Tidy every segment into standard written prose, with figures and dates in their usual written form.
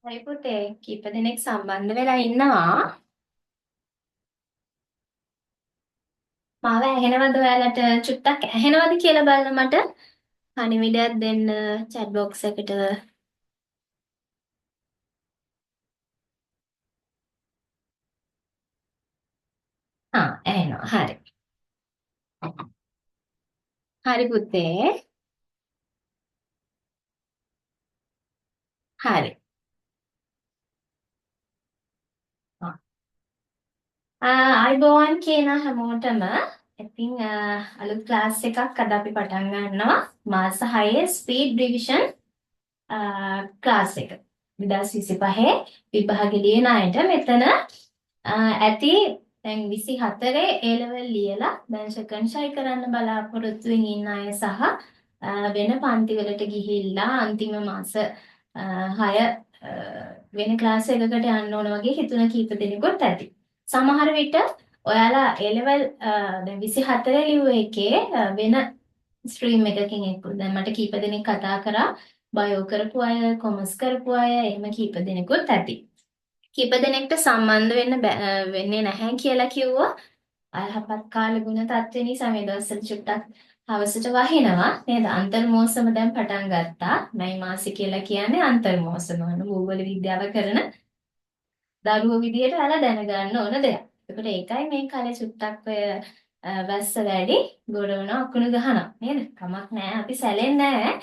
හරි පුතේ කීප දෙනෙක් සම්බන්ධ වෙලා ඉන්නවා. මාව ඇහෙනවද ඔයාලට චුට්ටක් ඇහෙනවද කියලා බලන්න මට පණිවිඩයක් දෙන්න chat box එකට. ඇහෙනවා. හරි. හරි පුතේ. හරි. ආයිබෝවන් කියන හැමෝටම ඉතින් අලුත් ක්ලාස් එකක් අද අපි පටන් ගන්නවා. මාස 6 ස්පීඩ් රිවිෂන් ක්ලාස් එක. 2025 විභාගෙ ලියන අයට මෙතන ඇති දැන් 24 A level ලියලා දැන් සෙකන්ඩ් ෂයි කරන්න බලාපොරොත්තු වෙමින් ඉන්න අය සහ වෙන පන්ති වලට ගිහිල්ලා අන්තිම මාස 6 වෙන ක්ලාස් එකකට යන්න ඕන වගේ හිතුන කීප දෙනෙකුත් ඇති. සමහර විට ඔයාලා A level දැන් 24 ලියුව එකේ වෙන ස්ට්‍රීම් එකකින් එක්ක දැන් මට කීප දෙනෙක් කතා කරා බයෝ කරපු අය, කොමර්ස් කරපු අය, එහෙම කීප දෙනෙකුත් ඇති. කීප දෙනෙක්ට සම්බන්ධ වෙන්නේ නැහැ කියලා කිව්වා. අයහපත් කාල ගුණ තත්ත්ව නිසා මේ දවස්වල චුට්ටක් හවසට වහිනවා නේද? අන්තර්මෝසම දැන් පටන් ගත්තා. මයි මාසෙ කියලා කියන්නේ අන්තර්මෝසම වන භූගෝල විද්‍යාව කරන දරුවෝ විදියට ඔයාලා දැනගන්න ඕන දෙයක්. ඒකට ඒකයි මේ කාලේ චුට්ටක් ඔය වැස්ස වැඩි ගොඩවන අකුණු ගහනවා නේද? කමක් නැහැ අපි සැලෙන්නේ නැහැ.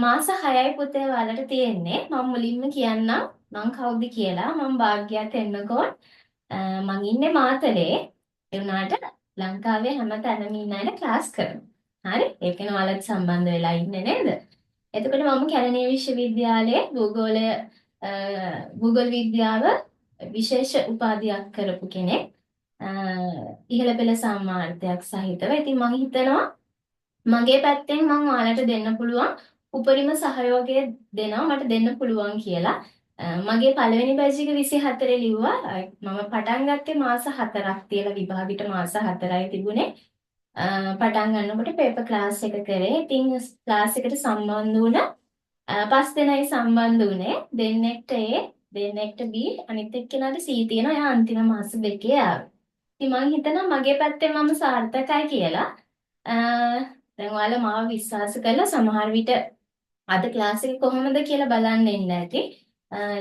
මාස 6යි පුතේ ඔයාලට තියෙන්නේ. මම මුලින්ම කියන්නම් මං කවුද කියලා. මම භාග්‍යත් එන්නකෝ. මං ඉන්නේ මාතලේ. ඒ වුණාට ලංකාවේ හැම තැනම ඉන්න අයට ක්ලාස් කරනවා. හරි? ඒකනේ ඔයාලත් සම්බන්ධ වෙලා ඉන්නේ නේද? එතකොට මම කැලණිය විශ්වවිද්‍යාලයේ භූගෝල විද්‍යාව විශේෂ උපාධියක් කරපු කෙනෙක්. ඉහළ පෙළ සම්මානයක් සහිතව. ඉතින් මම හිතනවා මගේ පැත්තෙන් මම ඔයාලට දෙන්න පුළුවන් උපරිම සහයෝගය දෙනවා මට දෙන්න පුළුවන් කියලා. මගේ පළවෙනි බැච් එක 24 ලිව්වා. මම පටන් ගත්තේ මාස 4ක් තියලා විභාගෙට මාස 4යි තිබුණේ. පටන් ගන්නකොට පේපර් ක්ලාස් එක කරේ. ඉතින් ක්ලාස් එකට සම්බන්ධ වුණ 5 දෙනයි සම්බන්ධ වුණේ. දෙන්නෙක්ට A, දෙන්නෙක්ට B, අනිත් එක්කෙනාට C තියෙනවා. එයා අන්තිම මාස දෙකේ ආවේ. ඉතින් මම හිතනවා මගේ පැත්තෙන් මම සාර්ථකයි කියලා. දැන් ඔයාලා මාව විශ්වාස කරලා සමහර විට අද ක්ලාස් එක කොහොමද කියලා බලන්න එන්න ඇති.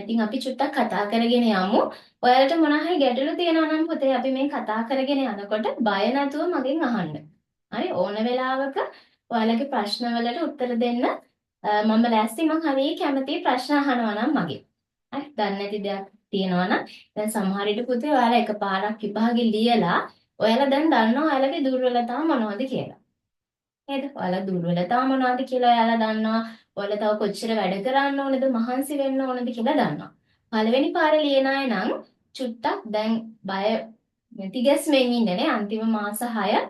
ඉතින් අපි චුට්ටක් කතා කරගෙන යමු. ඔයාලට මොනවා හරි ගැටලු තියෙනවා නම් පුතේ අපි මේ කතා කරගෙන යනකොට බය නැතුව මගෙන් අහන්න. හරි ඕන වෙලාවක ඔයාලගේ ප්‍රශ්න වලට උත්තර දෙන්න මම ලෑස්ති මං හරිය කැමති ප්‍රශ්න අහනවා නම් මගෙන්. හරි දන්නේ නැති දෙයක් තියෙනවා නම් දැන් සමහර විට පුතේ ඔයාලා එකපාරක් විභාගෙ ලියලා ඔයාලා දැන් දන්නවා ඔයාලගේ දුර්වලතා මොනවද කියලා. නේද? ඔයාලා දුර්වලතා මොනවද කියලා ඔයාලා දන්නවා. ඔයාලා තව කොච්චර වැඩ කරන්න ඕනද, මහන්සි වෙන්න ඕනද කියලා දන්නවා. පළවෙනි පාරේ ලියන අය නම් චුට්ටක් දැන් බය තිගැස්මෙන් ඉන්නනේ අන්තිම මාස 6.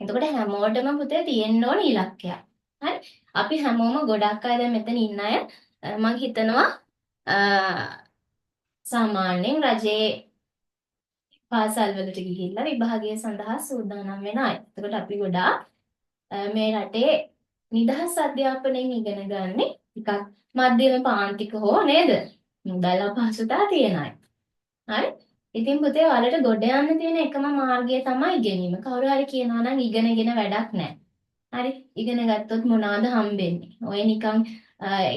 එතකොට හැමෝටම පුතේ තියෙන්න ඕන ඉලක්කයක්. හරි? අපි හැමෝම ගොඩක් අය දැන් මෙතන ඉන්න අය මම හිතනවා සාමාන්‍යයෙන් රජයේ පාසල් වලට ගිහිල්ලා විභාගය සඳහා සූදානම් වෙන අය. එතකොට අපි ගොඩාක් මේ රටේ නිදහස් අධ්‍යාපනයෙන් ඉගෙන ගන්නේ ටිකක් මධ්‍යම පාන්තික හෝ නේද? මුදල් අපහසුතාව තියෙන අය. හරි? ඉතින් පුතේ ඔයාලට ගොඩ යන්න තියෙන එකම මාර්ගය තමයි ඉගෙනීම. කවුරු හරි කියනවා නම් ඉගෙනගෙන වැඩක් නැහැ. හරි? ඉගෙන ගත්තොත් මොනවාද හම්බෙන්නේ? ඔය නිකන්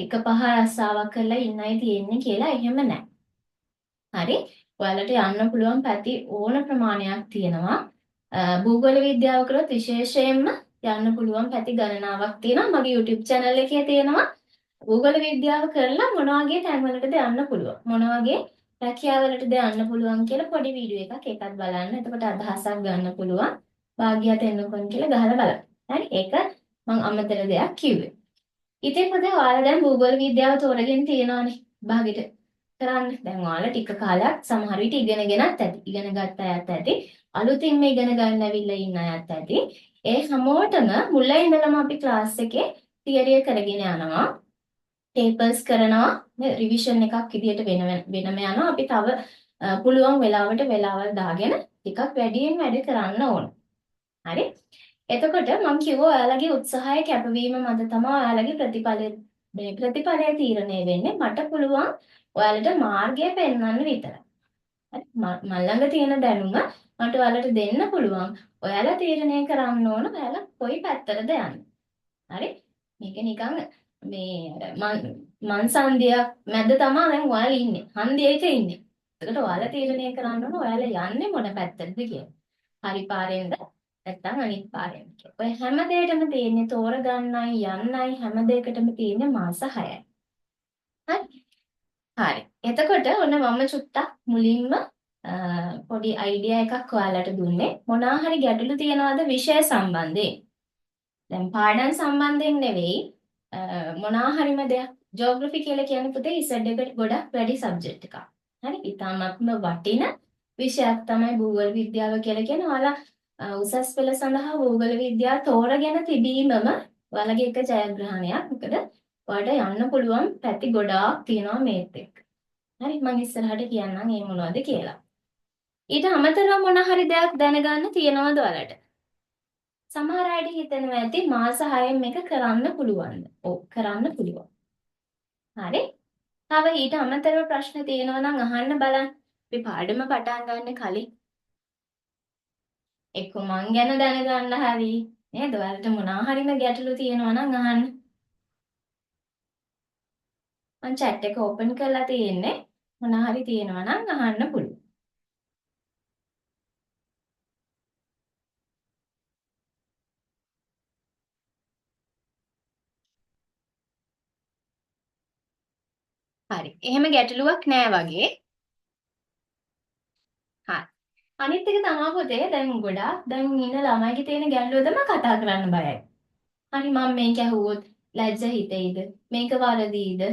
එක පහ රස්සාවක් කරලා ඉන්නයි තියෙන්නේ කියලා එහෙම නැහැ. හරි? ඔයාලට යන්න පුළුවන් පැති ඕන ප්‍රමාණයක් තියෙනවා. භූගෝල විද්‍යාව කරොත් විශේෂයෙන්ම යන්න පුළුවන් පැති ගණනාවක් තියෙනවා. මගේ YouTube channel එකේ තියෙනවා. භූගෝල විද්‍යාව කරලා මොන වගේ තැන්වලටද යන්න පුළුවන්. මොන වගේ රැකියාවලටද යන්න පුළුවන් කියලා පොඩි වීඩියෝ එකක් ඒකත් බලන්න. එතකොට අදහසක් ගන්න පුළුවන්. භාග්‍යයට එන්නකොන් කියලා ගහලා බලන්න. හරි? ඒක මම අමතර දෙයක් කිව්වේ. ඉතින් මොකද ඔයාලා දැන් භූගෝල විද්‍යාව තෝරගෙන තියෙනවානේ. භාගෙට කරන්න. දැන් ඔයාලා ටික කාලයක් සමහර විට ඉගෙනගෙනත් ඇති. ඉගෙන ගත්ත අයත් ඇති. අලුතින්ම ඉගෙන ගන්න ඇවිල්ලා ඉන්න අයත් ඇති. ඒ හැමෝටම මුල ඉඳලම අපි ක්ලාස් එකේ තියරිය කරගෙන යනවා. පේපර්ස් කරනවා. රිවිෂන් එකක් විදියට වෙනම යනවා. අපි තව පුළුවන් වෙලාවට වෙලාවල් දාගෙන ටිකක් වැඩියෙන් වැඩ කරන්න ඕන. හරි? එතකොට මම කිව්වා ඔයාලගේ උත්සාහය කැපවීම මත තමයි ඔයාලගේ ප්‍රතිඵල මේ ප්‍රතිඵලය තීරණය වෙන්නේ මට පුළුවන් ඔයාලට මාර්ගය පෙන්වන්න විතරයි. හරි මල් ළඟ තියෙන දැනුම මට ඔයාලට දෙන්න පුළුවන්. ඔයාලා තීරණය කරන්න ඕන ඔයාලා කොයි පැත්තටද යන්නේ. හරි මේක නිකන් මේ මන් සන්ධියක් මැද තමයි දැන් ඔයාලා ඉන්නේ. හන්දියේක ඉන්නේ. ඒකට ඔයාලා තීරණය කරන්න ඕන ඔයාලා යන්නේ මොන පැත්තටද කියලා. හරි පාරෙන්ද නැත්නම් අනිත් පාරෙන්ද කියලා. ඔය හැම දෙයකටම තියෙන්නේ තෝරගන්නයි යන්නයි හැම දෙයකටම තියෙන්නේ මාස 6යි. හරි. හරි. එතකොට ඔන්න මම චුට්ටක් මුලින්ම පොඩි අයිඩියා එකක් ඔයාලට දුන්නේ. මොනවා හරි ගැටලු තියනවාද විෂය සම්බන්ධයෙන්? දැන් පාඩම් සම්බන්ධයෙන් නෙවෙයි මොනවා හරිම දෙයක්. ජියෝග්‍රෆි කියලා කියන්නේ පුතේ ඉසඩ් එකට ගොඩක් වැඩි සබ්ජෙක්ට් එකක්. හරි. ඉතාමත්ම වටින විෂයක් තමයි භූගෝල විද්‍යාව කියලා කියන්නේ. ඔයාලා උසස් පෙළ සඳහා භූගෝල විද්‍යාව තෝරගෙන තිබීමම ඔයාලගේ එක ජයග්‍රහණයක්. මොකද ඔයාලට යන්න පුළුවන් පැති ගොඩාක් තියෙනවා මේත් එක්ක. හරි මම ඉස්සරහට කියන්නම් ඒ මොනවද කියලා. ඊට අමතරව මොන හරි දෙයක් දැනගන්න තියෙනවද ඔයාලට? සමහර අයට හිතෙනවා ඇති මාස 6න් මේක කරන්න පුළුවන්ද? ඔව් කරන්න පුළුවන්. හරි. තව ඊට අමතරව ප්‍රශ්න තියෙනවා නම් අහන්න බලන්න. අපි පාඩම පටන් ගන්න කලින් එක්ක මං ගැන දැනගන්න හරි නේද? ඔයාලට මොනවා හරිම ගැටලු තියෙනවා නම් අහන්න. මං chat එක open කරලා තියෙන්නේ. මොනවා හරි තියෙනවා නම් අහන්න පුළුවන්. හරි. එහෙම ගැටලුවක් නෑ වගේ. හරි. අනිත් එක තමයි පුතේ දැන් ගොඩාක් දැන් ඉන්න ළමයිගේ තියෙන ගැටලුව තමයි කතා කරන්න බයයි. හරි මම මේක ඇහුවොත් ලැජ්ජ හිතෙයිද? මේක වරදීද?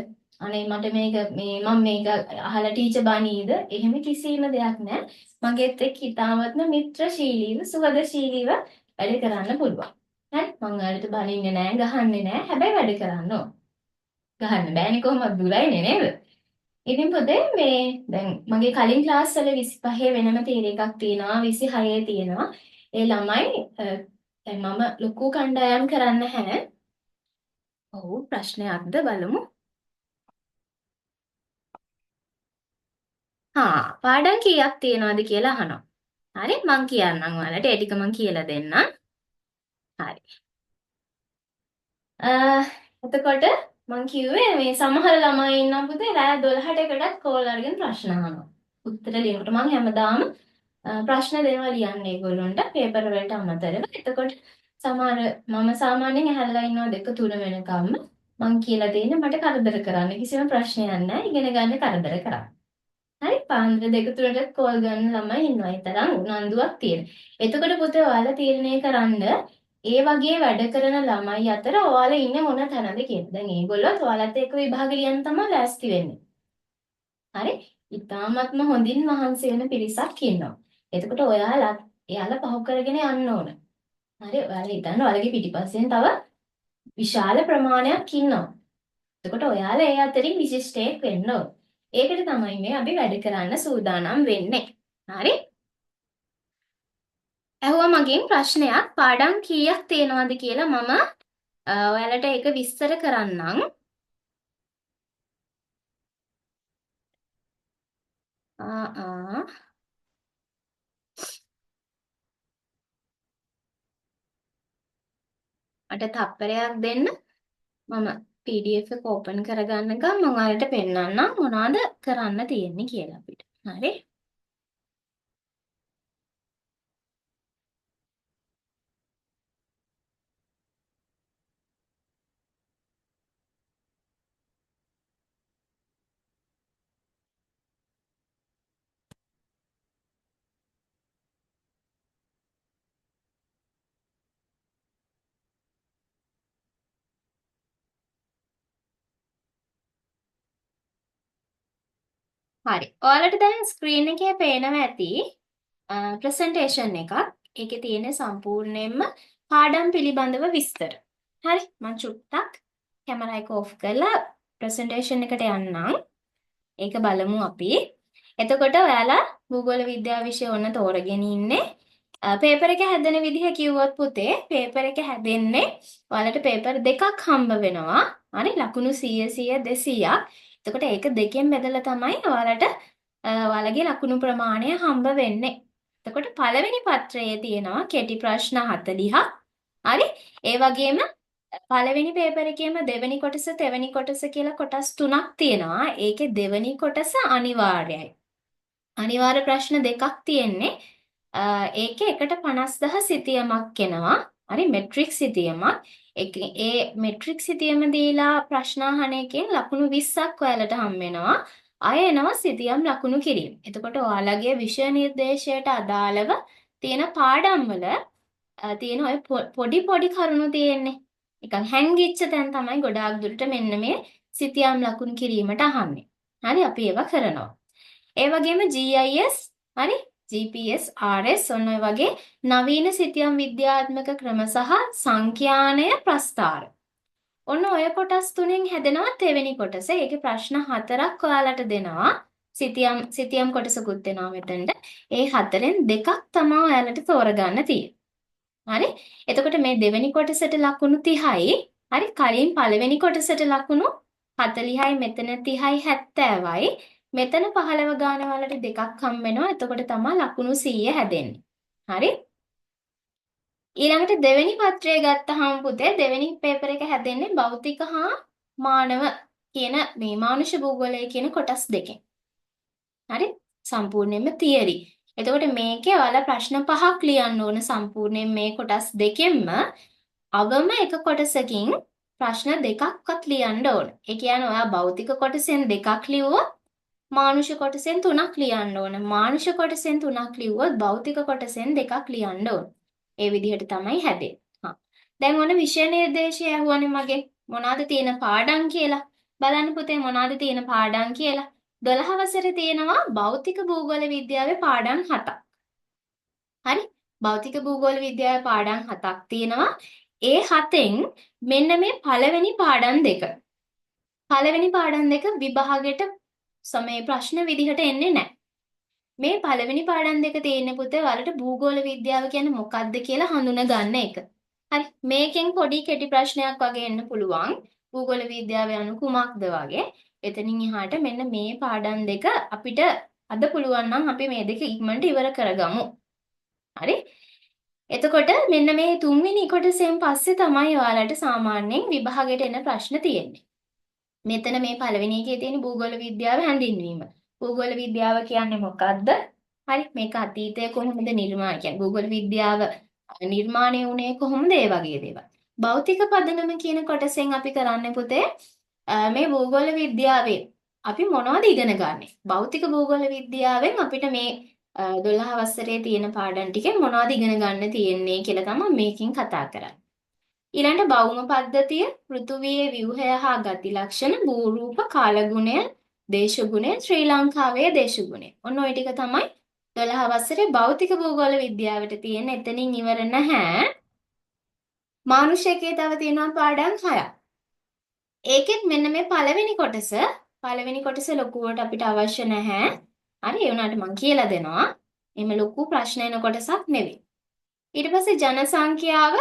අනේ මට මේක මම මේක අහලා ටීචර් බනීද? එහෙම කිසිම දෙයක් නැහැ. මගෙත් එක්ක ඉතාමත්ම මිත්‍රශීලීව සුහදශීලීව වැඩ කරන්න පුළුවන්. හරි මම ඔයාලට බනින්නේ නැහැ, ගහන්නේ නැහැ. හැබැයි වැඩ කරන්න ඕන. ගහන්න බෑනේ කොහොමද දුරයිනේ නේද? ඉතින් පුතේ මේ දැන් මගේ කලින් ක්ලාස් වල 25 වෙනම තීර එකක් තියෙනවා 26 තියෙනවා. ඒ ළමයි දැන් මම ලොකු කණ්ඩායම් කරන්න හැ. ඔව් ප්‍රශ්නයක්ද බලමු. පාඩම් කීයක් තියෙනවද කියලා අහනවා. හරි මං කියන්නම් ඔයාලට ඒ ටික මං කියලා දෙන්නම්. හරි. එතකොට මං කිව්වේ මේ සමහර ළමයි ඉන්නවා පුතේ රෑ 12ට එකටත් කෝල් අරගෙන ප්‍රශ්න අහනවා. උත්තර ලියනකොට මං හැමදාම ප්‍රශ්න දෙනවා ලියන්න ඒගොල්ලන්ට පේපර් වලට අමතරව. එතකොට සමහර මම සාමාන්‍යයෙන් ඇහැරලා ඉන්නවා 2-3 වෙනකම්ම. මං කියලා දෙන්නේ මට කරදර කරන්න කිසිම ප්‍රශ්නයක් නැහැ. ඉගෙන ගන්න කරදර කරන්න. හරි පාන්දර 2-3ට කෝල් ගන්න ළමයි ඉන්නවා. ඒ තරම් උනන්දුවක් තියෙන. එතකොට පුතේ ඔයාලා තීරණය කරන්න ඒ වගේ වැඩ කරන ළමයි අතර ඔයාලා ඉන්නේ මොන තැනද කියලා. දැන් මේගොල්ලෝ ඔයාලත් එක්ක විභාග ලියන්න තමයි ලෑස්ති වෙන්නේ. හරි? ඉතාමත්ම හොඳින් මහන්සි වෙන පිරිසක් ඉන්නවා. එතකොට එයාලා පහු කරගෙන යන්න ඕන. හරි? ඔයාලා හිතන්න ඔයාලගේ පිටිපස්සෙන් තව විශාල ප්‍රමාණයක් ඉන්නවා. එතකොට ඔයාලා ඒ අතරින් විශිෂ්ටයෙක් වෙන්න ඕන. ඒකට තමයි මේ අපි වැඩ කරන්න සූදානම් වෙන්නේ. හරි? ඇහුවා මගෙන් ප්‍රශ්නයක් පාඩම් කීයක් තියෙනවද කියලා මම ඔයාලට ඒක විස්තර කරන්නම්. මට තප්පරයක් දෙන්න. මම PDF එක ඕපන් කරගන්නකම් මම ඔයාලට පෙන්නන්නම් මොනවද කරන්න තියෙන්නේ කියලා අපිට. හරි? හරි. ඔයාලට දැන් ස්ක්‍රීන් එකේ පේනවා ඇති ප්‍රසන්ටේෂන් එකක්. ඒකේ තියෙන සම්පූර්ණයෙන්ම පාඩම් පිළිබඳව විස්තර. හරි. මම චුට්ටක් කැමරා එක ඔෆ් කරලා ප්‍රසන්ටේෂන් එකට යන්නම්. ඒක බලමු අපි. එතකොට ඔයාලා භූගෝල විද්‍යාව විෂය ඔන්න තෝරගෙන ඉන්නේ. පේපර් එක හැදෙන විදිහ කිව්වොත් පුතේ පේපර් එක හැදෙන්නේ ඔයාලට පේපර් දෙකක් හම්බ වෙනවා. හරි ලකුණු 100 100 200ක්. එතකොට ඒක දෙකෙන් බෙදලා තමයි ඔයාලට ඔයාලගේ ලකුණු ප්‍රමාණය හම්බ වෙන්නේ. එතකොට පළවෙනි පත්‍රයේ තියෙනවා කෙටි ප්‍රශ්න 40ක්. හරි ඒ වගේම පළවෙනි පේපර් එකේම දෙවෙනි කොටස තෙවෙනි කොටස කියලා කොටස් තුනක් තියෙනවා. ඒකේ දෙවෙනි කොටස අනිවාර්යයි. අනිවාර්ය ප්‍රශ්න දෙකක් තියෙන්නේ. ඒකේ එකට 50,000 සිතියමක් එනවා. හරි මෙට්‍රික් සිතියමක්. ඒ මෙට්‍රික් සිතියම දීලා ප්‍රශ්න අහන එකෙන් ලකුණු 20ක් ඔයාලට හම් වෙනවා. අය එනවා සිතියම් ලකුණු කිරීම. එතකොට ඔයාලගේ විෂය නිර්දේශයට අදාළව තියෙන පාඩම් වල තියෙන ඔය පොඩි පොඩි කරුණු තියෙන්නේ. නිකන් හැංගිච්ච තැන් තමයි ගොඩාක් දුරට මෙන්න මේ සිතියම් ලකුණු කිරීමට අහන්නේ. හරි අපි ඒවා කරනවා. ඒ වගේම GIS හරි GPS RS ඔන්න ඔය වගේ නවීන සිතියම් විද්‍යාත්මක ක්‍රම සහ සංඛ්‍යානය ප්‍රස්තාර. ඔන්න ඔය කොටස් තුනෙන් හැදෙනවා තෙවෙනි කොටස. ඒකේ ප්‍රශ්න 4ක් ඔයාලට දෙනවා. සිතියම් කොටසකුත් දෙනවා මෙතනට. ඒ හතරෙන් දෙකක් තමයි ඔයාලට තෝරගන්න තියෙන්නේ. හරි? එතකොට මේ දෙවෙනි කොටසට ලකුණු 30යි. හරි? කලින් පළවෙනි කොටසට ලකුණු 40යි මෙතන 30යි 70යි. මෙතන 15 ගාන වලට දෙකක් හම් වෙනවා. එතකොට තමයි ලකුණු 100 හැදෙන්නේ. හරි? ඊළඟට දෙවෙනි පත්‍රය ගත්තාම පුතේ දෙවෙනි පේපර් එක හැදෙන්නේ භෞතික හා මානව කියන මේ මානුෂ භූගෝලය කියන කොටස් දෙකෙන්. හරි? සම්පූර්ණයෙන්ම තියරි. එතකොට මේකේ ඔයාලා ප්‍රශ්න 5ක් ලියන්න ඕන සම්පූර්ණයෙන් මේ කොටස් දෙකෙන්ම අවම එක කොටසකින් ප්‍රශ්න දෙකක්වත් ලියන්න ඕන. ඒ කියන්නේ ඔයා භෞතික කොටසෙන් දෙකක් ලිව්වොත් මානුෂ කොටසෙන් 3ක් ලියන්න ඕන. මානුෂ කොටසෙන් 3ක් ලිව්වොත් භෞතික කොටසෙන් දෙකක් ලියන්න ඕන. ඒ විදිහට තමයි හැදෙන්නේ. හා. දැන් ඔන්න විෂය නිර්දේශය ඇහුවනේ මගේ මොනවාද තියෙන පාඩම් කියලා. බලන්න පුතේ මොනවාද තියෙන පාඩම් කියලා. 12 වසරේ තියෙනවා භෞතික භූගෝල විද්‍යාවේ පාඩම් 7ක්. හරි? භෞතික භූගෝල විද්‍යාවේ පාඩම් 7ක් තියෙනවා. ඒ 7න් මෙන්න මේ පළවෙනි පාඩම් දෙක. පළවෙනි පාඩම් දෙක විභාගෙට සමේ ප්‍රශ්න විදිහට එන්නේ නැහැ. මේ පළවෙනි පාඩම් දෙක තියෙන්නේ පුතේ ඔයාලට භූගෝල විද්‍යාව කියන්නේ මොකක්ද කියලා හඳුනා ගන්න එක. හරි මේකෙන් පොඩි කෙටි ප්‍රශ්නයක් වගේ එන්න පුළුවන්. භූගෝල විද්‍යාවේ අණු කුමක්ද වගේ. එතනින් එහාට මෙන්න මේ පාඩම් දෙක අපිට අද පුළුවන් නම් අපි මේ දෙක ඉක්මනට ඉවර කරගමු. හරි? එතකොට මෙන්න මේ තුන්වෙනි කොටසෙන් පස්සේ තමයි ඔයාලට සාමාන්‍යයෙන් විභාගයට එන ප්‍රශ්න තියෙන්නේ. මෙතන මේ පළවෙනි එකේ තියෙන භූගෝල විද්‍යාව හැඳින්වීම. භූගෝල විද්‍යාව කියන්නේ මොකක්ද? හරි මේක අතීතය කොහොමද නිර්මාණය කියන්නේ භූගෝල විද්‍යාව නිර්මාණය වුණේ කොහොමද ඒ වගේ දේවල්. භෞතික පදනම කියන කොටසෙන් අපි කරන්නේ පුතේ මේ භූගෝල විද්‍යාවේ අපි මොනවද ඉගෙන ගන්නෙ? භෞතික භූගෝල විද්‍යාවෙන් අපිට මේ 12 වසරේ තියෙන පාඩම් ටිකෙන් මොනවද ඉගෙන ගන්න තියෙන්නේ කියලා තමයි මේකෙන් කතා කරන්නේ. ඊළඟට භෞම පද්ධතිය, පෘථුවියේ ව්‍යුහය හා ගති ලක්ෂණ, භූරූප කාලගුණය, දේශගුණය, ශ්‍රී ලංකාවේ දේශගුණය. ඔන්න ඔය ටික තමයි 12 වසරේ භෞතික භූගෝල විද්‍යාවට තියෙන. එතනින් ඉවර නැහැ. මානුෂිකයේ තව තියෙනවා පාඩම් 6ක්. ඒකෙත් මෙන්න මේ පළවෙනි කොටස ලොකුවට අපිට අවශ්‍ය නැහැ. හරි ඒ වුණාට මම කියලා දෙනවා. එimhe ලොකු ප්‍රශ්න එන කොටසක් නෙවෙයි. ඊට පස්සේ ජනසංඛ්‍යාව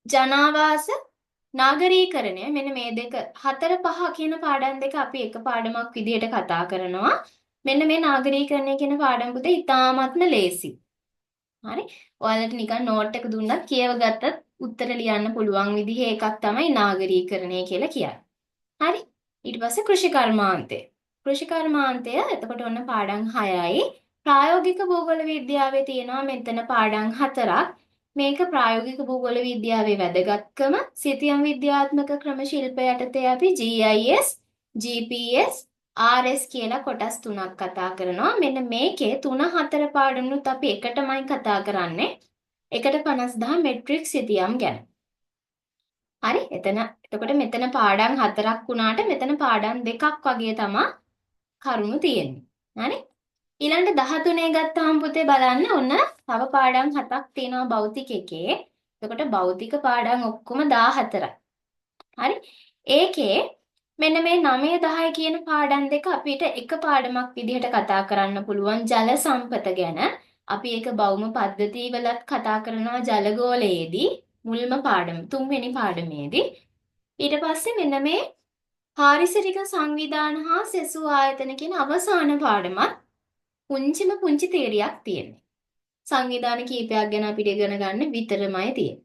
ජනාවාස නාගරීකරණය මෙන්න මේ දෙක 4 5 කියන පාඩම් දෙක අපි එක පාඩමක් විදිහට කතා කරනවා. මෙන්න මේ නාගරීකරණය කියන පාඩම පුතේ ඉතාමත්ම ලේසි. හරි? ඔයාලට නිකන් නෝට් එක දුන්නත් කියව ගත්තත් උත්තර ලියන්න පුළුවන් විදිහේ එකක් තමයි නාගරීකරණය කියලා කියන්නේ. හරි? ඊට පස්සේ කෘෂිකර්මාන්තය. කෘෂිකර්මාන්තය එතකොට ඔන්න පාඩම් 6යි. ප්‍රායෝගික භූගෝල විද්‍යාවේ තියෙනවා මෙතන පාඩම් 4ක්. මේක ප්‍රායෝගික භූගෝල විද්‍යාවේ වැදගත්කම සිතියම් විද්‍යාත්මක ක්‍රම ශිල්ප යටතේ අපි GIS, GPS, RS කියලා කොටස් තුනක් කතා කරනවා. මෙන්න මේකේ 3 4 පාඩම්නුත් අපි එකටමයි කතා කරන්නේ. එකට 50000 මෙට්‍රික් සිතියම් ගැන. හරි? එතකොට මෙතන පාඩම් 4ක් වුණාට මෙතන පාඩම් 2ක් වගේ තමයි කරුණු තියෙන්නේ. හරි? ඊළඟට 13 ගත්තාම පුතේ බලන්න ඔන්න තව පාඩම් 7ක් තියෙනවා භෞතික එකේ. එතකොට භෞතික පාඩම් ඔක්කොම 14යි. හරි? ඒකේ මෙන්න මේ 9 10 කියන පාඩම් දෙක අපිට එක පාඩමක් විදිහට කතා කරන්න පුළුවන් ජල සම්පත ගැන. අපි ඒක බෞම පද්ධතිවලත් කතා කරනවා ජලගෝලයේදී මුල්ම පාඩම තුන්වෙනි පාඩමේදී. ඊට පස්සේ මෙන්න මේ පාරිසරික සංවිධාන හා සෙසු ආයතන කියන අවසාන පාඩමත් පුංචිම පුංචි තේරියක් තියෙනවා. සංවිධාන කීපයක් ගැන අපිට ඉගෙන ගන්න විතරමයි තියෙන්නේ.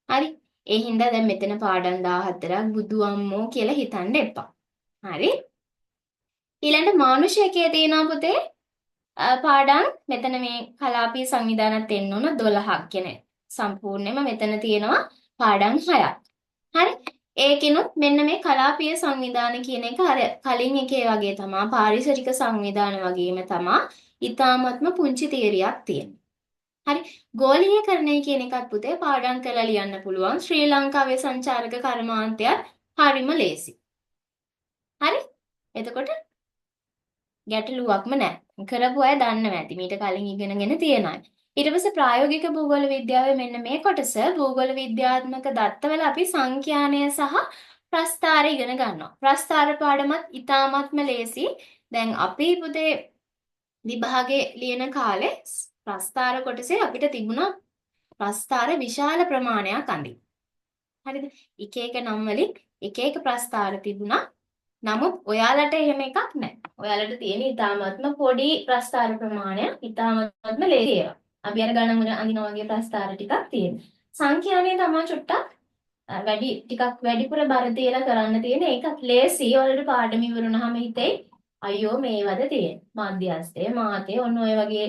හරි. ඒ හින්දා දැන් මෙතන පාඩම් 14ක් බුදු අම්මෝ කියලා හිතන්න එපා. හරි. ඊළඟ මානුෂයකයේ තියෙනවා පුතේ පාඩම් මෙතන මේ කලාපීය සංවිධානත් එන්න ඕන 12ක් කියන සම්පූර්ණයෙන්ම මෙතන තියෙනවා පාඩම් 6ක්. හරි. ඒකිනුත් මෙන්න මේ කලාපීය සංවිධාන කියන එක අර කලින් එකේ වගේ තමයි පාරිසරික සංවිධාන වගේම තමයි ඊ타මත්ම පුංචි තේරියක් තියෙනවා. හරි. ගෝලීයකරණය කියන එකත් පුතේ පාඩම් කරලා ලියන්න පුළුවන්. ශ්‍රී ලංකාවේ සංචාරක කර්මාන්තයත් හරිම ලේසි. හරි. එතකොට ගැටලුවක්ම නැහැ. කරපු අය දන්නවා ඇති. මීට කලින් ඉගෙනගෙන තියෙන අය. ඊට පස්සේ ප්‍රායෝගික භූගෝල විද්‍යාවේ මෙන්න මේ කොටස භූගෝල විද්‍යාත්මක දත්තවල අපි සංඛ්‍යානය සහ ප්‍රස්ථාර ඉගෙන ගන්නවා. ප්‍රස්ථාර පාඩමත් ඉතාමත්ම ලේසි. දැන් අපි පුතේ විභාගේ ලියන කාලේ ප්‍රස්ථාර කොටසේ අපිට තිබුණා ප්‍රස්ථාර විශාල ප්‍රමාණයක් අඳින්න. හරිද? එක එක නම් වලින් එක එක ප්‍රස්ථාර තිබුණා. නමුත් ඔයාලට එහෙම එකක් නැහැ. ඔයාලට තියෙන ඉතාමත්ම පොඩි ප්‍රස්ථාර ප්‍රමාණයක් ඉතාමත්ම ලේසි ඒවා. අපි අර ගණන් වල අඳිනා වගේ ප්‍රස්ථාර ටිකක් තියෙනවා. සංඛ්‍යානය තමයි චුට්ටක් ටිකක් වැඩිපුර බර තියලා කරන්න තියෙන ඒකත් ලේසි. ඔයාලට පාඩම ඉවරුනහම හිතේ අයියෝ මේවද තියෙන්නේ. මධ්‍යස්ථය මාතේ ඔන්න ඔය වගේ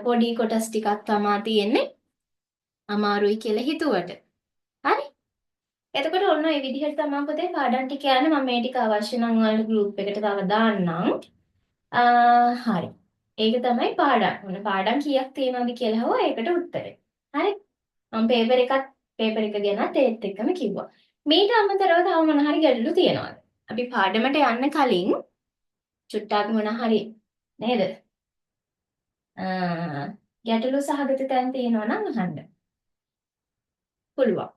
පොඩි කොටස් ටිකක් තමයි තියෙන්නේ. අමාරුයි කියලා හිතුවට. හරි? එතකොට ඔන්න ඒ විදිහට තමයි පුතේ පාඩම් ටික යන්නේ. මම මේ ටික අවශ්‍ය නම් ඔයාලට ගෲප් එකට තව දාන්නම්. හරි. ඒක තමයි පාඩම්. ඔන්න පාඩම් කීයක් තියෙනවද කියලා හොව ඒකට උත්තරේ. හරි. මම පේපර් එක ගැනත් ඒත් එක්කම කිව්වා. මීට අමතරව තව මොන හරි ගැටලු තියෙනවද? අපි පාඩමට යන්න කලින් චුට්ටක් මොන හරි නේද? ගැටලු සහගත තැන් තියෙනවා නම් අහන්න. පුළුවන්.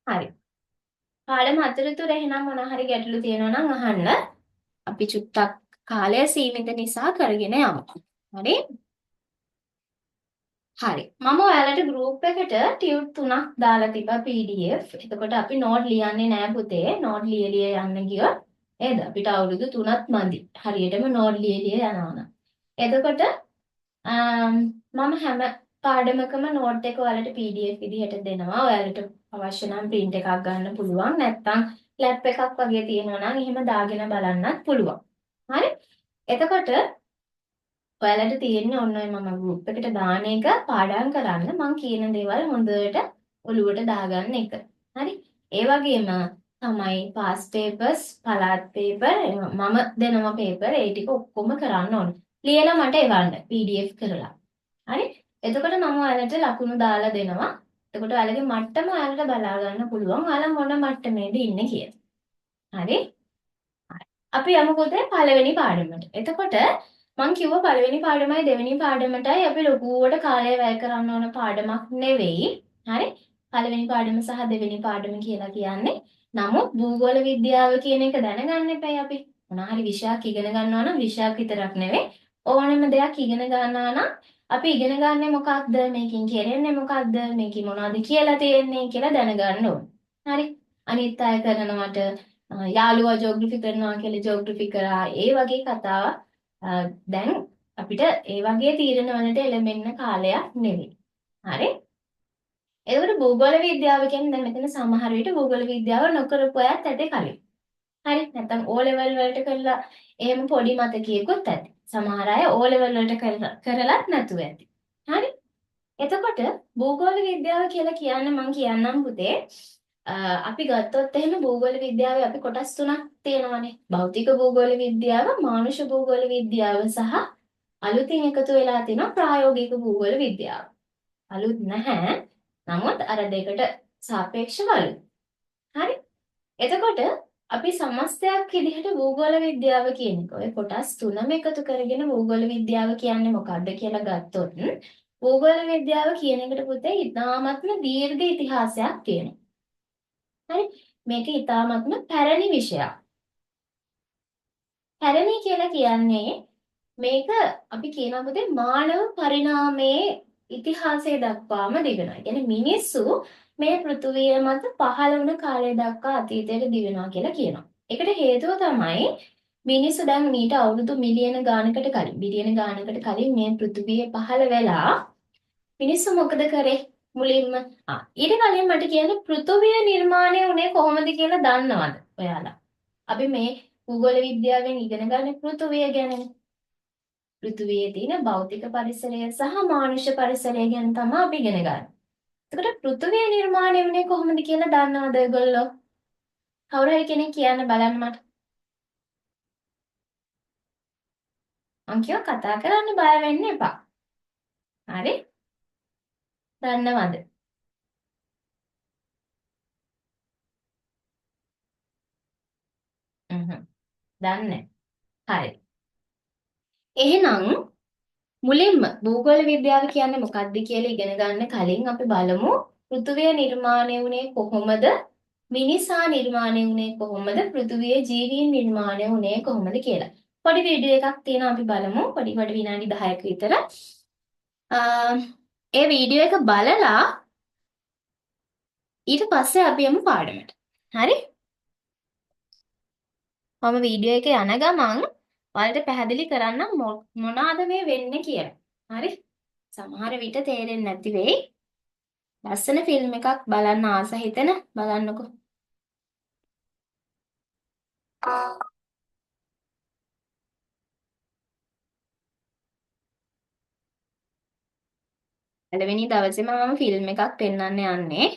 හරි. පාඩම අතරතුර එහෙනම් මොන හරි ගැටලු තියෙනවා නම් අහන්න. අපි චුට්ටක් කාලය සීමිත නිසා කරගෙන යමු. හරි? හරි. මම ඔයාලට ගෲප් එකට ටියුට් 3ක් දාලා තිබ්බා PDF. එතකොට අපි නෝට් ලියන්නේ නෑ පුතේ. නෝට් ලියලිය යන්න ගියොත් නේද? අපිට අවුරුදු 3ක් මදි. හරියටම නෝට් ලියලිය යනවා නම්. එතකොට මම හැම පාඩමකම නෝට් එක ඔයාලට PDF විදිහට දෙනවා. ඔයාලට අවශ්‍ය නම් print එකක් ගන්න පුළුවන්. නැත්නම් ලැප් එකක් වගේ තියෙනවා නම් එහෙම දාගෙන බලන්නත් පුළුවන්. හරි? එතකොට ඔයාලට තියෙන්නේ ඔන්න ඔය මම group එකට දාන එක පාඩම් කරන්න මම කියන දේවල් හොඳට ඔලුවට දාගන්න එක. හරි? ඒ වගේම තමයි past papers, පළාත් paper මම දෙනවා paper ඒ ටික ඔක්කොම කරන්න ඕනේ. ලියලා මට එවන්න PDF කරලා. හරි? එතකොට මම ඔයාලට ලකුණු දාලා දෙනවා. එතකොට ඔයාලගේ මට්ටම ඔයාලට බලා ගන්න පුළුවන්. ඔයාලා මොන මට්ටමේද ඉන්නේ කියලා. හරි? අපි යමු පොතේ පළවෙනි පාඩමට. එතකොට මම කිව්වා පළවෙනි පාඩමයි දෙවෙනි පාඩමටයි අපි ලොකුවට කාලය වැය කරන්න ඕන පාඩමක් නෙවෙයි. හරි? පළවෙනි පාඩම සහ දෙවෙනි පාඩම කියලා කියන්නේ. නමුත් භූගෝල විද්‍යාව කියන එක දැනගන්න එපයි අපි. මොනවා හරි විෂයක් ඉගෙන ගන්නවා නම් විෂයක් විතරක් නෙවෙයි ඕනෑම දෙයක් ඉගෙන ගන්නවා නම් අපි ඉගෙන ගන්නේ මොකක්ද මේකෙන් කරන්නේ මොකක්ද මේකේ මොනවද කියලා තියෙන්නේ කියලා දැනගන්න ඕන. හරි? අනිත් අය කරනවට යාළුවා ජෝග්‍රෆි කරනවා කියලා ජෝග්‍රෆි කරා ඒ වගේ කතාව දැන් අපිට ඒ වගේ තීරණ වලට එළඹෙන්න කාලයක් නෙවෙයි. හරි? ඒකට භූගෝල විද්‍යාව කියන්නේ දැන් මෙතන සමහර විට භූගෝල විද්‍යාව නොකරපු අයත් ඇති කලින්. හරි? නැත්නම් O level වලට කරලා එහෙම පොඩි මතකයකුත් ඇති. සමහර අය O level වලට කරලත් නැතුව ඇති. හරි? එතකොට භූගෝල විද්‍යාව කියලා කියන්නේ මම කියන්නම් පුතේ අපි ගත්තොත් එහෙම භූගෝල විද්‍යාවේ අපි කොටස් තුනක් තියෙනවානේ. භෞතික භූගෝල විද්‍යාව, මානුෂ භූගෝල විද්‍යාව සහ අලුතින් එකතු වෙලා තියෙන ප්‍රායෝගික භූගෝල විද්‍යාව. අලුත් නැහැ. නමුත් අර දෙකට සාපේක්ෂව අලුත්. හරි? එතකොට අපි සමස්තයක් විදිහට භූගෝල විද්‍යාව කියන එක ඔය කොටස් තුනම එකතු කරගෙන භූගෝල විද්‍යාව කියන්නේ මොකක්ද කියලා ගත්තොත් භූගෝල විද්‍යාව කියන එකට පුතේ ඉතාමත්ම දීර්ඝ ඉතිහාසයක් තියෙනවා. හරි? මේක ඉතාමත්ම පැරණි විෂයක්. පැරණි කියලා කියන්නේ මේක අපි කියනවා පුතේ මානව පරිණාමයේ ඉතිහාසය දක්වාම දිවෙනවා. කියන්නේ මිනිස්සු මේ පෘථුවිය මත පහළ වුණ කාලය දක්වා අතීතයට දිවෙනවා කියලා කියනවා. ඒකට හේතුව තමයි මිනිස්සු දැන් මීට අවුරුදු මිලියන ගානකට කලින් බිලියන ගානකට කලින් මේ පෘථුවිය පහළ වෙලා මිනිස්සු මොකද කරේ? මුලින්ම ඊට කලින් මට කියන්න පෘථුවිය නිර්මාණය වුණේ කොහොමද කියලා දන්නවද ඔයාලා? අපි මේ භූගෝල විද්‍යාවෙන් ඉගෙන ගන්න පෘථුවිය ගැනනේ. පෘථුවියේ තියෙන භෞතික පරිසරය සහ මානුෂ පරිසරය ගැන තමයි අපි ඉගෙන ගන්න. එතකොට පෘථුවිය නිර්මාණය වුණේ කොහොමද කියලා දන්නවද ඔයගොල්ලෝ? කවුරු හරි කෙනෙක් කියන්න බලන්න මට. අංකියෝ කතා කරන්න බය වෙන්න එපා. හරි? දන්නවද? දන්නේ. හරි. එහෙනම් මුලින්ම භූගෝල විද්‍යාව කියන්නේ මොකක්ද කියලා ඉගෙන ගන්න කලින් අපි බලමු පෘථුවිය නිර්මාණය වුණේ කොහොමද? මිනිසා නිර්මාණය වුණේ කොහොමද? පෘථුවියේ ජීවීන් නිර්මාණය වුණේ කොහොමද කියලා. පොඩි වීඩියෝ එකක් තියෙනවා අපි බලමු. පොඩි විනාඩි 10ක විතර. ඒ වීඩියෝ එක බලලා ඊට පස්සේ අපි යමු පාඩමට. හරි? මම වීඩියෝ එක යන ගමන් ඔයාලට පැහැදිලි කරන්නම් මොනවාද මේ වෙන්නේ කියලා. හරි? සමහර විට තේරෙන්නේ නැති වෙයි. ලස්සන ෆිල්ම් එකක් බලන්න ආස හිතෙන බලන්නකෝ. පළවෙනි දවසේම මම ෆිල්ම් එකක් පෙන්වන්න යන්නේ.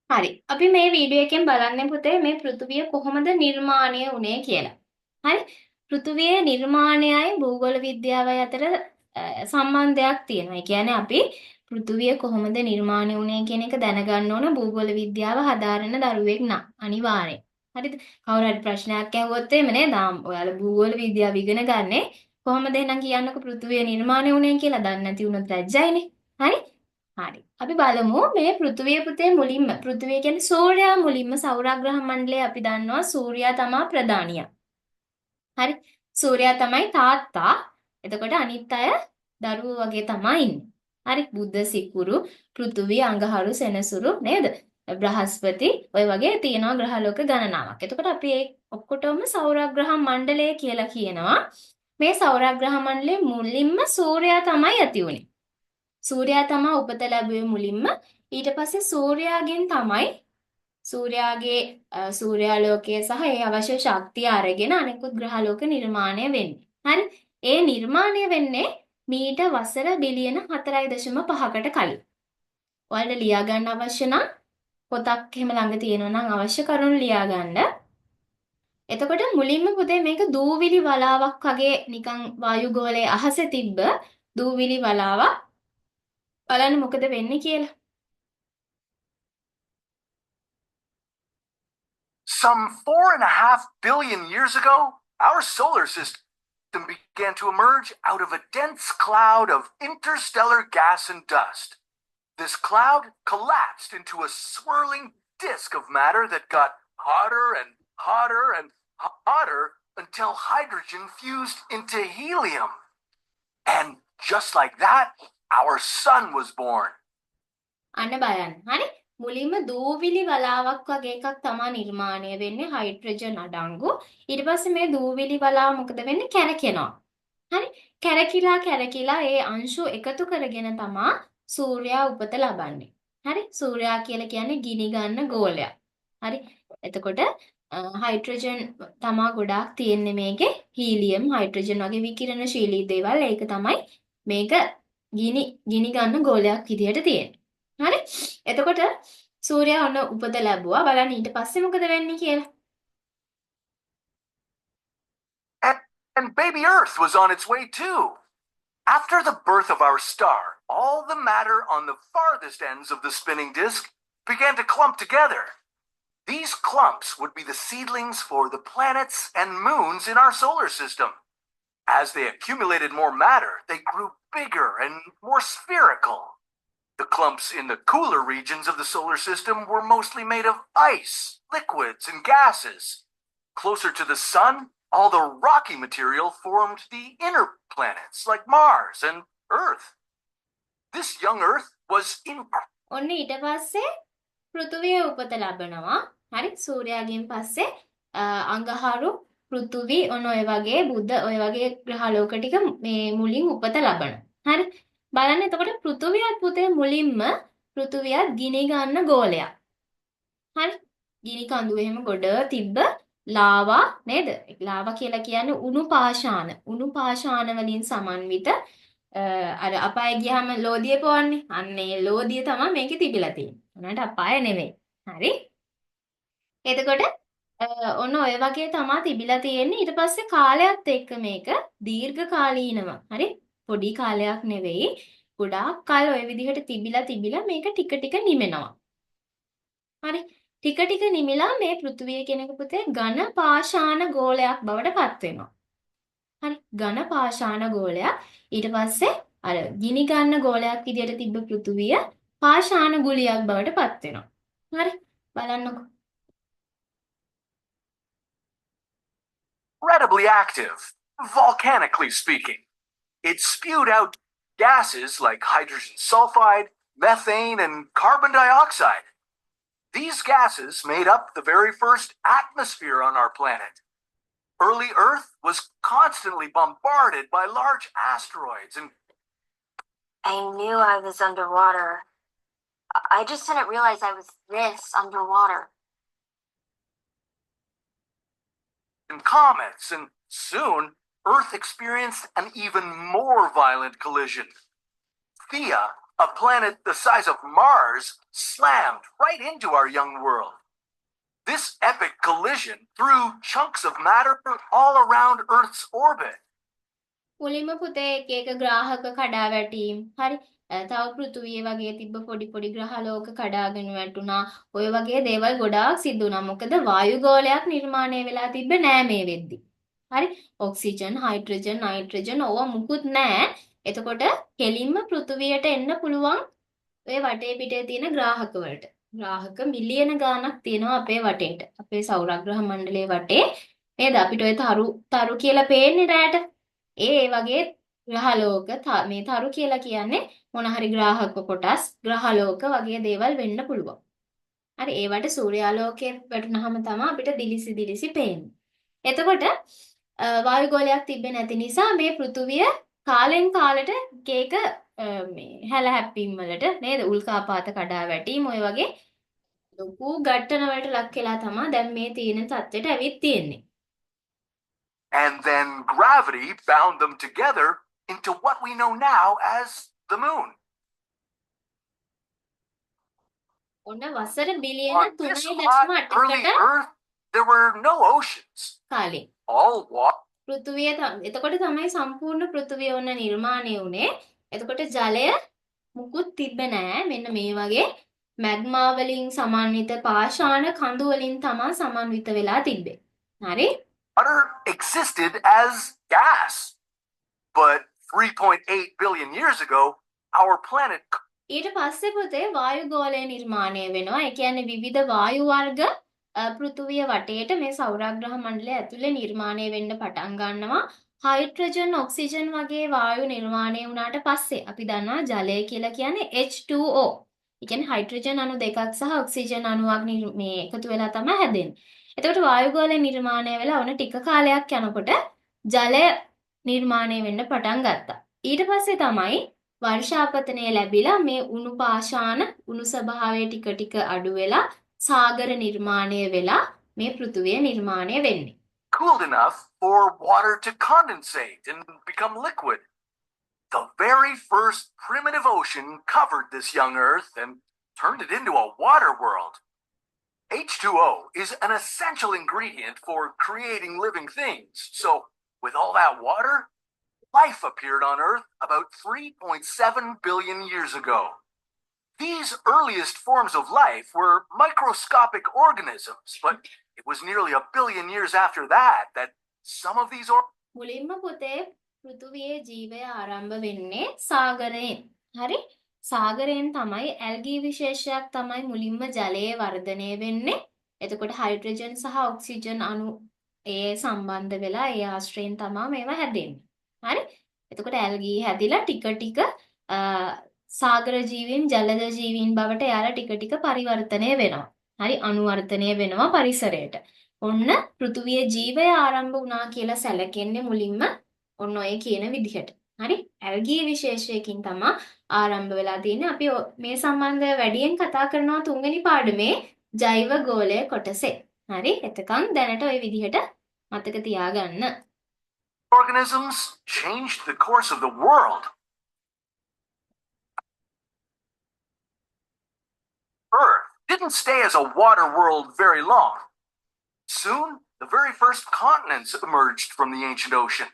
හරි. අපි මේ වීඩියෝ එකෙන් බලන්නේ පුතේ මේ පෘථුවිය කොහොමද නිර්මාණය වුණේ කියලා. හරි? පෘථුවියේ නිර්මාණයයි භූගෝල විද්‍යාවයි අතර සම්බන්ධයක් තියෙනවා. ඒ කියන්නේ අපි පෘථුවිය කොහොමද නිර්මාණය වුණේ කියන එක දැනගන්න ඕන භූගෝල විද්‍යාව හදාරන දරුවෙක් නම් අනිවාර්යෙන්. හරිද? කවුරු හරි ප්‍රශ්නයක් ඇහුවොත් එහෙම නේද? ඔයාලා භූගෝල විද්‍යාව ඉගෙන ගන්නේ කොහොමද එහෙනම් කියන්නකෝ පෘථුවිය නිර්මාණය වුණේ කියලා දන්නේ නැති වුණොත් ලැජ්ජයිනේ. හරි? හරි. අපි බලමු මේ පෘථුවිය පුතේ මුලින්ම පෘථුවිය කියන්නේ සූර්යයා මුලින්ම සෞරග්‍රහ මණ්ඩලයේ අපි දන්නවා සූර්යයා තමයි ප්‍රධානියා. හරි. සූර්යයා තමයි තාත්තා. එතකොට අනිත් අය දරුවෝ වගේ තමයි ඉන්නේ. හරි. බුද්ධ සිකුරු, පෘථුවි, අඟහරු, සෙනසුරු නේද? බ්‍රහස්පති ඔය වගේ තියෙනවා ග්‍රහලෝක ගණනාවක්. එතකොට අපි ඒ ඔක්කොටම සෞරග්‍රහ මණ්ඩලය කියලා කියනවා. මේ සෞරග්‍රහ මණ්ඩලයේ මුලින්ම සූර්යයා තමයි ඇති වුනේ. සූර්යයා තමයි උපත ලැබුවේ මුලින්ම. ඊට පස්සේ සූර්යාගෙන් තමයි සූර්යාගේ සූර්යාලෝකය සහ ඒ අවශ්‍ය ශක්තිය අරගෙන අනෙකුත් ග්‍රහලෝක නිර්මාණය වෙන්නේ. හරි? ඒ නිර්මාණය වෙන්නේ මීට වසර බිලියන 4.5කට කලින්. ඔයාලට ලියා ගන්න අවශ්‍ය නම් පොතක් එහෙම ළඟ තියෙනවා නම් අවශ්‍ය කරුණු ලියා ගන්න. එතකොට මුලින්ම පුතේ මේක දූවිලි වලාවක් වගේ නිකන් වායුගෝලයේ අහසේ තිබ්බ දූවිලි වලාවක්. බලන්න මොකද වෙන්නේ කියලා. Some 4.5 billion years ago, our solar system began to emerge out of a dense cloud of interstellar gas and dust. This cloud collapsed into a swirling disk of matter that got hotter and hotter and hotter until hydrogen fused into helium. And just like that, our sun was born. අන්න බලන්න. හරි? මුලින්ම දූවිලි වලාවක් වගේ එකක් තමයි නිර්මාණය වෙන්නේ හයිඩ්‍රජන් අඩංගු. ඊට පස්සේ මේ දූවිලි වලාව මොකද වෙන්නේ? කැරකෙනවා. හරි? කැරකිලා ඒ අංශු එකතු කරගෙන තමයි සූර්යයා උපත ලබන්නේ. හරි? සූර්යයා කියලා කියන්නේ ගිනි ගන්න ගෝලයක්. හරි. එතකොට හයිඩ්‍රජන් තමා ගොඩාක් තියෙන්නේ මේකේ. හීලියම්, හයිඩ්‍රජන් වගේ විකිරණශීලී දේවල්. ඒක තමයි මේක ගිනි ගන්න ගෝලයක් විදියට තියෙන්නේ. හරි. එතකොට සූර්යයා ඔන්න උපත ලැබුවා. බලන්න ඊට පස්සේ මොකද වෙන්නේ කියලා. And baby Earth was on its way too. After the birth of our star, all the matter on the farthest ends of the spinning disk began to clump together. These clumps would be the seedlings for the planets and moons in our solar system. As they accumulated more matter, they grew bigger and more spherical. The clumps in the cooler regions of the solar system were mostly made of ice, liquids, and gases. Closer to the sun, all the rocky material formed the inner planets like Mars and Earth. This young Earth was ඔන්න ඊට පස්සේ පෘථුවිය උපත ලබනවා. හරි. සූර්යාගෙන් පස්සේ අඟහරු, පෘථුවි ඔන්න ඔය වගේ බුධ ඔය වගේ ග්‍රහලෝක ටික මේ මුලින් උපත ලබනවා. හරි. බලන්න එතකොට පෘථුවියත් පුතේ මුලින්ම පෘථුවියත් ගිනි ගන්න ගෝලයක්. හරි. ගිනි කඳු එහෙම ගොඩ තිබ්බ ලාවා නේද? ලාවා කියලා කියන්නේ උණු පාෂාණ. උණු පාෂාණ වලින් සමන්විත අර අපාය ගියාම ලෝදිය පොවන්නේ. අන්න ඒ ලෝදිය තමයි මේකේ තිබිලා තියෙන්නේ. උනාට අපාය නෙමෙයි. හරි. එතකොට ඔන්න ඔය වගේ තමයි තිබිලා තියෙන්නේ. ඊට පස්සේ කාලයත් එක්ක මේක දීර්ඝ කාලීනව. හරි. පොඩි කාලයක් නෙවෙයි. ගොඩාක් කල් ඔය විදිහට තිබිලා මේක ටික ටික නිමෙනවා. හරි. ටික ටික නිමිලා මේ පෘථුවිය කෙනෙකු පුතේ ඝන පාෂාණ ගෝලයක් බවට පත් වෙනවා. හරි. ඝන පාෂාණ ගෝලයක්. ඊට පස්සේ අර ගිනි ගන්න ගෝලයක් විදියට තිබ්බ පෘථුවිය පාෂාණ ගුලියක් බවට පත් වෙනවා. හරි. බලන්නකො. incredibly active, volcanically speaking. It spewed out gases like hydrogen sulfide, methane, and carbon dioxide. These gases made up the very first atmosphere on our planet. Early Earth was constantly bombarded by large asteroids and I knew I was underwater. I just didn't realize I was this underwater. comets, and soon Earth experienced an even more violent collision. Theia, a planet the size of Mars, slammed right into our young world. This epic collision threw chunks of matter all around Earth's orbit. මුලින්ම පුතේ එක ග්‍රාහක කඩා වැටීම්. හරි. තව පෘථුවිය වගේ තිබ්බ පොඩි ග්‍රහලෝක කඩාගෙන වැටුණා. ඔය වගේ දේවල් ගොඩාක් සිද්ධ වුණා. මොකද වායු ගෝලයක් නිර්මාණය වෙලා තිබ්බේ නෑ මේ වෙද්දි. හරි. ඔක්සිජන්, හයිඩ්‍රජන්, නයිට්‍රජන් ඕවා මුකුත් නෑ. එතකොට කෙලින්ම පෘථුවියට එන්න පුළුවන් ඔය වටේ පිටේ තියෙන ග්‍රාහක වලට. ග්‍රාහක මිලියන ගාණක් තියෙනවා අපේ වටේට. අපේ සෞරග්‍රහ මණ්ඩලයේ වටේ. නේද? අපිට ඔය තරු කියලා පේන්නේ රැට. ඒ වගේ ග්‍රහලෝක මේ තරු කියලා කියන්නේ මොන හරි ග්‍රාහක කොටස් ග්‍රහලෝක වගේ දේවල් වෙන්න පුළුවන්. හරි. ඒවට සූර්යාලෝකයේ වැටුනහම තමයි අපිට දිලිසි පේන්නේ. එතකොට වායු ගෝලයක් තිබෙන්නේ නැති නිසා මේ පෘථුවිය කාලෙන් කාලට එක මේ හැල හැප්පීම් වලට නේද උල්කාපාත කඩා වැටීම් ඔය වගේ ලොකු ගැටන වලට ලක් වෙලා තමයි දැන් මේ තියෙන තත්ත්වයට ඇවිත් තියෙන්නේ. And then gravity bound them together into what we know now as the moon. ඔන්න වසර බිලියන On this hot, early 3.8කට Earth, there were no oceans. කාලේ All water පෘථුවිය එතකොට තමයි සම්පූර්ණ පෘථුවිය ඔන්න නිර්මාණය වුණේ. එතකොට ජලය මුකුත් තිබ්බේ නෑ. මෙන්න මේ වගේ මැග්මා වලින් සමන්විත පාෂාණ කඳු වලින් තමයි සමන්විත වෙලා තිබ්බේ. හරි? existed as gas. But 3.8 billion years ago, our planet ඊට පස්සේ පුතේ වායු ගෝලය නිර්මාණය වෙනවා. ඒ කියන්නේ විවිධ වායු වර්ග පෘථුවිය වටේට මේ සෞරග්‍රහ මණ්ඩලය ඇතුලේ නිර්මාණය වෙන්න පටන් ගන්නවා. හයිඩ්‍රජන්, ඔක්සිජන් වගේ වායු නිර්මාණය වුණාට පස්සේ අපි දන්නවා ජලය කියලා කියන්නේ H2O. ඒ කියන්නේ හයිඩ්‍රජන් අණු දෙකක් සහ ඔක්සිජන් අණුවක් මේ එකතු වෙලා තමයි හැදෙන්නේ. එතකොට වායු ගෝලය නිර්මාණය වෙලා ඔන්න ටික කාලයක් යනකොට ජලය නිර්මාණය වෙන්න පටන් ගත්තා. ඊට පස්සේ තමයි වර්ෂාපතනය ලැබිලා මේ උණු පාෂාණ උණු ස්වභාවය ටික ටික අඩු වෙලා සාගර නිර්මාණය වෙලා මේ පෘථුවිය නිර්මාණය වෙන්නේ. Cooled enough for water to condensate and become liquid. The very first primitive ocean covered this young Earth and turned it into a water world. H2O is an essential ingredient for creating living things. So, with all that water, life appeared on Earth about 3.7 billion years ago. These earliest forms of life were microscopic organisms, but it was nearly a billion years after that some of these මුලින්ම පුතේ පෘථුවියේ ජීවය ආරම්භ වෙන්නේ සාගරයෙන්. හරි? සාගරයෙන් තමයි ඇල්ගී විශේෂයක් තමයි මුලින්ම ජලයේ වර්ධනය වෙන්නේ. එතකොට හයිඩ්‍රජන් සහ ඔක්සිජන් අණු ඒ සම්බන්ධ වෙලා ඒ ආශ්‍රයෙන් තමයි මේවා හැදෙන්නේ. හරි? එතකොට ඇල්ගී හැදිලා ටික ටික සාගර ජීවීන් ජලජ ජීවීන් බවට යාලා ටික ටික පරිවර්තනය වෙනවා. හරි? අනුවර්තනය වෙනවා පරිසරයට. ඔන්න පෘථුවියේ ජීවය ආරම්භ වුණා කියලා සැලකෙන්නේ මුලින්ම ඔන්න ඔය කියන විදිහට. හරි? ඇල්ගී විශේෂයකින් තමයි ආරම්භ වෙලා තියෙන්නේ. අපි මේ සම්බන්ධව වැඩියෙන් කතා කරනවා තුන්වෙනි පාඩමේ ජෛව ගෝලය කොටසේ. හරි? එතකන් දැනට ওই විදිහට මතක තියාගන්න. organisms changed the course of the world. Earth didn't stay as a water world very long. Soon, the very first continents emerged from the ancient ocean.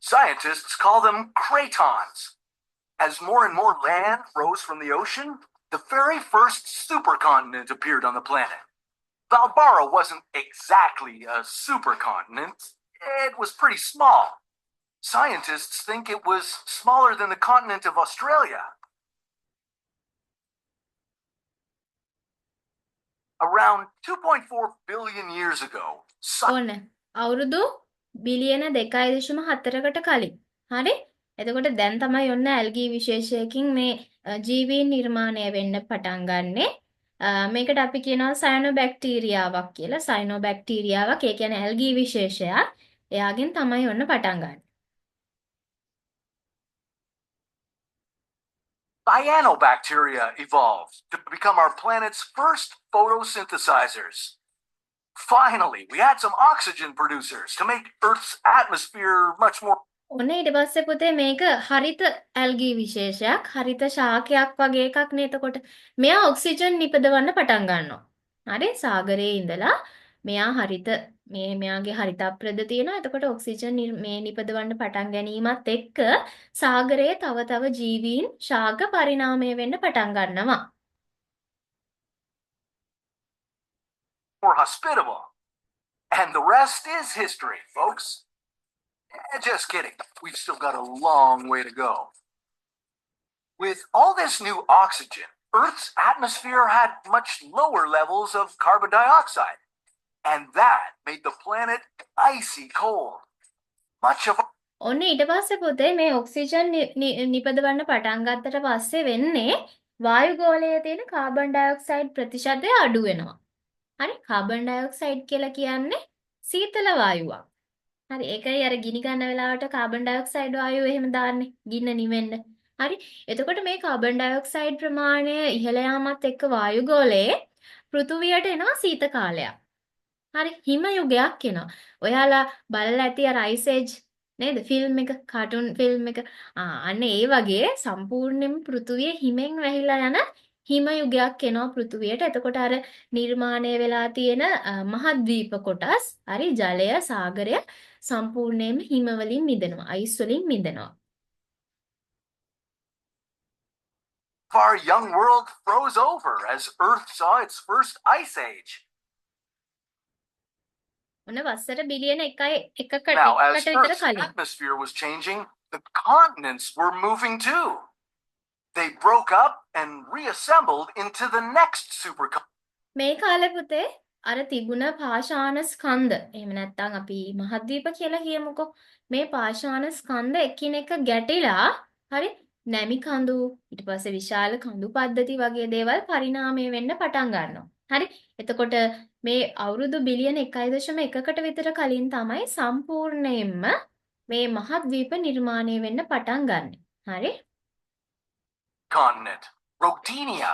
Scientists call them cratons. As more and more land rose from the ocean, the very first supercontinent appeared on the planet. Valbara wasn't exactly a supercontinent. It was pretty small. Scientists think it was smaller than the continent of Australia. Around 2.4 billion years ago, ඕන අවුරුදු බිලියන 2.4කට කලින්. හරි? එතකොට දැන් තමයි ඔන්න ඇල්ගී විශේෂයකින් මේ ජීවීන් නිර්මාණය වෙන්න පටන් ගන්නෙ. මේකට අපි කියනවා සයනෝබැක්ටීරියාවක් කියලා. සයනෝබැක්ටීරියාවක් ඒ කියන්නේ ඇල්ගී විශේෂයක්. එයාගෙන් තමයි ඔන්න පටන් ගන්නේ. Cyanobacteria evolved to become our planet's first photosynthesizers. Finally, we had some oxygen producers to make Earth's atmosphere much more. ඔන්න ඊට පස්සේ පුතේ මේක හරිත ඇල්ගී විශේෂයක්, හරිත ශාකයක් වගේ එකක් නේ. එතකොට මෙයා ඔක්සිජන් නිපදවන්න පටන් ගන්නවා. හරි? සාගරයේ ඉඳලා මෙයා හරිත මෙයාගේ හරිතප්‍රද තියෙනවා. එතකොට ඔක්සිජන් මේ නිපදවන්න පටන් ගැනීමත් එක්ක සාගරයේ තව තව ජීවීන් ශාක පරිණාමය වෙන්න පටන් ගන්නවා. More hospitable. And the rest is history, folks. Just kidding. We've still got a long way to go. With all this new oxygen, Earth's atmosphere had much lower levels of carbon dioxide. And that made the planet icy cold. Much of ඔන්න ඊට පස්සේ පුතේ මේ oxygen නිපදවන්න පටන් ගත්තට පස්සේ වෙන්නේ වායු ගෝලයේ තියෙන කාබන් ඩයොක්සයිඩ් ප්‍රතිශතය අඩු වෙනවා. හරි? කාබන් ඩයොක්සයිඩ් කියලා කියන්නේ සීතල වායුවක්. හරි? ඒකයි අර ගිනි ගන්න වෙලාවට කාබන් ඩයොක්සයිඩ් වායුව එහෙම දාන්නේ ගින්න නිවෙන්න. හරි? එතකොට මේ කාබන් ඩයොක්සයිඩ් ප්‍රමාණය ඉහළ යාමත් එක්ක වායු ගෝලයේ පෘථුවියට එනවා සීත කාලයක්. හරි? හිම යුගයක් එනවා. ඔයාලා බලලා ඇති අර අයිස් ඒජ් නේද? ෆිල්ම් එක, කාටුන් ෆිල්ම් එක. අන්න ඒ වගේ සම්පූර්ණයෙන්ම පෘථුවිය හිමෙන් වැහිලා යන හිම යුගයක් එනවා පෘථුවියට. එතකොට අර නිර්මාණය වෙලා තියෙන මහද්වීප කොටස්, හරි ජලය, සාගරය සම්පූර්ණයෙන්ම හිම වලින් මිදෙනවා, අයිස් වලින් මිදෙනවා. our young world froze over as Earth saw its first ice age. ඔන්න වසර බිලියන 1කට Now, as විතර Earth's කලින් atmosphere was changing, the continents were moving too. They broke up and reassembled into the next supercontinent. මේ කාලේ පුතේ අර තිබුණ පාෂාණ ස්කන්ධ එහෙම නැත්නම් අපි මහද්වීප කියලා කියමුකෝ. මේ පාෂාණ ස්කන්ධ එකිනෙක ගැටිලා හරි නැමි කඳු ඊට පස්සේ විශාල කඳු පද්ධති වගේ දේවල් පරිණාමය වෙන්න පටන් ගන්නවා. හරි? එතකොට මේ අවුරුදු බිලියන 1.1කට විතර කලින් තමයි සම්පූර්ණයෙන්ම මේ මහද්වීප නිර්මාණය වෙන්න පටන් ගන්නෙ. හරි? Continent, Rodinia.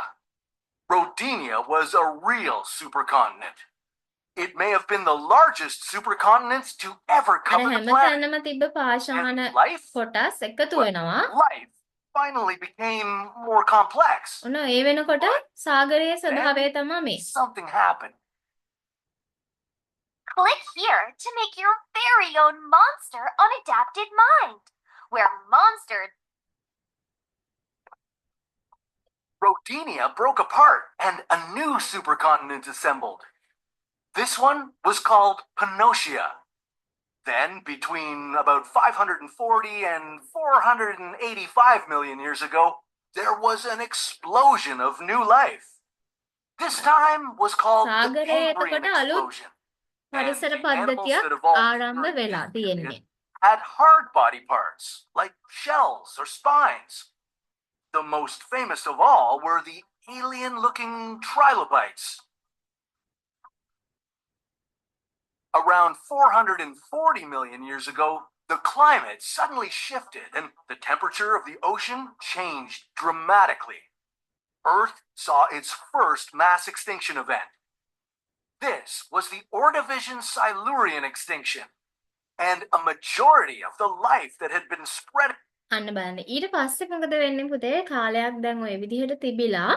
Rodinia was a real supercontinent. It may have been the largest supercontinent to ever අර cover the හැම planet. තැනම තිබ්බ පාෂාණ And life, කොටස් එකතු වෙනවා. life finally became more complex. ඔන්න ඒ වෙනකොට සාගරයේ ස්වභාවය තමයි මේ. Something happened. Click here to make your very own Monster Unadapted Mind, where Monster Rodinia broke apart and a new supercontinent assembled. This one was called Pannotia. Then, between about 540 and 485 million years ago, there was an explosion of new life. This time was called the සාගරයේ Cambrian එතකොට අලුත් explosion. And පරිසර the animals පද්ධතියක් that evolved ආරම්භ during වෙලා this තියෙන්නේ. period had hard body parts, like shells or spines. The most famous of all were the alien-looking trilobites. Around 440 million years ago, the climate suddenly shifted and the temperature of the ocean changed dramatically. Earth saw its first mass extinction event. This was the Ordovician Silurian extinction, and a majority of the life that had been spread. අන්න බලන්න. ඊට පස්සේ මොකද වෙන්නේ පුතේ? කාලයක් දැන් ওই විදිහට තිබිලා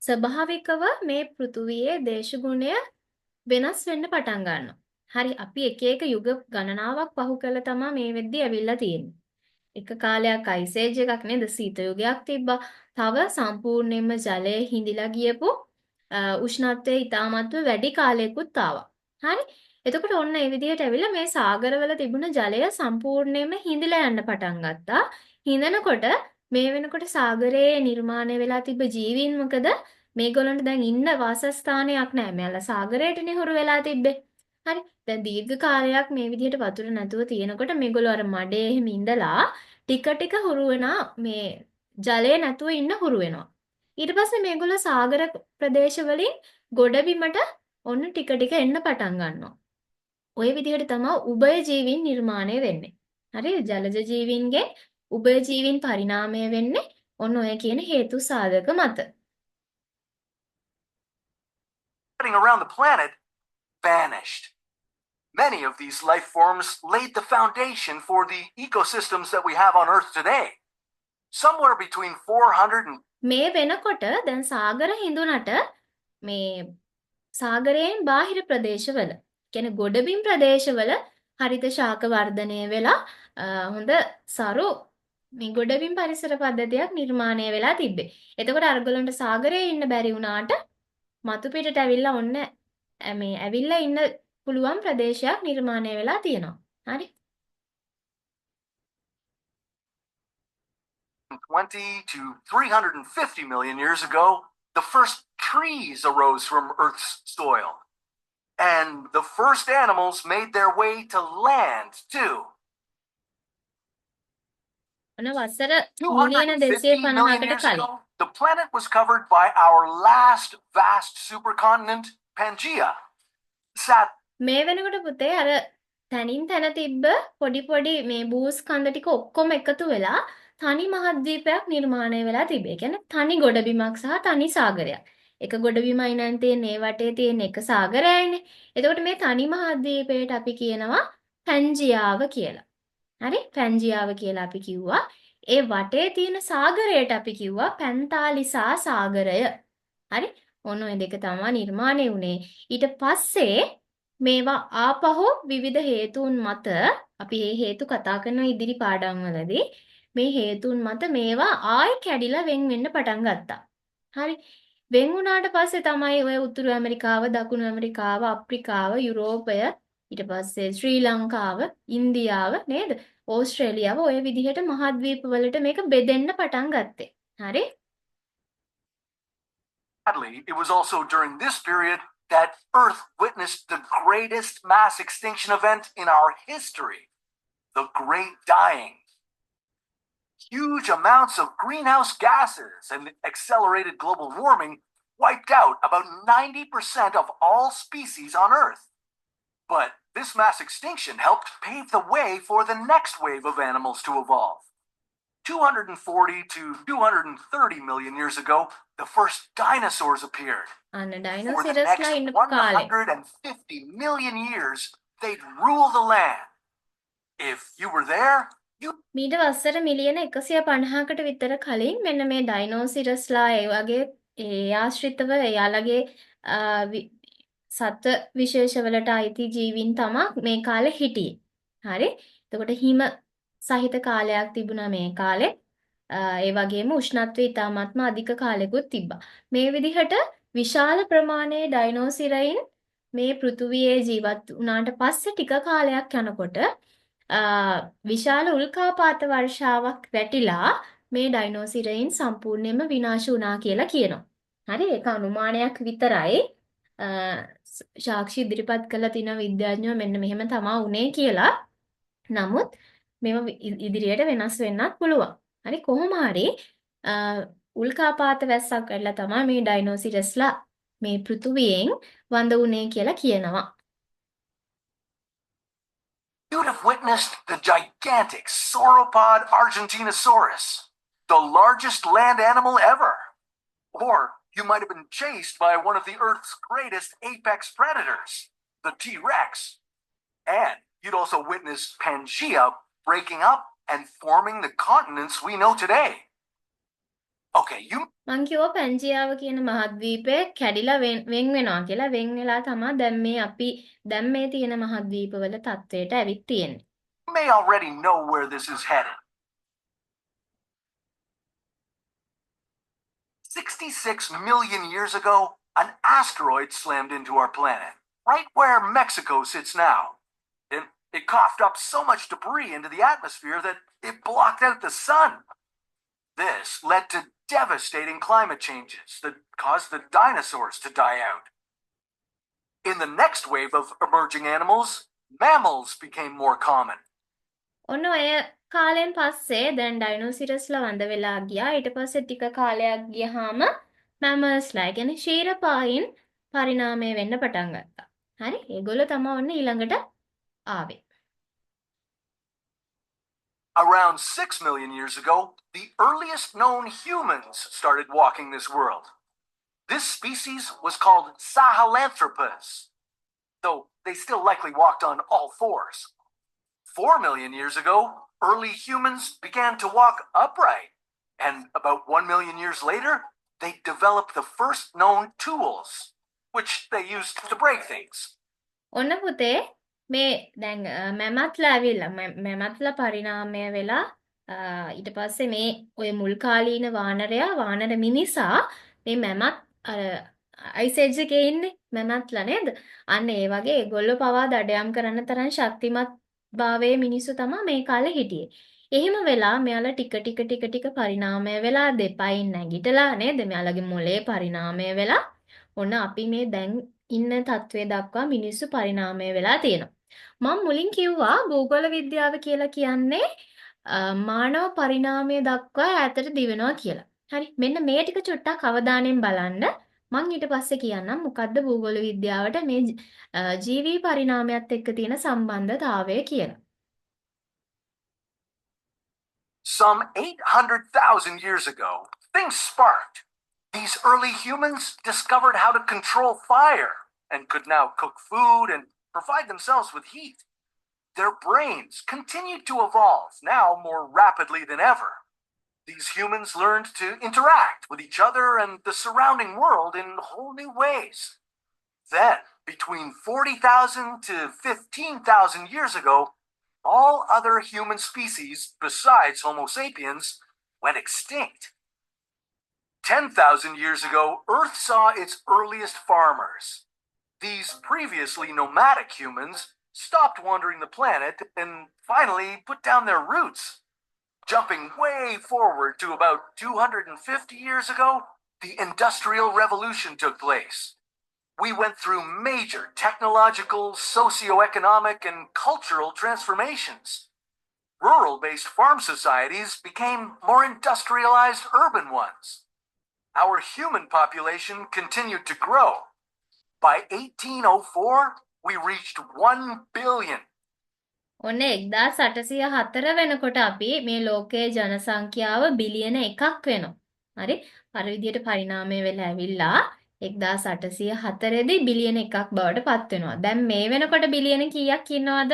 ස්වභාවිකව මේ පෘථුවියේ දේශගුණය වෙනස් වෙන්න පටන් ගන්නවා. හරි අපි එක එක යුග ගණනාවක් පහු කරලා තමයි මේ වෙද්දී ඇවිල්ලා තියෙන්නේ. එක කාලයක් අයිස් ඒජ් එකක් නේද? සීත යුගයක් තිබ්බා. තව සම්පූර්ණයෙන්ම ජලය හිඳිලා ගියපු උෂ්ණත්වය ඉතාමත්ව වැඩි කාලයකුත් ආවා. හරි? එතකොට ඔන්න ඒ විදිහට ඇවිල්ලා මේ සාගරවල තිබුණ ජලය සම්පූර්ණයෙන්ම හිඳිලා යන්න පටන් ගත්තා. හිඳනකොට මේ වෙනකොට සාගරයේ නිර්මාණය වෙලා තිබ්බ ජීවීන් මොකද? මේගොල්ලන්ට දැන් ඉන්න වාසස්ථානයක් නැහැ. මෙයාලා සාගරයටනේ හුරු වෙලා තිබ්බේ. හරි. දැන් දීර්ඝ කාලයක් මේ විදිහට වතුර නැතුව තියෙනකොට මේගොල්ලෝ අර මඩේ එහෙම ඉඳලා ටික ටික හුරු වෙනා මේ ජලය නැතුව ඉන්න හුරු වෙනවා. ඊට පස්සේ මේගොල්ලෝ සාගර ප්‍රදේශවලින් ගොඩබිමට ඔන්න ටික ටික එන්න පටන් ගන්නවා. ওই විදිහට තමයි උභය ජීවීන් නිර්මාණය වෙන්නේ. හරි ජලජ ජීවීන්ගේ උභය ජීවීන් පරිණාමය වෙන්නේ ඔන්න ඔය කියන හේතු සාධක මත. Around the planet vanished. Many of these life forms laid the foundation for the ecosystems that we have on Earth today. Somewhere between 400 and මේ වෙනකොට දැන් සාගර හිඳුනට මේ සාගරයෙන් බාහිර ප්‍රදේශවල කියන්නේ ගොඩබිම් ප්‍රදේශවල හරිත ශාක වර්ධනය වෙලා හොඳ සරු මේ ගොඩබිම් පරිසර පද්ධතියක් නිර්මාණය වෙලා තිබ්බේ. එතකොට අරගලන්ට සාගරයේ ඉන්න බැරි වුණාට මතු පිටට ඇවිල්ලා ඔන්න මේ ඇවිල්ලා ඉන්න පුළුවන් ප්‍රදේශයක් නිර්මාණය වෙලා තියෙනවා. හරි? 20 to 350 million years ago, the first trees arose from Earth's soil. And the first animals made their way to land, too. ඔන්න වසර 250 million මිලියන years 250කට කලින් ago, the planet was covered by our last vast supercontinent, Pangaea. මේ වෙනකොට පුතේ අර තනින් තැන තිබ්බ පොඩි පොඩි මේ බූස් කන්ද ටික ඔක්කොම එකතු වෙලා තනි මහද්වීපයක් නිර්මාණය වෙලා තිබේ. ඒ කියන්නේ තනි ගොඩබිමක් සහ තනි සාගරයක්. එක ගොඩබිමයි නම් තියෙන ඒ වටේ තියෙන එක සාගරයයිනේ. එතකොට මේ තනි මහද්වීපයට අපි කියනවා පැන්ජියාව කියලා. හරි? පැන්ජියාව කියලා අපි කිව්වා. ඒ වටේ තියෙන සාගරයට අපි කිව්වා පැන්තාලිසා සාගරය. හරි? ඔන්න ඔය දෙක තමයි නිර්මාණය වුණේ. ඊට පස්සේ මේවා ආපහු විවිධ හේතුන් මත අපි මේ හේතු කතා කරන ඉදිරි පාඩම්වලදී මේ හේතුන් මත මේවා ආයෙ කැඩිලා වෙන් වෙන්න පටන් ගත්තා. හරි. වෙන් වුණාට පස්සේ තමයි ඔය උතුරු ඇමරිකාව, දකුණු ඇමරිකාව, අප්‍රිකාව, යුරෝපය, ඊට පස්සේ ශ්‍රී ලංකාව, ඉන්දියාව නේද? ඕස්ට්‍රේලියාව ඔය විදිහට මහද්වීප වලට මේක බෙදෙන්න පටන් ගත්තේ. හරි? Sadly, it was also during this period that Earth witnessed the greatest mass extinction event in our history, the Great Dying. Huge amounts of greenhouse gases and accelerated global warming wiped out about 90% of all species on Earth. But this mass extinction helped pave the way for the next wave of animals to evolve. 240 to 230 million years ago, the first dinosaurs appeared. අන්න For the ඩයිනෝසිරස්ලා next ඉන්නපු කාලේ 150 million years, they'd rule the land. If you were there, you මීට වසර මිලියන 150කට විතර කලින් මෙන්න මේ ඩයිනෝසිරස්ලා ඒ වගේ ඒ ආශ්‍රිතව එයාලගේ අ, වි- සත්ව විශේෂවලට අයිති ජීවීන් තමා මේ කාලේ හිටියේ. හරි? එතකොට හිම සහිත කාලයක් තිබුණා මේ කාලේ. ඒ වගේම උෂ්ණත්වය ඉතාමත්ම අධික කාලෙකුත් තිබ්බා. මේ විදිහට විශාල ප්‍රමාණයේ ඩයිනෝසිරයින් මේ පෘථුවියේ ජීවත් වුණාට පස්සේ ටික කාලයක් යනකොට විශාල උල්කාපාත වර්ෂාවක් වැටිලා මේ ඩයිනෝසිරයින් සම්පූර්ණයෙන්ම විනාශ වුණා කියලා කියනවා. හරි? ඒක අනුමානයක් විතරයි. සාක්ෂි ඉදිරිපත් කළ තින විද්‍යාඥයෝ මෙන්න මෙහෙම තමා වුනේ කියලා. නමුත් මේව ඉදිරියට වෙනස් වෙන්නත් පුළුවන්. හරි කොහොම හරි උල්කාපාත වැස්සක් ඇවිල්ලා තමයි මේ ඩයිනෝසිරස්ලා මේ පෘථුවියෙන් වඳ වුනේ කියලා කියනවා. you'd have witnessed the gigantic sauropod Argentinosaurus, the largest land animal ever. Or you might have been chased by one of the Earth's greatest apex predators, the T-Rex. And you'd also witnessed Pangea breaking up and forming the continents we know today. Okay, you මං කිව්වා පැන්ජියාව කියන මහද්වීපය කැඩිලා වෙන් වෙනවා කියලා. වෙන් වෙලා තමයි දැන් මේ අපි දැන් මේ තියෙන මහද්වීපවල තත්වයට ඇවිත් තියෙන්නේ. may already know where this is headed. 66 million years ago, an asteroid slammed into our planet, right where Mexico sits now. It coughed up so much debris into the atmosphere that it blocked out the sun. This led to devastating climate changes that caused the dinosaurs to die out. In the next wave of emerging animals, mammals became more common. ඔන්න ඔය කාලෙන් පස්සේ දැන් ඩයිනෝසිරස්ලා වඳ වෙලා ගියා. ඊට පස්සේ ටික කාලයක් ගියාම මැමල්ස්ලා කියන්නේ ශීරපායින් පරිණාමය වෙන්න පටන් ගත්තා. හරි? ඒගොල්ලෝ තමයි ඔන්න ඊළඟට ආවේ. Around 6 million years ago, the earliest known humans started walking this world. This species was called Sahelanthropus, though they still likely walked on all fours. 4 million years ago, early humans began to walk upright, and about 1 million years later, they developed the first known tools, which they used to break things. ඔන්න පුතේ මේ දැන් මැමත්ලා ඇවිල්ලා මැමත්ලා පරිණාමය වෙලා ඊට පස්සේ මේ ඔය මුල් කාලීන වානර මිනිසා මේ මැමත් අයිස් එජ් එකේ ඉන්නේ මැමත්ලා නේද? අන්න ඒ වගේ ඒගොල්ලෝ පවා දඩයම් කරන්න තරම් ශක්තිමත් භාවයේ මිනිස්සු තමයි මේ කාලේ හිටියේ. එහෙම වෙලා මෙයාලා ටික පරිණාමය වෙලා දෙපයින් නැගිටලා නේද? මෙයාලගේ මොලේ පරිණාමය වෙලා ඔන්න අපි මේ දැන් ඉන්න තත්ත්වය දක්වා මිනිස්සු පරිණාමය වෙලා තියෙනවා. මම මුලින් කිව්වා භූගෝල විද්‍යාව කියලා කියන්නේ මානව පරිණාමය දක්වා ඈතට දිවෙනවා කියලා. හරි. මෙන්න මේ ටික චුට්ටක් අවධානයෙන් බලන්න. මම ඊට පස්සේ කියන්නම් මොකද්ද භූගෝල විද්‍යාවට මේ ජීවී පරිණාමයත් එක්ක තියෙන සම්බන්ධතාවය කියලා. Some 800,000 years ago, things sparked. These early humans discovered how to control fire and could now cook food and provide themselves with heat. Their brains continued to evolve, now more rapidly than ever. These humans learned to interact with each other and the surrounding world in whole new ways. Then, between 40,000 to 15,000 years ago, all other human species besides Homo sapiens went extinct. 10,000 years ago, Earth saw its earliest farmers. These previously nomadic humans stopped wandering the planet and finally put down their roots. Jumping way forward to about 250 years ago, the Industrial Revolution took place. We went through major technological, socioeconomic, and cultural transformations. Rural-based farm societies became more industrialized urban ones. Our human population continued to grow. By 1804, we reached 1 billion. ඔන්න 1804 වෙනකොට අපි මේ ලෝකයේ ජනසංඛ්‍යාව බිලියන 1ක් වෙනවා. හරි? අර විදිහට පරිණාමය වෙලා ඇවිල්ලා 1804 දී බිලියන 1ක් බවට පත් වෙනවා. දැන් මේ වෙනකොට බිලියන කීයක් ඉන්නවද?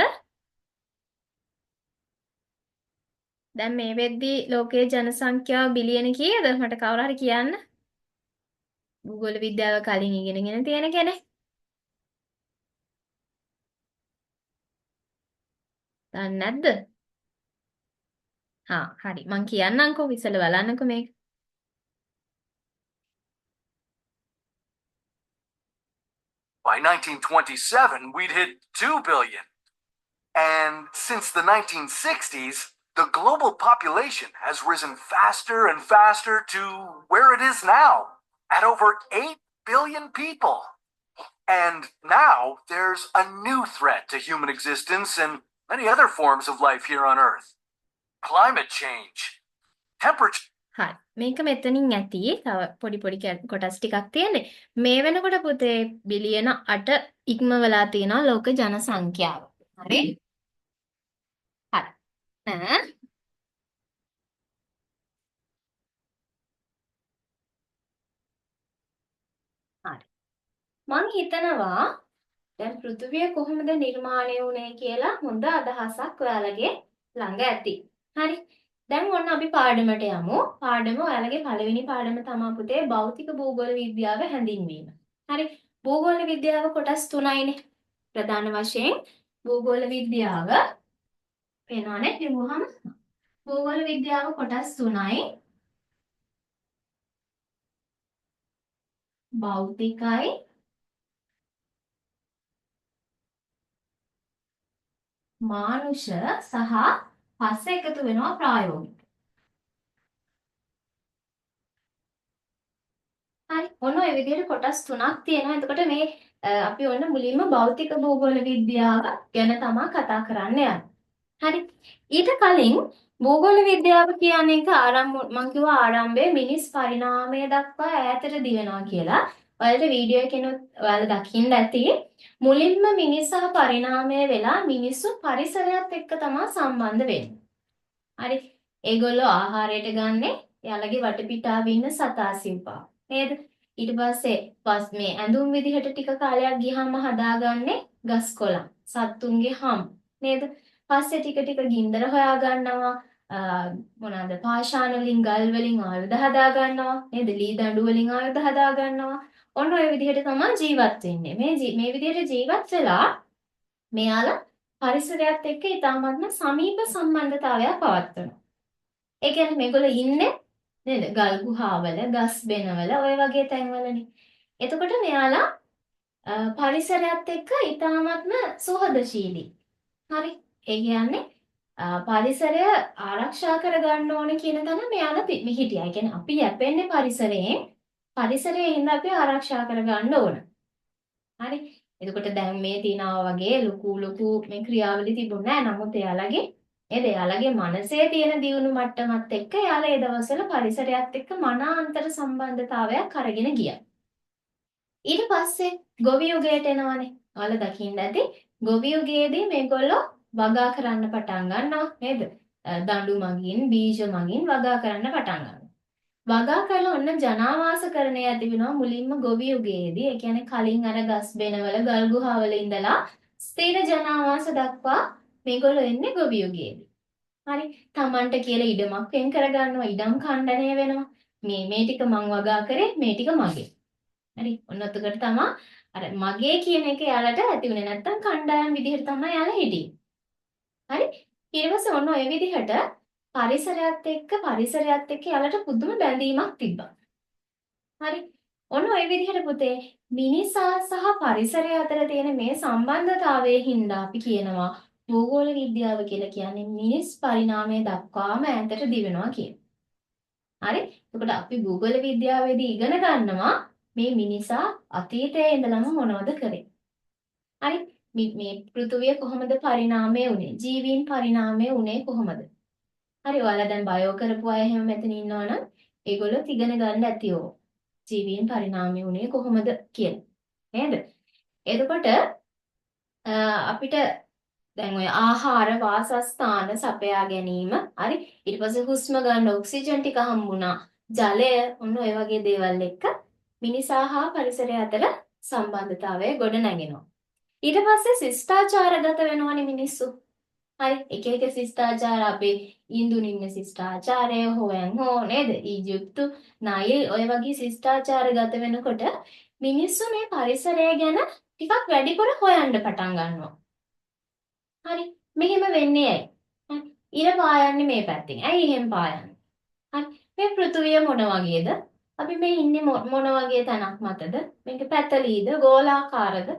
දැන් මේ වෙද්දී ලෝකයේ ජනසංඛ්‍යාව බිලියන කීයද? මට කවුරු හරි කියන්න. භූගෝල විද්‍යාව කලින් ඉගෙනගෙන තියෙන කෙනෙක්. දන්නේ නැද්ද? හරි. මං කියන්නම්කෝ ඉස්සෙල්ලා බලන්නකෝ මේක. By 1927, we'd hit 2 billion. And since the 1960s, the global population has risen faster and faster to where it is now, at over 8 billion people. And now there's a new threat to human existence and many other forms of life here on Earth. Climate change. Temperature. හරි. මේක මෙතනින් ඇති. තව පොඩි පොඩි කොටස් ටිකක් තියෙන්නේ. මේ වෙනකොට පුතේ බිලියන 8 ඉක්මවලා තියෙනවා ලෝක ජනසංඛ්‍යාව. හරි? හරි. හරි. මං හිතනවා දැන් පෘථිවිය කොහොමද නිර්මාණය වුනේ කියලා හොඳ අදහසක් ඔයාලගේ ළඟ ඇති. හරි. දැන් ඔන්න අපි පාඩමට යමු. පාඩම ඔයාලගේ පළවෙනි පාඩම තමයි පුතේ භෞතික භූගෝල විද්‍යාව හැඳින්වීම. හරි. භූගෝල විද්‍යාව කොටස් 3යිනේ. ප්‍රධාන වශයෙන් භූගෝල විද්‍යාව වෙනවනේ කිව්වහම භූගෝල විද්‍යාව කොටස් 3යි. භෞතිකයි මානුෂ සහ පස්සේ එකතු වෙනවා ප්‍රායෝගික. හරි. ඔන්න ඔය විදිහට කොටස් 3ක් තියෙනවා. එතකොට මේ අපි ඔන්න මුලින්ම භෞතික භූගෝල විද්‍යාව ගැන තමයි කතා කරන්න යන්නේ. හරි. ඊට කලින් භූගෝල විද්‍යාව කියන්නේ මම කිව්වා ආරම්භයේ මිනිස් පරිණාමය දක්වා ඈතට දිවෙනවා කියලා. ඔයාලට වීඩියෝ එකෙනුත් ඔයාලා දකින්න ඇති. මුලින්ම මිනිස් සහ පරිණාමය වෙලා මිනිස්සු පරිසරයත් එක්ක තමයි සම්බන්ධ වෙන්නේ. හරි. ඒගොල්ලෝ ආහාරයට ගන්නේ යාළගේ වටපිටාවේ ඉන්න සතා සිව්පා. නේද? ඊට පස්සේ මේ ඇඳුම් විදිහට ටික කාලයක් ගියාම හදාගන්නේ ගස් කොළන්. සත්තුන්ගේ හම්. නේද? පස්සේ ටික ටික ගින්දර හොයා ගන්නවා. මොනවාද? පාෂාණ වලින් ගල් වලින් ආයුධ හදා ගන්නවා. නේද? ලී දඬු වලින් ආයුධ හදා ගන්නවා. ඔන්න ඔය විදිහට තමයි ජීවත් වෙන්නේ. මේ විදිහට ජීවත් වෙලා මෙයාලා පරිසරයත් එක්ක ඉතාමත්ම සමීප සම්බන්ධතාවයක් පවත්වනවා. ඒ කියන්නේ මේගොල්ලෝ ඉන්නේ නේද? ගල් ගුහාවල, ගස් බෙනවල ඔය වගේ තැන්වලනේ. එතකොට මෙයාලා පරිසරයත් එක්ක ඉතාමත්ම සුහදශීලී. හරි. ඒ කියන්නේ පරිසරය ආරක්ෂා කරගන්න ඕනේ කියන තැන මෙයාලා හිටියා. ඒ කියන්නේ අපි යැපෙන්නේ පරිසරයෙන්. පරිසරයේ ඉඳන් අපි ආරක්ෂා කරගන්න ඕන. හරි. එතකොට දැන් මේ තියනවා වගේ ලොකු මේ ක්‍රියාවලිය තිබුණේ නැහැ. නමුත් එයාලගේ මනසේ තියෙන දියුණු මට්ටමත් එක්ක එයාලා ඒ දවස්වල පරිසරයත් එක්ක මනා අන්තර් සම්බන්ධතාවයක් අරගෙන ගියා. ඊට පස්සේ ගොවි යුගයට එනවනේ. ඔයාලා දකින්න ඇති. ගොවි යුගයේදී මේගොල්ලෝ වගා කරන්න පටන් ගන්නවා නේද? දඬු මගින්, බීජ මගින් වගා කරන්න පටන් ගන්නවා. වගා කරලා ඔන්න ජනාවාසකරණය ඇති වෙනවා මුලින්ම ගොවි යුගයේදී. ඒ කියන්නේ කලින් අර ගස් බෙනවල, ගල් ගුහාවල ඉඳලා ස්ථිර ජනාවාස දක්වා මේගොල්ලෝ එන්නේ ගොවි යුගයේදී. හරි. Tamanට කියලා ඉඩමක් වෙන් කරගන්නවා, ඉඩම් ඛණ්ඩනය වෙනවා. මේ ටික මං වගා කරේ, මේ ටික මගේ. හරි. ඔන්න ඔතකට තමයි අර මගේ කියන එක යාලට ඇති වුණේ. නැත්තම් කණ්ඩායම් විදිහට තමයි යාලා හිටියේ. හරි. ඊට පස්සේ ඔන්න ඔය විදිහට පරිසරයත් එක්ක යාලට පුදුම බැඳීමක් තිබ්බා. හරි. ඔන්න ඔය විදිහට පුතේ මිනිසා සහ පරිසරය අතර තියෙන මේ සම්බන්ධතාවයේ හින්දා අපි කියනවා භූගෝල විද්‍යාව කියලා කියන්නේ මිනිස් පරිණාමය දක්වාම ඈතට දිවෙනවා කියන. හරි. එතකොට අපි භූගෝල විද්‍යාවේදී ඉගෙන ගන්නවා මේ මිනිසා අතීතයේ ඉඳලම මොනවද කරේ. හරි. මේ පෘථුවිය කොහොමද පරිණාමය වුනේ? ජීවීන් පරිණාමය වුනේ කොහොමද? හරි. ඔයාලා දැන් බයෝ කරපු අය එහෙම මෙතන ඉන්නවනම් ඒගොල්ලෝ ඉගෙන ගන්න ඇතියෝ. ජීවීන් පරිණාමය වුනේ කොහොමද කියලා. නේද? එතකොට අපිට දැන් ඔය ආහාර වාසස්ථාන සපයා ගැනීම හරි ඊට පස්සේ හුස්ම ගන්න ඔක්සිජන් ටික හම්බුණා ජලය ඔන්න ඔය වගේ දේවල් එක්ක මිනිසා හා පරිසරය අතර සම්බන්ධතාවය ගොඩ නැගෙනවා ඊට පස්සේ ශිෂ්ටාචාරගත වෙනවනේ මිනිස්සු හරි එක එක ශිෂ්ටාචාර අපේ ඉන්දුන් ඉන්න ශිෂ්ටාචාරය හොයන් හෝ නේද ඊජිප්තු නයිල් ඔය වගේ ශිෂ්ටාචාරගත වෙනකොට මිනිස්සු මේ පරිසරය ගැන ටිකක් වැඩිපුර හොයන්න පටන් ගන්නවා හරි මෙහෙම වෙන්නේ ඇයි? හරි ඉර පායන්නේ මේ පැත්තෙන්. ඇයි එහෙම පායන්නේ? හරි මේ පෘථුවිය මොන වගේද? අපි මේ ඉන්නේ මොන වගේ තැනක් මතද? මේක පැතලීද ගෝලාකාරද?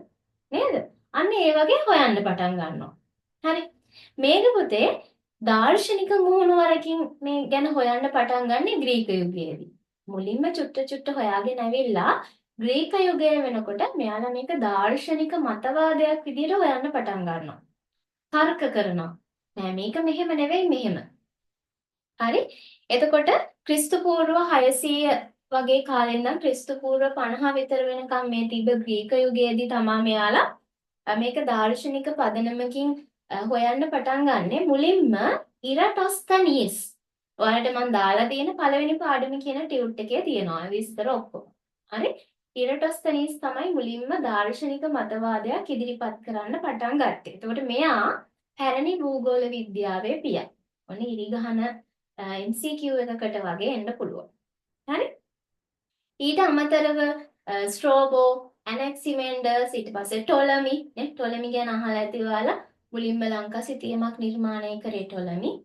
නේද? අන්න ඒ වගේ හොයන්න පටන් ගන්නවා. හරි මේක පුතේ දාර්ශනික මුහුණුවරකින් මේ ගැන හොයන්න පටන් ගන්නේ ග්‍රීක යුගයේදී. මුලින්ම චුට්ට හොයාගෙන ඇවිල්ලා ග්‍රීක යුගය වෙනකොට මෙයාලා මේක දාර්ශනික මතවාදයක් විදිහට හොයන්න පටන් ගන්නවා. තර්ක කරනවා. නෑ මේක මෙහෙම නෙවෙයි මෙහෙම. හරි? එතකොට ක්‍රිස්තු පූර්ව 600 වගේ කාලේ ඉඳන් ක්‍රිස්තු පූර්ව 50 විතර වෙනකම් මේ තිබ්බ ග්‍රීක යුගයේදී තමා මෙයාලා මේක දාර්ශනික පදනමකින් හොයන්න පටන් ගන්නෙ මුලින්ම ඉරටොස්තනීස්. ඔයාලට මම දාලා තියෙන පළවෙනි පාඩමේ කියන ටියුට් එකේ තියෙනවා විස්තර ඔක්කොම. හරි? ඉරටොස්තනීස් තමයි මුලින්ම දාර්ශනික මතවාදයක් ඉදිරිපත් කරන්න පටන් ගත්තේ. එතකොට මෙයා පැරණි භූගෝල විද්‍යාවේ පියා. ඔන්න ඉරිගහන MCQ එකකට වගේ එන්න පුළුවන්. හරි? ඊට අමතරව ස්ට්‍රෝබෝ, ඇනැක්සිමෙන්ඩර්ස් ඊට පස්සේ ටොලමි නේ ටොලමි ගැන අහලා ඇති ඔයාලා මුලින්ම ලංකා සිතියමක් නිර්මාණය කරේ ටොලමි.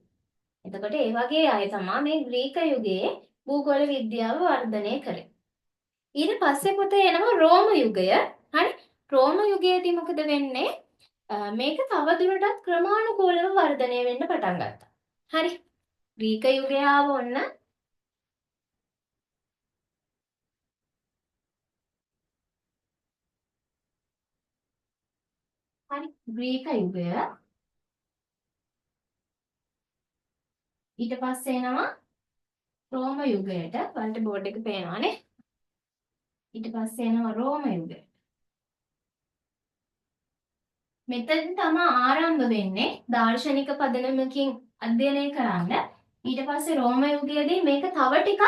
එතකොට ඒ වගේ අය තමයි මේ ග්‍රීක යුගයේ භූගෝල විද්‍යාව වර්ධනය කරේ. ඊට පස්සේ පුතේ එනවා රෝම යුගය. හරි? රෝම යුගයේදී මොකද වෙන්නේ? මේක තවදුරටත් ක්‍රමානුකූලව වර්ධනය වෙන්න පටන් ගත්තා. හරි? ග්‍රීක යුගය ආව ඔන්න හරි ග්‍රීක යුගය ඊට පස්සේ එනවා රෝම යුගයට. වලට බෝඩ් එක පේනවානේ. ඊට පස්සේ එනවා රෝම යුගය. මෙතන තමයි ආරම්භ වෙන්නේ දාර්ශනික පදනමකින් අධ්‍යයනය කරන්න. ඊට පස්සේ රෝම යුගයේදී මේක තව ටිකක්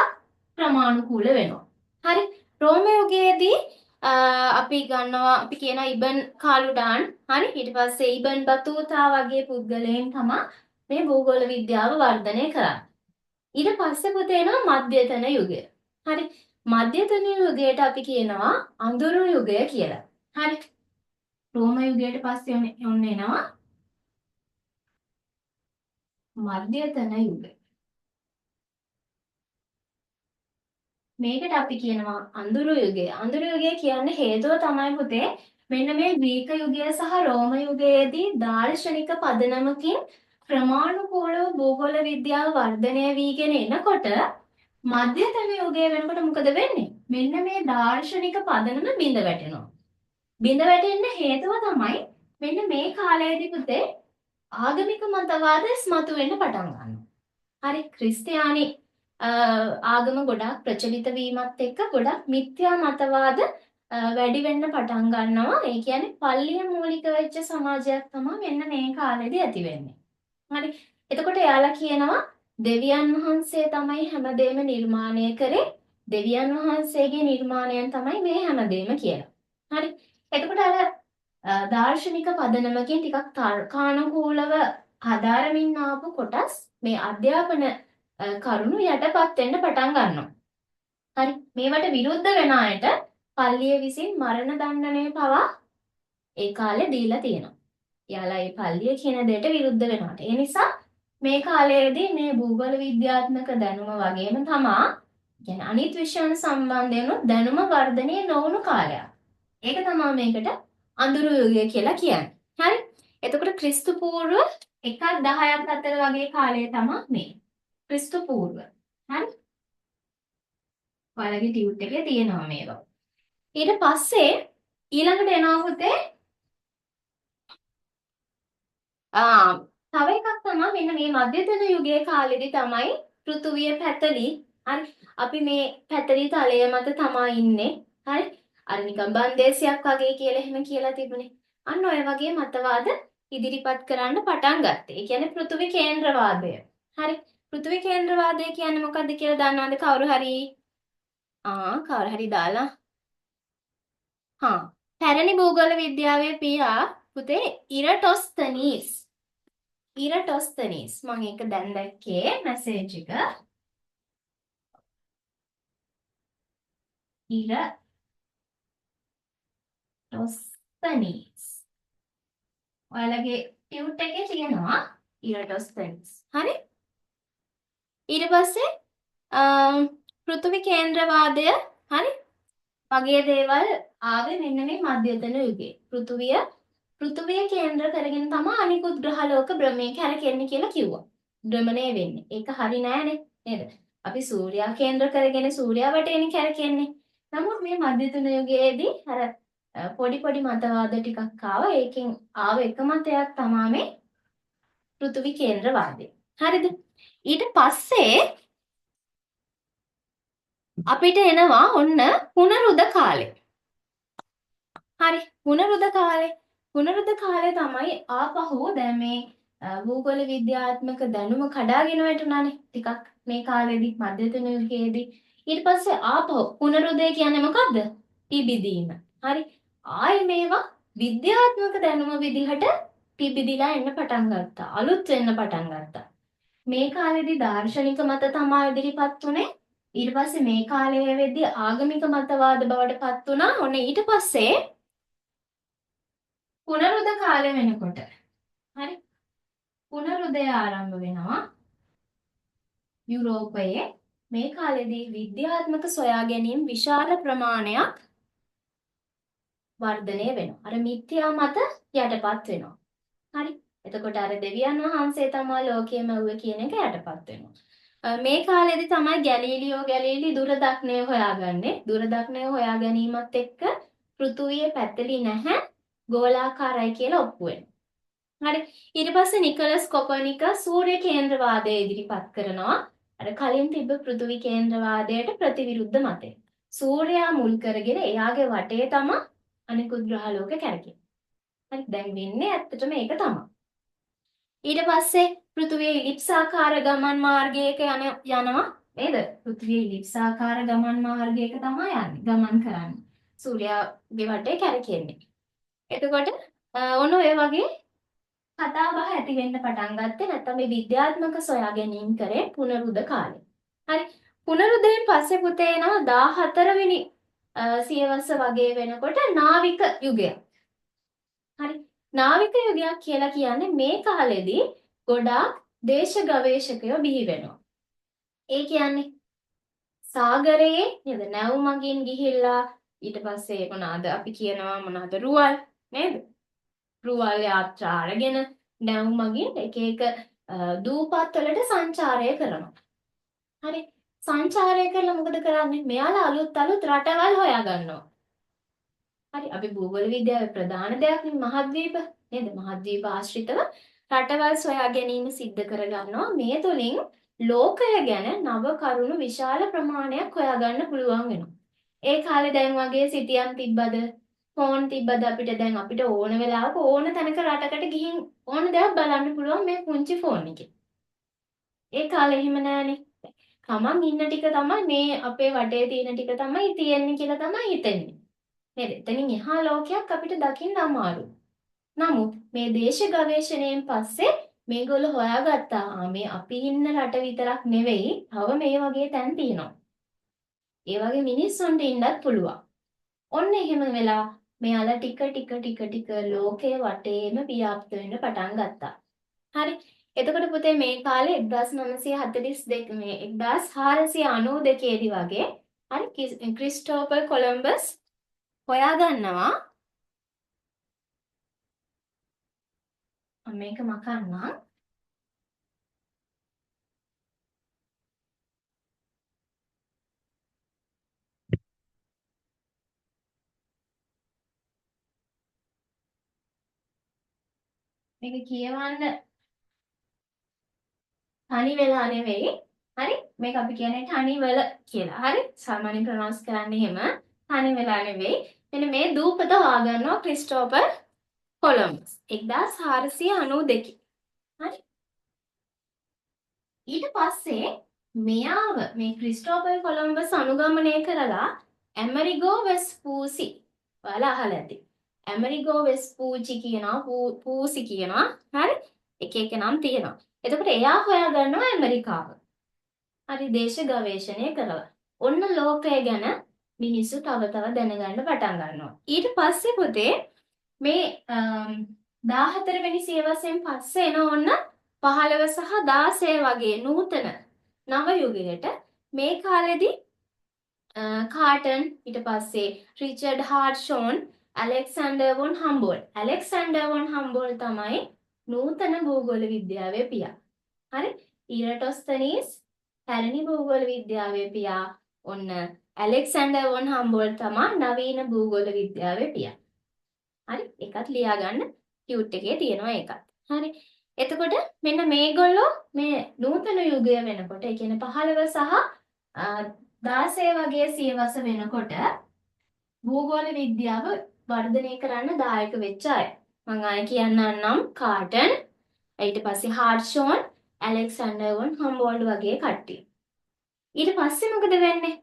ක්‍රමානුකූල වෙනවා. හරි රෝම යුගයේදී අපි කියනවා ඉබන් කාලුඩාන් හරි ඊට පස්සේ ඉබන් බතූතා වගේ පුද්ගලයන් තමයි මේ භූගෝල විද්‍යාව වර්ධනය කරන්නේ. ඊට පස්සේ පුතේ එනවා මධ්‍යතන යුගය. හරි මධ්‍යතන යුගයට අපි කියනවා අඳුරු යුගය කියලා. හරි රෝම යුගයට පස්සේ ඔන්න එනවා මධ්‍යතන යුගය. මේකට අපි කියනවා අඳුරු යුගය. අඳුරු යුගය කියන්නේ හේතුව තමයි පුතේ මෙන්න මේ ග්‍රීක යුගය සහ රෝම යුගයේදී දාර්ශනික පදනමකින් ක්‍රමානුකූලව භූගෝල විද්‍යාව වර්ධනය වීගෙන එනකොට මධ්‍යතන යුගය වෙනකොට මොකද වෙන්නේ? මෙන්න මේ දාර්ශනික පදනම බිඳ වැටෙනවා. බිඳ වැටෙන්න හේතුව තමයි මෙන්න මේ කාලයේදී පුතේ ආගමික මතවාද ස්මතු වෙන්න පටන් ගන්නවා. හරි ක්‍රිස්තියානි ආගම ගොඩාක් ප්‍රචලිත වීමත් එක්ක ගොඩක් මිත්‍යා මතවාද වැඩි වෙන්න පටන් ගන්නවා. ඒ කියන්නේ පල්ලිය මූලික වෙච්ච සමාජයක් තමයි මෙන්න මේ කාලෙදී ඇති වෙන්නේ. හරි. එතකොට එයාලා කියනවා දෙවියන් වහන්සේ තමයි හැමදේම නිර්මාණය කරේ. දෙවියන් වහන්සේගේ නිර්මාණයන් තමයි මේ හැමදේම කියලා. හරි. එතකොට අර දාර්ශනික පදනමකින් ටිකක් තර්කානුකූලව හදාරමින් ආපු කොටස් මේ අධ්‍යාපන කරුණු යටපත් වෙන්න පටන් ගන්නවා. හරි මේවට විරුද්ධ වෙන අයට පල්ලිය විසින් මරණ දණ්ඩනය පවා ඒ කාලේ දීලා තියෙනවා. යාලා මේ පල්ලිය කියන දෙයට විරුද්ධ වෙනවාට. ඒ නිසා මේ කාලයේදී මේ භූගෝල විද්‍යාත්මක දැනුම වගේම තමා කියන්නේ අනිත් විෂයන් සම්බන්ධයෙන් දැනුම වර්ධනය නොවුණු කාලයක්. ඒක තමයි මේකට අඳුරු යුගය කියලා කියන්නේ. හරි? එතකොට ක්‍රිස්තු පූර්ව 1-10ක් අතර වගේ කාලය තමයි මේ. ක්‍රිස්තු පූර්ව. හරි? ඔයාලගේ ටියුට් එකේ තියෙනවා මේවා. ඊට පස්සේ ඊළඟට එනවා පුතේ තව එකක් තමයි මෙන්න මේ මධ්‍යතන යුගයේ කාලෙදී තමයි පෘථුවිය පැතලි. හරි? අපි මේ පැතලි තලය මත තමයි ඉන්නේ. හරි? අර නිකන් බන්දේසියක් වගේ කියලා එහෙම කියලා තිබුණේ. අන්න ඔය වගේ මතවාද ඉදිරිපත් කරන්න පටන් ගත්තේ. ඒ කියන්නේ පෘථිවි කේන්ද්‍රවාදය. හරි. පෘථිවි කේන්ද්‍රවාදය කියන්නේ මොකක්ද කියලා දන්නවද කවුරු හරි? කවුරු හරි දාලා. පැරණි භූගෝල විද්‍යාවේ පියා පුතේ ඉරටොස්තනීස්. ඉරටොස්තනීස්. මම ඒක දැන් දැක්කේ මැසේජ් එක. ඉරටොස්තනීස්. ඔයාලගේ ටියුට් එකේ තියෙනවා ඉරටොස්තනීස්. හරි? ඊට පස්සේ පෘථිවි කේන්ද්‍රවාදය හරි වගේ දේවල් ආවේ මෙන්න මේ මධ්‍යතන යුගයේ. පෘථිවිය කේන්ද්‍ර කරගෙන තමයි අනිකුත් ග්‍රහලෝක භ්‍රමණය කරකෙන්නේ කියලා කිව්වා. භ්‍රමණය වෙන්නේ. ඒක හරි නෑනේ නේද? අපි සූර්යයා කේන්ද්‍ර කරගෙන සූර්යයා වටේනේ කරකෙන්නේ. නමුත් මේ මධ්‍යතන යුගයේදී අර පොඩි මතවාද ටිකක් ආවා. ඒකෙන් ආව එක මතයක් තමයි මේ පෘථිවි කේන්ද්‍රවාදය. හරිද? ඊට පස්සේ අපිට එනවා ඔන්න පුනරුද කාලේ. හරි පුනරුද කාලේ. පුනරුද කාලේ තමයි ආපහු දැන් මේ භූගෝල විද්‍යාත්මක දැනුම කඩාගෙන වැටුණානේ ටිකක් මේ කාලෙදි මධ්‍යතන යුගයේදී. ඊට පස්සේ ආපහු පුනරුදය කියන්නේ මොකද්ද? පිබිදීම. හරි ආයේ මේවා විද්‍යාත්මක දැනුම විදිහට පිබිදිලා එන්න පටන් ගත්තා. අලුත් වෙන්න පටන් ගත්තා. මේ කාලෙදි දාර්ශනික මත තමයි ඉදිරිපත් උනේ. ඊට පස්සේ මේ කාලයේ වෙද්දී ආගමික මතවාද බවට පත් වුණා. ඔන්න ඊට පස්සේ පුනරුද කාලය වෙනකොට හරි පුනරුදය ආරම්භ වෙනවා යුරෝපයේ. මේ කාලෙදී විද්‍යාත්මක සොයා ගැනීම විශාල ප්‍රමාණයක් වර්ධනය වෙනවා. අර මිත්‍යා මත යටපත් වෙනවා. හරි. එතකොට අර දෙවියන් වහන්සේ තමයි ලෝකයේ මැව්වේ කියන එක යටපත් වෙනවා. මේ කාලෙදි තමයි ගැලීලි දුරදක්නය හොයාගන්නේ. දුරදක්නය හොයා ගැනීමත් එක්ක පෘථුවියේ පැත්තලි නැහැ ගෝලාකාරයි කියලා ඔප්පු වෙනවා. හරි. ඊට පස්සේ නිකලස් කොපර්නිකස් සූර්ය කේන්ද්‍රවාදය ඉදිරිපත් කරනවා. අර කලින් තිබ්බ පෘථිවි කේන්ද්‍රවාදයට ප්‍රතිවිරුද්ධ මතය. සූර්යයා මුල් කරගෙන එයාගේ වටේ තමයි අනිකුත් ග්‍රහලෝක කැරකෙන්නේ. හරි දැන් වෙන්නේ ඇත්තටම ඒක තමයි. ඊට පස්සේ පෘථිවියේ ඉලිප්සාකාර ගමන් මාර්ගයක යනවා නේද? පෘථිවියේ ඉලිප්සාකාර ගමන් මාර්ගයක තමයි යන්නේ. ගමන් කරන්නේ. සූර්යාගේ වටේ කැරකෙන්නේ. එතකොට ඔන්න ඔය වගේ කතා බහ ඇති වෙන්න පටන් ගත්තේ නැත්නම් මේ විද්‍යාත්මක සොයා ගැනීම කරේ පුනරුද කාලේ. හරි. පුනරුදයෙන් පස්සේ පුතේ එනවා 14 වෙනි සියවස වගේ වෙනකොට නාවික යුගය. හරි. නාවික යුගයක් කියලා කියන්නේ මේ කාලෙදී ගොඩාක් දේශ ගවේෂකයෝ බිහි වෙනවා. ඒ කියන්නේ සාගරයේ නේද නැව් මගින් ගිහිල්ලා ඊට පස්සේ මොනවාද අපි කියනවා මොනවාද රුවල් නේද? රුවල් යාත්‍රා අරගෙන නැව් මගින් එක එක දූපත් වලට සංචාරය කරනවා. හරි. සංචාරය කරලා මොකද කරන්නේ? මෙයාලා අලුත් රටවල් හොයා ගන්නවා. හරි. අපි භූගෝල විද්‍යාවේ ප්‍රධාන දෙයක් මහද්වීප නේද? මහද්වීප ආශ්‍රිතව රටවල් සොයා ගැනීම සිද්ධ කර ගන්නවා. මේ තුලින් ලෝකය ගැන නව කරුණු විශාල ප්‍රමාණයක් හොයාගන්න පුළුවන් වෙනවා. ඒ කාලේ දැන් වගේ සිතියම් තිබ්බද? ෆෝන් තිබ්බද අපිට? දැන් අපිට ඕන වෙලාවක ඕන තැනක රටකට ගිහින් ඕන දෙයක් බලන්න පුළුවන් මේ පුංචි ෆෝන් එකේ. ඒ කාලේ එහෙම නෑනේ. තමන් ඉන්න ටික තමයි මේ අපේ වටේ තියෙන ටික තමයි තියෙන්නේ කියලා තමයි හිතෙන්නේ. නේද? එතනින් එහා ලෝකයක් අපිට දකින්න අමාරුයි. නමුත් මේ දේශ ගවේෂණයෙන් පස්සේ මේගොල්ලෝ හොයාගත්තා මේ අපි ඉන්න රට විතරක් නෙවෙයි තව මේ වගේ තැන් තියෙනවා. ඒ වගේ මිනිස්සුන්ට ඉන්නත් පුළුවන්. ඔන්න එහෙම වෙලා මෙයාලා ටික ලෝකයේ වටේම ව්‍යාප්ත වෙන්න පටන් ගත්තා. හරි. එතකොට පුතේ මේ කාලේ 1942 මේ 1492 දී වගේ හරි ක්‍රිස්ටෝෆර් කොලම්බස් හොයාගන්නවා මේක මකන්නම් මේක කියවන්න තනි වෙලා නෙවෙයි හරි මේක අපි කියන්නේ තනිවල කියලා හරි සාමාන්‍ය ප්‍රොනවුන්ස් කරන්නේ එහෙම තනි වෙලා නෙවෙයි මෙන්න මේ දූපත හොයාගන්නවා ක්‍රිස්ටෝෆර් කොලම්බස් 1492. හරි. ඊට පස්සේ මෙයාව මේ ක්‍රිස්ටෝෆර් කොලම්බස් අනුගමනය කරලා ඇමරිගෝ වෙස්පූසි ඔයාලා අහලා ඇති. ඇමරිගෝ වෙස්පූචි කියනවා පූසි කියනවා. හරි. එක එක නම් තියෙනවා. එතකොට එයා හොයාගන්නවා ඇමරිකාව. හරි දේශ ගවේෂණය කරලා. ඔන්න ලෝකය ගැන මිනිස්සු තව තව දැනගන්න පටන් ගන්නවා. ඊට පස්සේ පුතේ මේ 14 වෙනි සියවසෙන් පස්සේ එන ඔන්න 15 සහ 16 වගේ නූතන නව යුගයට මේ කාලෙදී කාටන් ඊට පස්සේ රිචඩ් හාර්ෂෝන් ඇලෙක්සැන්ඩර් වොන් හම්බෝල්ට් තමයි නූතන භූගෝල විද්‍යාවේ පියා. හරි ඉරටොස්තනීස් පැරණි භූගෝල විද්‍යාවේ පියා. ඔන්න ඇලෙක්සැන්ඩර් වොන් හම්බෝල්ට් තමයි නවීන භූගෝල විද්‍යාවේ පියා. හරි ඒකත් ලියා ගන්න කියුට් එකේ තියෙනවා ඒකත්. හරි එතකොට මෙන්න මේගොල්ලෝ මේ නූතන යුගය වෙනකොට ඒ කියන්නේ 15 සහ 16 වගේ සියවස වෙනකොට භූගෝල විද්‍යාව වර්ධනය කරන්න දායක වෙච්ච අය. මම ආයෙ කියන්නම් කාටන් ඊට පස්සේ හාර්ෂෝන් ඇලෙක්සැන්ඩර් වොන් හම්බෝල්ට් වගේ කට්ටිය. ඊට පස්සේ මොකද වෙන්නේ?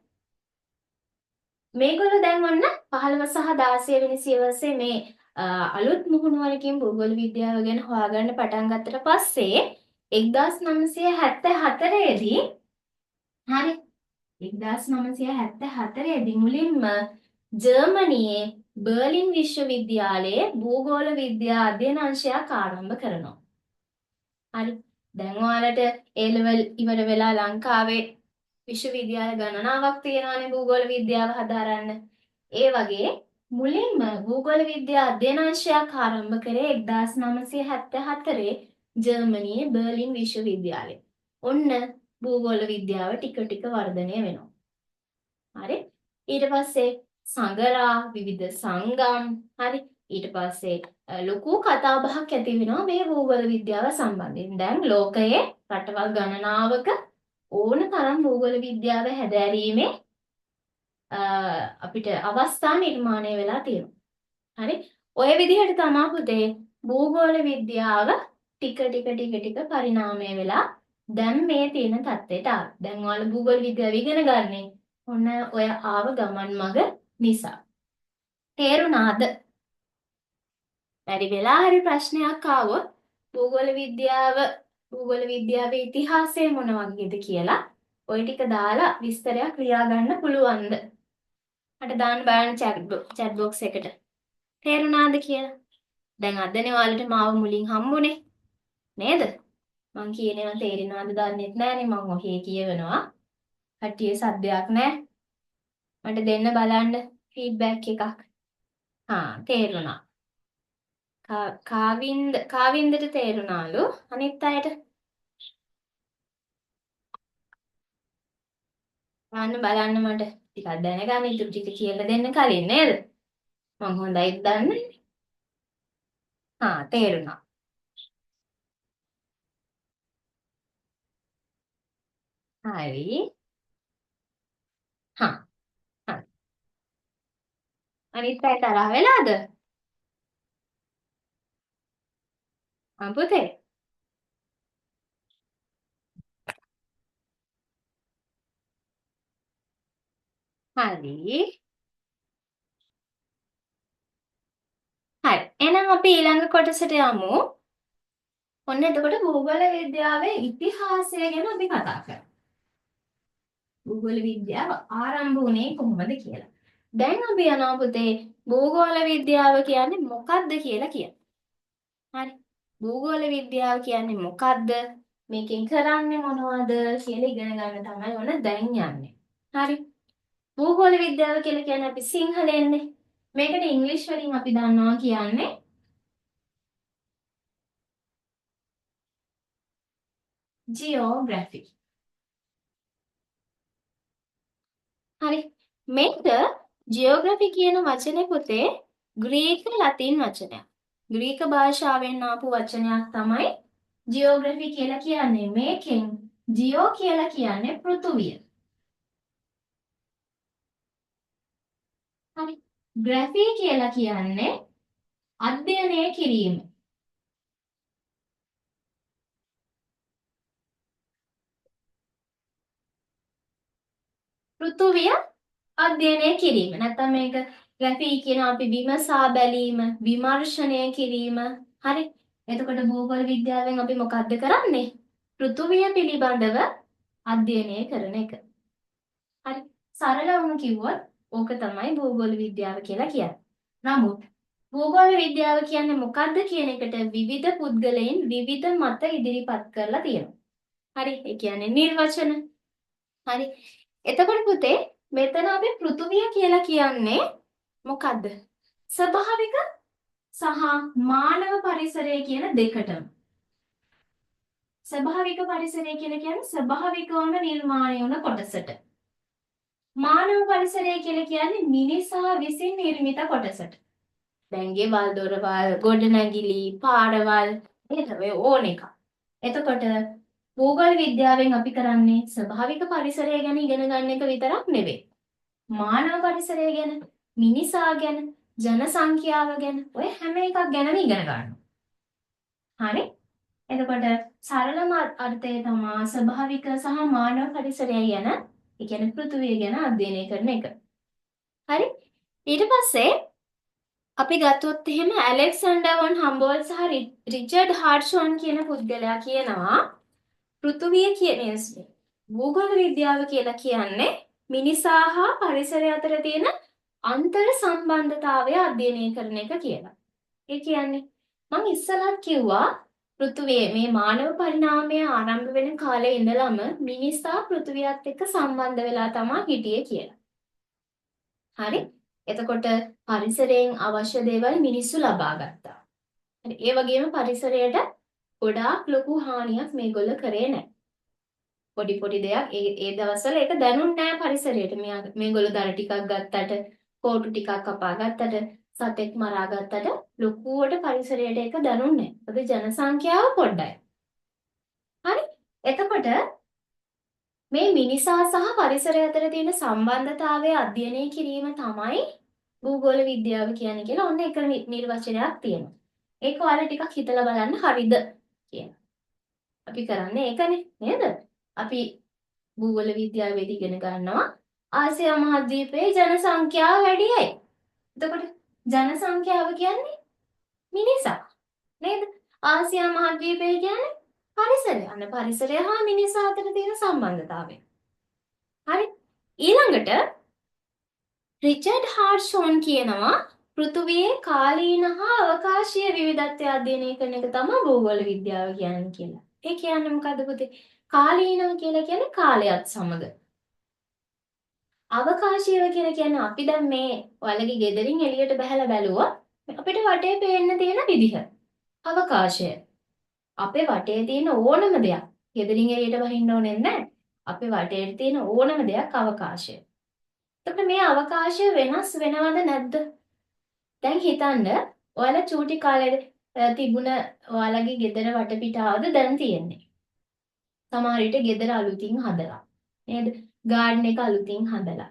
මේගොල්ලෝ දැන් ඔන්න 15 සහ 16 වෙනි සියවසේ මේ අලුත් මුහුණුවරකින් භූගෝල විද්‍යාව ගැන හොයාගන්න පටන් ගත්තට පස්සේ 1974 දී හරි 1974 දී මුලින්ම ජර්මනියේ බර්ලින් විශ්වවිද්‍යාලයේ භූගෝල විද්‍යා අධ්‍යයන අංශයක් ආරම්භ කරනවා. හරි දැන් ඔයාලට A level ඉවර වෙලා ලංකාවේ විශ්වවිද්‍යාල ගණනාවක් තියෙනවානේ භූගෝල විද්‍යාව හදාරන්න. ඒ වගේ මුලින්ම භූගෝල විද්‍යා අධ්‍යයන අංශයක් ආරම්භ කරේ 1974 ජර්මනියේ බර්ලින් විශ්වවිද්‍යාලයේ. ඔන්න භූගෝල විද්‍යාව ටික ටික වර්ධනය වෙනවා. හරි ඊට පස්සේ සංගරා විවිධ සංගම් හරි ඊට පස්සේ ලොකු කතා බහක් ඇති වෙනවා මේ භූගෝල විද්‍යාව සම්බන්ධයෙන්. දැන් ලෝකයේ රටවල් ගණනාවක ඕන තරම් භූගෝල විද්‍යාව හැදෑරීමේ අපිට අවස්ථා නිර්මාණය වෙලා තියෙනවා. හරි ඔය විදිහට තමයි පුතේ භූගෝල විද්‍යාව ටික ටික පරිණාමය වෙලා දැන් මේ තියෙන තත්ත්වයට ආවා. දැන් ඔයාලා භූගෝල විද්‍යාව ඉගෙන ගන්නේ ඔන්න ඔය ආව ගමන් මග නිසා. තේරුණාද? බැරි වෙලා හරි ප්‍රශ්නයක් ආවොත් භූගෝල විද්‍යාවේ ඉතිහාසය මොන වගේද කියලා ඔය ටික දාලා විස්තරයක් ලියා ගන්න පුළුවන්ද? මට දාන්න බලන්න chat box එකට. තේරුණාද කියලා? දැන් අදනේ ඔයාලට මාව මුලින් හම්බුනේ නේද? මං කියනවා තේරෙනවද දන්නේ නැහැනේ මං ඔහේ කියවනවා. කට්ටිය සද්දයක් නැහැ. මට දෙන්න බලන්න ෆීඩ්බැක් එකක්. තේරුණා. කාවින්දට තේරුණාලු අනිත් අයට බලන්න මට ටිකක් දැනගන්න ඉතුරු ටික කියලා දෙන්න කලින් නේද? මං හොඳයි දන්නේ. තේරුණා. හරි. හරි. අනිත් අය තරහ වෙලාද? පුතේ හරි. එහෙනම් අපි ඊළඟ කොටසට යමු. ඔන්න එතකොට භූගෝල විද්‍යාවේ ඉතිහාසය ගැන අපි කතා කරමු. භූගෝල විද්‍යාව ආරම්භ වුණේ කොහොමද කියලා. දැන් අපි යනවා පුතේ භූගෝල විද්‍යාව කියන්නේ මොකක්ද කියලා කියන්න. හරි. භූගෝල විද්‍යාව කියන්නේ මොකක්ද? මේකෙන් කරන්නේ මොනවද කියලා ඉගෙන ගන්න තමයි ඔන්න දැන් යන්නේ. හරි. භූගෝල විද්‍යාව කියලා කියන්නේ අපි සිංහලෙන්නේ. මේකට ඉංග්‍රීසි වලින් අපි දන්නවා කියන්නේ ජියෝග්‍රැෆි. හරි. මේක ජියෝග්‍රැෆි කියන වචනේ පුතේ ග්‍රීක ලතින් වචනයක්. ග්‍රීක භාෂාවෙන් ආපු වචනයක් තමයි ජියෝග්‍රැෆි කියලා කියන්නේ. මේකෙන් ජියෝ කියලා කියන්නේ පෘථුවිය. හරි. ග්‍රැෆි කියලා කියන්නේ අධ්‍යයනය කිරීම. පෘථුවිය අධ්‍යයනය කිරීම. නැත්නම් මේක ග්‍රැෆී කියන අපි විමසා බැලීම, විමර්ශනය කිරීම. හරි. එතකොට භූගෝල විද්‍යාවෙන් අපි මොකද්ද කරන්නේ? පෘථුවිය පිළිබඳව අධ්‍යයනය කරන එක. හරි. සරලවම කිව්වොත් ඕක තමයි භූගෝල විද්‍යාව කියලා කියන්නේ. නමුත් භූගෝල විද්‍යාව කියන්නේ මොකද්ද කියන එකට විවිධ පුද්ගලයන් විවිධ මත ඉදිරිපත් කරලා තියෙනවා. හරි. ඒ කියන්නේ නිර්වචන. හරි. එතකොට පුතේ මෙතන අපි පෘථුවිය කියලා කියන්නේ මොකද්ද? ස්වභාවික සහ මානව පරිසරය කියන දෙකටම. ස්වභාවික පරිසරය කියලා කියන්නේ ස්වභාවිකවම නිර්මාණය වුණ කොටසට. මානව පරිසරය කියලා කියන්නේ මිනිසා විසින් නිර්මිත කොටසට. දැන් ගෙවල් දොරවල් ගොඩනැගිලි පාරවල් නේද ඔය ඕන එක. එතකොට භූගෝල විද්‍යාවෙන් අපි කරන්නේ ස්වභාවික පරිසරය ගැන ඉගෙන ගන්න එක විතරක් නෙවෙයි. මානව පරිසරය ගැන, මිනිසා ගැන, ජන සංඛ්‍යාව ගැන ඔය හැම එකක් ගැනම ඉගෙන ගන්නවා. හරි? එතකොට සරලම අර්ථය තමයි ස්වභාවික සහ මානව පරිසරය ගැන, ඒ කියන්නේ පෘථුවිය ගැන අධ්‍යයනය කරන එක. හරි? ඊට පස්සේ අපි ගත්තොත් එහෙම ඇලෙක්සැන්ඩර් වොන් හම්බෝල්ට් සහ රිචඩ් හාර්ට්ෂෝන් කියන පුද්ගලයා කියනවා පෘථුවිය කියන්නේ භූගෝල විද්‍යාව කියලා කියන්නේ මිනිසා හා පරිසරය අතර තියෙන අන්තර් සම්බන්ධතාවය අධ්‍යයනය කරන එක කියලා. ඒ කියන්නේ මම ඉස්සලත් කිව්වා පෘථුවියේ මේ මානව පරිණාමය ආරම්භ වෙන කාලේ ඉඳලම මිනිසා පෘථුවියත් එක්ක සම්බන්ධ වෙලා තමයි හිටියේ කියලා. හරි? එතකොට පරිසරයෙන් අවශ්‍ය දේවල් මිනිස්සු ලබා ගත්තා. හරි. ඒ වගේම පරිසරයට ගොඩාක් ලොකු හානියක් මේගොල්ලෝ කරේ නැහැ. පොඩි දෙයක් ඒ දවස්වල ඒක දැනුන්නේ නැහැ පරිසරයට. මේගොල්ලෝ දර ටිකක් ගත්තට, කෝටු ටිකක් කපා ගත්තට, සතෙක් මරා ගත්තට ලොකුවට පරිසරයට ඒක දැනුන්නේ නැහැ. මොකද ජනසංඛ්‍යාව පොඩ්ඩයි. හරි? එතකොට මේ මිනිසා සහ පරිසරය අතර තියෙන සම්බන්ධතාවය අධ්‍යයනය කිරීම තමයි භූගෝල විද්‍යාව කියන්නේ කියලා ඔන්න එක නිර්වචනයක් තියෙනවා. ඒක ඔයාලා ටිකක් හිතලා බලන්න හරිද කියලා. අපි කරන්නේ ඒකනේ නේද? අපි භූගෝල විද්‍යාවේදී ඉගෙන ගන්නවා ආසියා මහද්වීපයේ ජනසංඛ්‍යාව වැඩියයි. එතකොට ජනසංඛ්‍යාව කියන්නේ මිනිසා නේද? ආසියා මහද්වීපය කියන්නේ පරිසරය. අන්න පරිසරය හා මිනිසා අතර තියෙන සම්බන්ධතාවය. හරි. ඊළඟට රිචඩ් හාර්ට්ෂෝන් කියනවා පෘථුවියේ කාලීන හා අවකාශීය විවිධත්වය අධ්‍යයනය කරන එක තමයි භූගෝල විද්‍යාව කියන්නේ කියලා. ඒ කියන්නේ මොකද්ද පුතේ? කාලීනව කියලා කියන්නේ කාලයත් සමග. අවකාශීය කියලා කියන්නේ අපි දැන් මේ ඔයාලගේ ගෙදරින් එළියට බහලා බැලුවොත් අපිට වටේ පේන්න තියෙන විදිහ. අවකාශය. අපේ වටේ තියෙන ඕනම දෙයක් ගෙදරින් එළියට වහින්න ඕනේ නැහැ. අපේ වටේ තියෙන ඕනම දෙයක් අවකාශය. එතකොට මේ අවකාශය වෙනස් වෙනවද නැද්ද? දැන් හිතන්න ඔයාලා චූටි කාලේ තිබුණ ඔයාලගේ ගෙදර වටපිටාවද දැන් තියෙන්නේ. සමහර විට ගෙදර අලුතින් හදලා. නේද? ගාඩන් එක අලුතින් හදලා.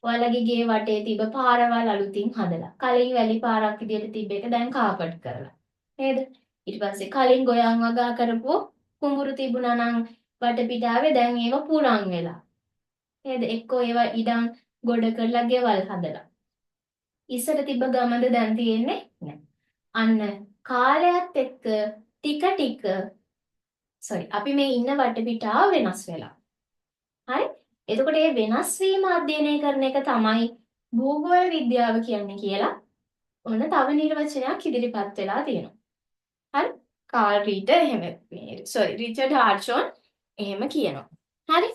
ඔයාලගේ ගේ වටේ තිබ්බ පාරවල් අලුතින් හදලා. කලින් වැලි පාරක් විදියට තිබ්බ එක දැන් කාපට් කරලා. නේද? ඊට පස්සේ කලින් ගොයන් වගා කරපු කුඹුරු තිබුණා නම් වටපිටාවේ දැන් ඒව පුරන් වෙලා. නේද? එක්කෝ ඒවා ඉඩම් ගොඩ කරලා ගෙවල් හදලා. ඉස්සර තිබ්බ ගමද දැන් තියෙන්නේ නැහැ. අන්න කාලයත් එක්ක ටික අපි මේ ඉන්න වටපිටාව වෙනස් වෙලා. හරි? එතකොට මේ වෙනස් වීම අධ්‍යයනය කරන එක තමයි භූගෝල විද්‍යාව කියන්නේ කියලා ඔන්න තව නිර්වචනයක් ඉදිරිපත් වෙලා තියෙනවා. හරි? කාල් රීඩර් රිචඩ් හාර්ට්ෂෝන් එහෙම කියනවා. හරි?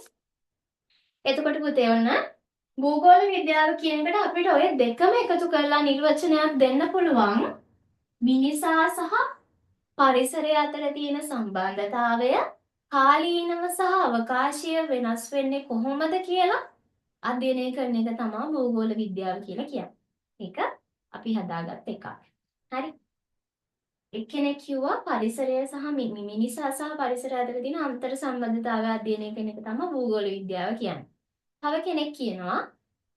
එතකොට පුතේ ඔන්න භූගෝල විද්‍යාව කියන එකට අපිට ඔය දෙකම එකතු කරලා නිර්වචනයක් දෙන්න පුළුවන්. මිනිසා සහ පරිසරය අතර තියෙන සම්බන්ධතාවය කාලීනව සහ අවකාශීය වෙනස් වෙන්නේ කොහොමද කියලා අධ්‍යයනය කරන එක තමයි භූගෝල විද්‍යාව කියලා කියන්නේ. ඒක අපි හදාගත්ත එකක්. හරි? එක්කෙනෙක් කිව්වා පරිසරය සහ මිනිසා සහ පරිසරය අතර තියෙන අන්තර් සම්බන්ධතාවය අධ්‍යයනය කරන එක තමයි භූගෝල විද්‍යාව කියන්නේ. තව කෙනෙක් කියනවා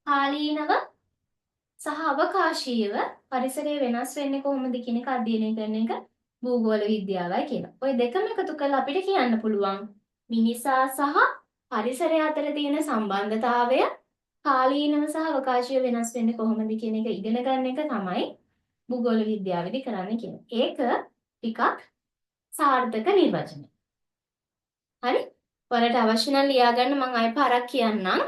කාලීනව සහ අවකාශීයව පරිසරය වෙනස් වෙන්නේ කොහොමද කියන එක අධ්‍යයනය කරන එක භූගෝල විද්‍යාවයි කියලා. ඔය දෙකම එකතු කරලා අපිට කියන්න පුළුවන් මිනිසා සහ පරිසරය අතර තියෙන සම්බන්ධතාවය කාලීනව සහ අවකාශීය වෙනස් වෙන්නේ කොහොමද කියන එක ඉගෙන ගන්න එක තමයි භූගෝල විද්‍යාවේදී කරන්න කියන්නේ. ඒක ටිකක් සාර්ථක නිර්වචනය. හරි? ඔයාලට අවශ්‍ය නම් ලියා ගන්න මම ආයෙ පාරක් කියන්නම්.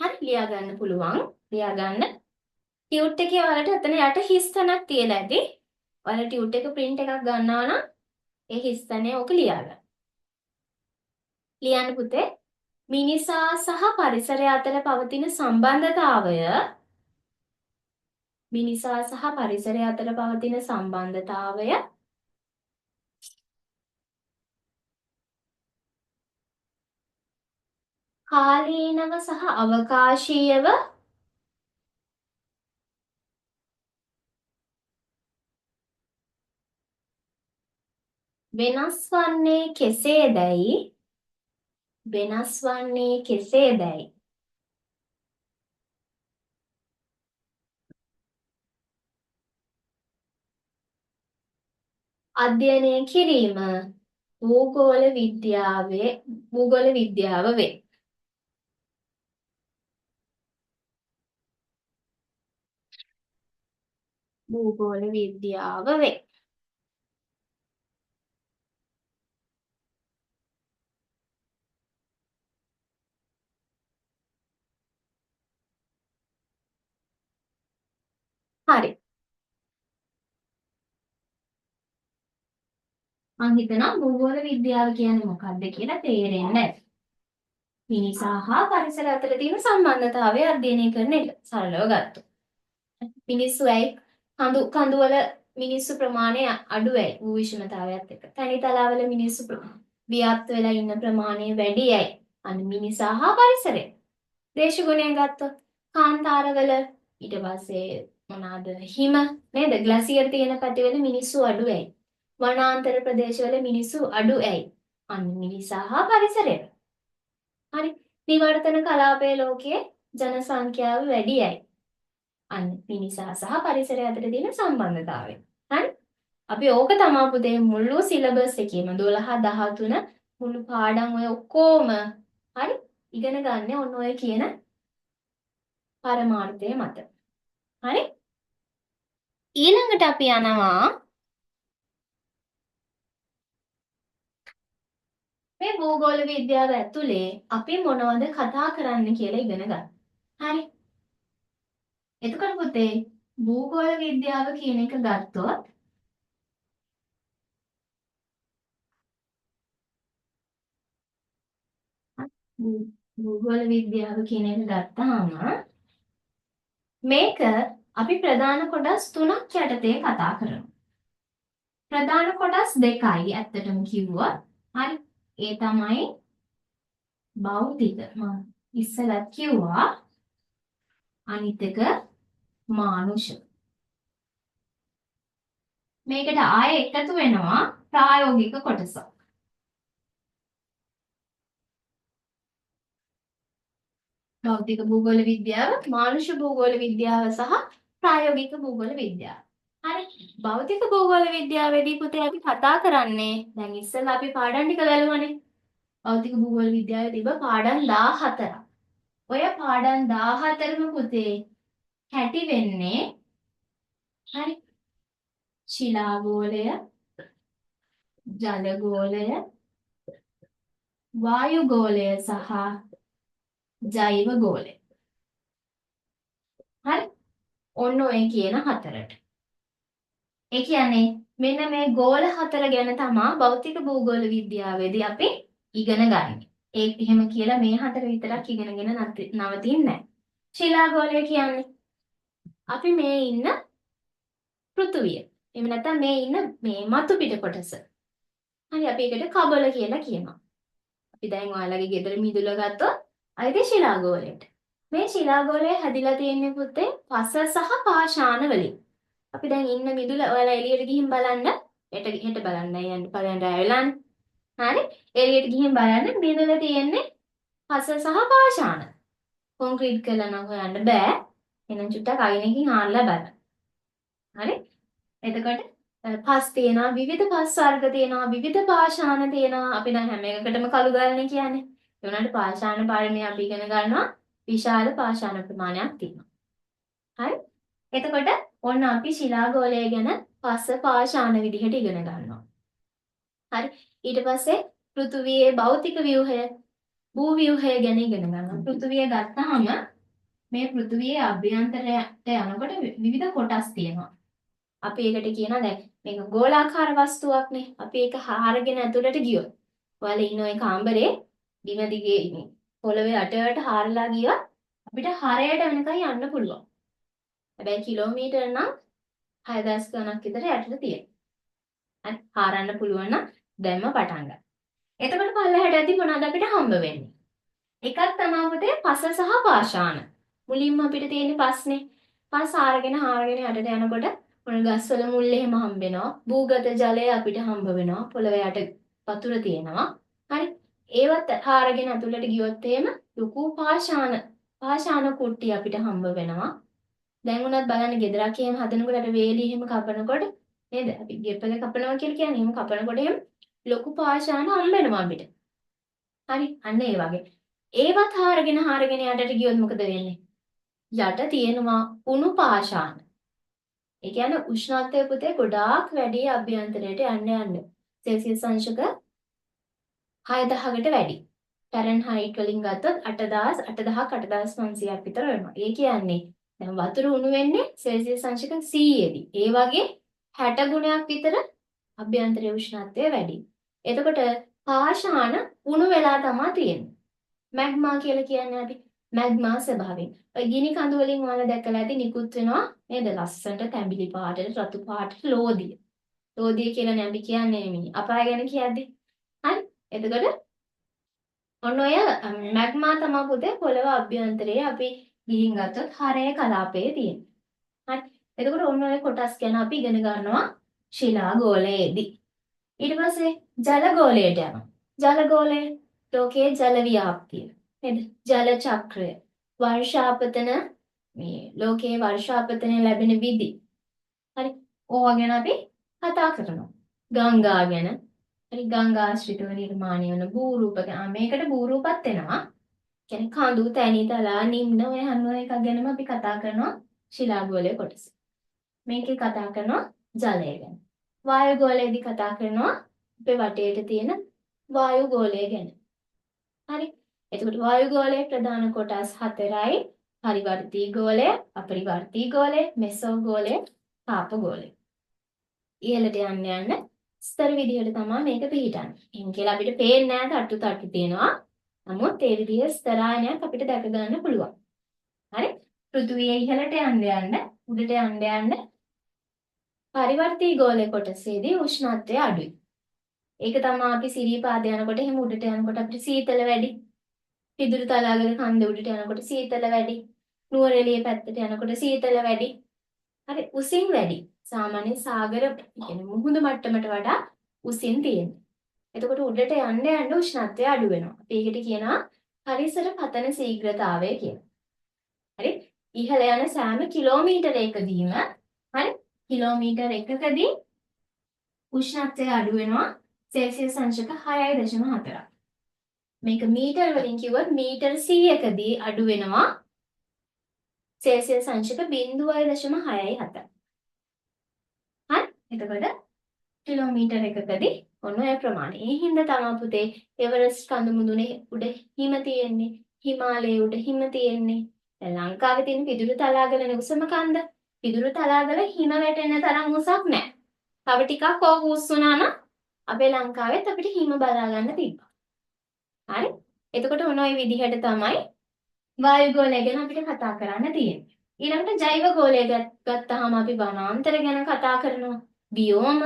හරි ලියා ගන්න පුළුවන්. ලියා ගන්න. ටියුට් එකේ ඔයාලට එතන යට හිස් තැනක් තියලා ඇති. ඔයාලා ටියුට් එක print එකක් ගන්නවා නම් ඒ හිස් තැනේ ඔක ලියා ගන්න. ලියන්න පුතේ. මිනිසා සහ පරිසරය අතර පවතින සම්බන්ධතාවය මිනිසා සහ පරිසරය අතර පවතින සම්බන්ධතාවය කාලීනව සහ අවකාශීයව වෙනස් වන්නේ කෙසේදැයි අධ්‍යයනය කිරීම භූගෝල විද්‍යාව වේ. භූගෝල විද්‍යාව වේ. හරි. මම හිතනවා භූගෝල විද්‍යාව කියන්නේ මොකක්ද කියලා තේරෙන්නේ නැහැ. මිනිසා හා පරිසර අතර තියෙන සම්බන්ධතාවය අධ්‍යයනය කරන එක සරලව ගත්තොත්. මිනිස්සු ඇයි කඳු වල මිනිස්සු ප්‍රමාණය අඩු ඇයි වූ විෂමතාවයත් එක්ක. තනිතලාවල මිනිස්සු ව්‍යාප්ත වෙලා ඉන්න ප්‍රමාණය වැඩි ඇයි. අන්න මිනිසා හා පරිසරය. දේශගුණය ගත්තොත් කාන්තාරවල ඊට පස්සේ මොනවාද හිම නේද ග්ලාසියර් තියෙන පැතිවල මිනිස්සු අඩු ඇයි. වනාන්තර ප්‍රදේශවල මිනිස්සු අඩු ඇයි. අන්න මිනිසා හා පරිසරය. හරි. විවර්තන කලාපයේ ලෝකයේ ජනසංඛ්‍යාව වැඩි ඇයි. අන්න මිනිසා සහ පරිසරය අතර තියෙන සම්බන්ධතාවය. හරි? අපි ඕක තමයි පුතේ මුළු සිලබස් එකේම 12 13 මුළු පාඩම් ඔය ඔක්කොම හරි ඉගෙන ගන්න ඔන්න ඔය කියන පරමාර්ථය මත. හරි? ඊළඟට අපි යනවා මේ භූගෝල විද්‍යාව ඇතුලේ අපි මොනවද කතා කරන්න කියලා ඉගෙන ගන්න. හරි? එතකොට පුතේ භූගෝල විද්‍යාව කියන එක ගත්තොත් භූගෝල විද්‍යාව කියන එක ගත්තාම මේක අපි ප්‍රධාන කොටස් 3ක් යටතේ කතා කරනවා. ප්‍රධාන කොටස් දෙකයි ඇත්තටම කිව්වොත්. හරි. ඒ තමයි භෞතික මම ඉස්සෙල්ලා කිව්වා අනිත් එක මානුෂ. මේකට ආයෙ එකතු වෙනවා ප්‍රායෝගික කොටස. භෞතික භූගෝල විද්‍යාව, මානුෂ භූගෝල විද්‍යාව සහ ප්‍රායෝගික භූගෝල විද්‍යාව. හරි. භෞතික භූගෝල විද්‍යාවේදී පුතේ අපි කතා කරන්නේ දැන් ඉස්සෙල්ලා අපි පාඩම් ටික බැලුවානේ. භෞතික භූගෝල විද්‍යාවේ තිබ්බ පාඩම් 14ක්. ඔය පාඩම් 14ම පුතේ කැටි වෙන්නේ හරි ශිලා ගෝලය, ජල ගෝලය, වායු ගෝලය සහ ජෛව ගෝලය. හරි? ඔන්න ඔය කියන හතරට. ඒ කියන්නේ මෙන්න මේ ගෝල හතර ගැන තමයි භෞතික භූගෝල විද්‍යාවේදී අපි ඉගෙන ගන්න. ඒක එහෙම කියලා මේ හතර විතරක් ඉගෙනගෙන නවතින්නේ නැහැ. ශිලා ගෝලය කියන්නේ අපි මේ ඉන්න පෘථුවිය. එහෙම නැත්නම් මේ ඉන්න මේ මතු පිට කොටස. හරි අපි ඒකට කබල කියලා කියනවා. අපි දැන් ඔයාලගේ ගෙදර මිදුල ගත්තොත් අයිති ශිලා ගෝලයට. මේ ශිලා ගෝලය හැදිලා තියෙන්නේ පුතේ පස සහ පාෂාණ වලින්. අපි දැන් ඉන්න මිදුල ඔයාලා එළියට ගිහින් බලන්න. හෙට බලන්න යන්න පළයන්ට ඇවිලන්න. හරි? එළියට ගිහින් බලන්න මිදුල තියෙන්නේ පස සහ පාෂාණ. කොන්ක්‍රීට් කරලා නම් හොයන්න බෑ. එහෙනම් චුට්ටක් අයිනකින් ආල්ලා බලන්න. හරි? එතකොට පස් තියෙනවා, විවිධ පස් වර්ග තියෙනවා, විවිධ පාෂාණ තියෙනවා. අපි දැන් හැම එකකටම කළු ගල්නේ කියන්නේ. ඒ වුණාට පාෂාණ පාරමී අපි ඉගෙන ගන්නවා විශාල පාෂාණ ප්‍රමාණයක් තියෙනවා. හරි? එතකොට ඔන්න අපි ශිලාගෝලය ගැන පස්ස පාෂාණ විදිහට ඉගෙන ගන්නවා. හරි? ඊට පස්සේ පෘථුවියේ භෞතික ව්‍යුහය, භූ ව්‍යුහය ගැන ඉගෙන ගන්නවා. පෘථුවිය ගත්තාම මේ පෘථුවියේ අභ්‍යන්තරයට යනකොට විවිධ කොටස් තියෙනවා. අපි ඒකට කියනවා දැන් මේක ගෝලාකාර වස්තුවක්නේ. අපි ඒක හාරගෙන ඇතුළට ගියොත් ඔයාලා ඉන්න ওই කාමරේ බිම දිගේ ඉන්නේ. පොළවේ අටට හාරලා ගියොත් අපිට හරයට වෙනකන් යන්න පුළුවන්. හැබැයි කිලෝමීටර නම් 6000 ගණක් විතර යටට තියෙනවා. හරි හාරන්න පුළුවන් නම් දැම්ම පටන් ගන්න. එතකොට පල්ලෙහාට ඇති මොනවද අපිට හම්බ වෙන්නේ? එකක් තමයි පුතේ පස සහ පාෂාණ. මුලින්ම අපිට තියෙන්නේ පස්නේ. පස් හාරගෙන යටට යනකොට මොන ගස්වල මුල් එහෙම හම්බ වෙනවා. භූගත ජලය අපිට හම්බ වෙනවා. පොළවේ යට වතුර තියෙනවා. හරි. ඒවත් හාරගෙන ඇතුළට ගියොත් එහෙම ලොකු පාෂාණ කුට්ටි අපිට හම්බ වෙනවා. දැන් උනත් බලන්න ගෙදරක් එහෙම හදනකොට අර වේලි එහෙම කපනකොට නේද? අපි ගෙපල කපනවා කියලා කියන්නේ එහෙම කපනකොට එහෙම ලොකු පාෂාණ හම්බ වෙනවා අපිට. හරි. අන්න ඒ වගේ. ඒවත් හාරගෙන යටට ගියොත් මොකද වෙන්නේ? යට තියෙනවා උණු පාෂාණ. ඒ කියන්නේ උෂ්ණත්වය පුතේ ගොඩාක් වැඩි අභ්‍යන්තරයට යන්න. සෙල්සියස් අංශක 6000කට වැඩි. ෆැරන්හයිට් වලින් ගත්තොත් 8500ක් විතර වෙනවා. ඒ කියන්නේ දැන් වතුර උණු වෙන්නේ සෙල්සියස් අංශක 100ෙදි. ඒ වගේ 60 ගුණයක් විතර අභ්‍යන්තරයේ උෂ්ණත්වය වැඩි. එතකොට පාෂාණ උණු වෙලා තමයි තියෙන්නේ. මැග්මා කියලා කියන්නේ අපි මැග්මා ස්වභාවයෙන්. ඔය ගිනි කඳු වලින් ඔයාලා දැකලා ඇති නිකුත් වෙනවා නේද? ලස්සනට තැඹිලි පාටට රතු පාටට ලෝදිය. ලෝදිය කියලානේ අපි කියන්නේ මේ අපාය ගැන කියද්දි. හරි? එතකොට ඔන්න ඔය මැග්මා තමයි පුතේ පොළව අභ්‍යන්තරයේ අපි ගිහින් ගත්තොත් හරය කලාපයේ තියෙන. හරි. එතකොට ඔන්න ඔය කොටස් ගැන අපි ඉගෙන ගන්නවා ශිලා ගෝලයේදී. ඊට පස්සේ ජල ගෝලයට යනවා. ජල ගෝලය ලෝකයේ ජල ව්‍යාප්තිය. නේද? ජල චක්‍රය. වර්ෂාපතන මේ ලෝකයේ වර්ෂාපතන ලැබෙන විදි. හරි. ඕවා ගැන අපි කතා කරනවා. ගංගා ගැන. හරි ගංගාශ්‍රිතව නිර්මාණය වන භූරූපක මේකට භූරූපත් වෙනවා. කියන්නේ කඳු තැනි තලා නිම්න ඔය හැම එකක් ගැනම අපි කතා කරනවා ශිලාගෝලයේ කොටස. මේකේ කතා කරනවා ජලය ගැන. වායු ගෝලයේදී කතා කරනවා අපේ වටේට තියෙන වායු ගෝලය ගැන. හරි. එතකොට වායු ගෝලයේ ප්‍රධාන කොටස් 4යි. පරිවර්තී ගෝලය, අපරිවර්තී ගෝලය, මෙසෝ ගෝලය, තාප ගෝලය. ඉහළට යන්න ස්තර විදිහට තමයි මේක පිහිටන්නේ. එහෙන් කියලා අපිට පේන්නේ නැහැ තට්ටු තියෙනවා. නමුත් ඒ විදිහේ ස්තරායනයක් අපිට දැක ගන්න පුළුවන්. හරි? පෘථුවියේ ඉහළට යන්න උඩට යන්න පරිවර්තී ගෝලයේ කොටසේදී උෂ්ණත්වය අඩුයි. ඒක තමයි අපි සිරීපාද යනකොට එහෙම උඩට යනකොට අපිට සීතල වැඩි. පිදුරු තලාගල කන්ද උඩට යනකොට සීතල වැඩි. නුවරඑළිය පැත්තට යනකොට සීතල වැඩි. හරි උසින් වැඩි. සාමාන්‍ය සාගර කියන්නේ මුහුදු මට්ටමට වඩා උසින් තියෙනවා. එතකොට උඩට යන්න උෂ්ණත්වය අඩු වෙනවා. අපි ඒකට කියනවා පරිසර පතන ශීඝ්‍රතාවය කියලා. හරි? ඉහළ යන සෑම කිලෝමීටරයකදීම හරි කිලෝමීටර එකකදී උෂ්ණත්වය අඩු වෙනවා සෙල්සියස් අංශක 6.4ක්. මේක මීටර වලින් කිව්වොත් මීටර 100කදී අඩු වෙනවා සෙල්සියස් අංශක 0.67. හරි? එතකොට කිලෝමීටර එකකදී ඔන්න ඔය ප්‍රමාණය. ඒ හින්දා තමයි පුතේ එවරස්ට් කඳු මුදුනේ උඩ හිම තියෙන්නේ. හිමාලයේ උඩ හිම තියෙන්නේ. දැන් ලංකාවේ තියෙන පිදුරු තලාගලනේ උසම කන්ද. පිදුරු තලාගල හිම වැටෙන තරම් උසක් නැහැ. තව ටිකක් ඕක උස් වුණා නම් අපේ ලංකාවෙත් අපිට හිම බලා ගන්න තිබ්බා. හරි? එතකොට ඔන්න ඔය විදිහට තමයි වායු ගෝලය ගැන අපිට කතා කරන්න තියෙන්නේ. ඊළඟට ජෛව ගෝලය ගත්තාම අපි වනාන්තර ගැන කතා කරනවා. බියෝම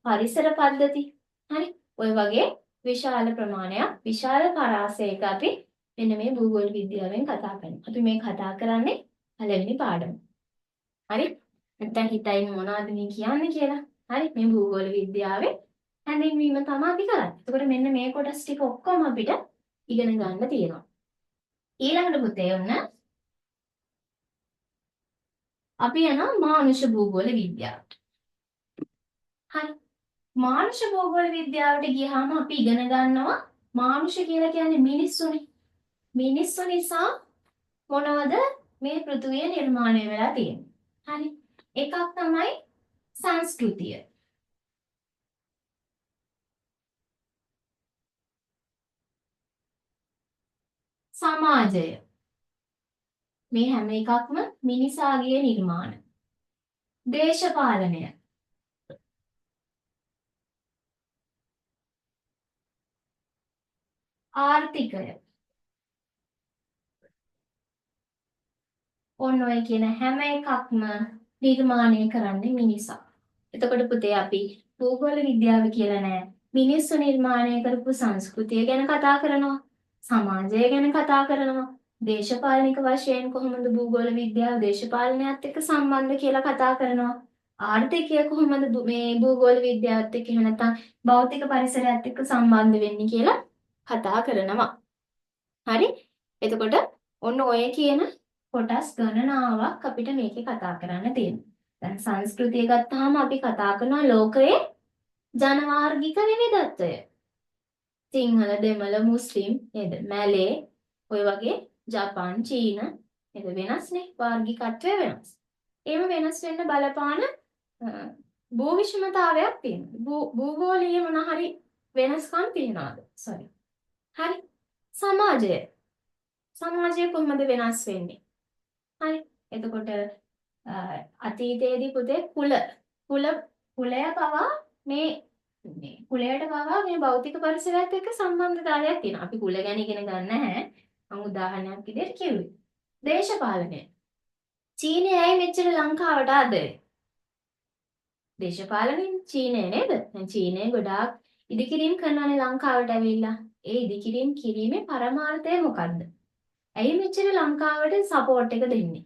පරිසර පද්ධති. හරි? ඔය වගේ විශාල ප්‍රමාණයක් විශාල පරාසයක අපි මෙන්න මේ භූගෝල විද්‍යාවෙන් කතා කරනවා. අපි මේ කතා කරන්නේ පළවෙනි පාඩම. හරි? නැත්නම් හිතයින් මොනවද මේ කියන්නේ කියලා. හරි? මේ භූගෝල විද්‍යාවේ හැඳින්වීම තමයි අපි කරන්නේ. එතකොට මෙන්න මේ කොටස් ටික ඔක්කොම අපිට ඉගෙන ගන්න තියෙනවා. ඊළඟට පුතේ ඔන්න අපි යනවා මානුෂ භූගෝල විද්‍යාවට. හරි. මානුෂ භූගෝල විද්‍යාවට ගියහම අපි ඉගෙන ගන්නවා මානුෂ කියලා කියන්නේ මිනිස්සුනේ. මිනිස්සු නිසා මොනවද මේ පෘථුවිය නිර්මාණය වෙලා තියෙන්නේ. හරි. එකක් තමයි සංස්කෘතිය. සමාජය. මේ හැම එකක්ම මිනිසාගේ නිර්මාණ. දේශපාලනය. ආර්ථිකය. ඔන්න ඔය කියන හැම එකක්ම නිර්මාණය කරන්නේ මිනිසා. එතකොට පුතේ අපි භූගෝල විද්‍යාව කියලා නෑ. මිනිස්සු නිර්මාණය කරපු සංස්කෘතිය ගැන කතා කරනවා. සමාජය ගැන කතා කරනවා. දේශපාලනික වශයෙන් කොහොමද භූගෝල විද්‍යාව දේශපාලනයත් එක්ක සම්බන්ධ කියලා කතා කරනවා. ආර්ථිකය කොහොමද මේ භූගෝල විද්‍යාවත් එක්ක එහෙම නැත්නම් භෞතික පරිසරයත් එක්ක සම්බන්ධ වෙන්නේ කියලා කතා කරනවා. හරි? එතකොට ඔන්න ඔය කියන කොටස් ගණනාවක් අපිට මේකේ කතා කරන්න තියෙනවා. දැන් සංස්කෘතිය ගත්තාම අපි කතා කරනවා ලෝකයේ ජනවාර්ගික විවිධත්වය. සිංහල, දෙමළ, මුස්ලිම්, නේද? මැලේ, ඔය වගේ ජපාන්, චීන නේද වෙනස්නේ වාර්ගිකත්වය වෙනස්. ඒව වෙනස් වෙන්න බලපාන භූ විෂමතාවයක් තියෙනවා. භූගෝලීය මොන හරි වෙනස්කම් තියනවාද? sorry. හරි. සමාජය කොහොමද වෙනස් වෙන්නේ? හරි. එතකොට අතීතයේදී පුතේ කුලය පවා මේ කුලයට පවා මේ භෞතික පරිසරයත් එක්ක සම්බන්ධතාවයක් තියෙනවා. අපි කුල ගැන ඉගෙන ගන්න නැහැ. මම උදාහරණයක් විදිහට කිව්වේ. දේශපාලනය. චීනය ඇයි මෙච්චර ලංකාවට ආදරේ? දේශපාලනේ චීනය නේද? දැන් චීනය ගොඩාක් ඉදිකිරීම් කරනවානේ ලංකාවට ඇවිල්ලා. ඒ ඉදිකිරීම් කිරීමේ පරමාර්ථය මොකද්ද? ඇයි මෙච්චර ලංකාවට සපෝට් එක දෙන්නේ?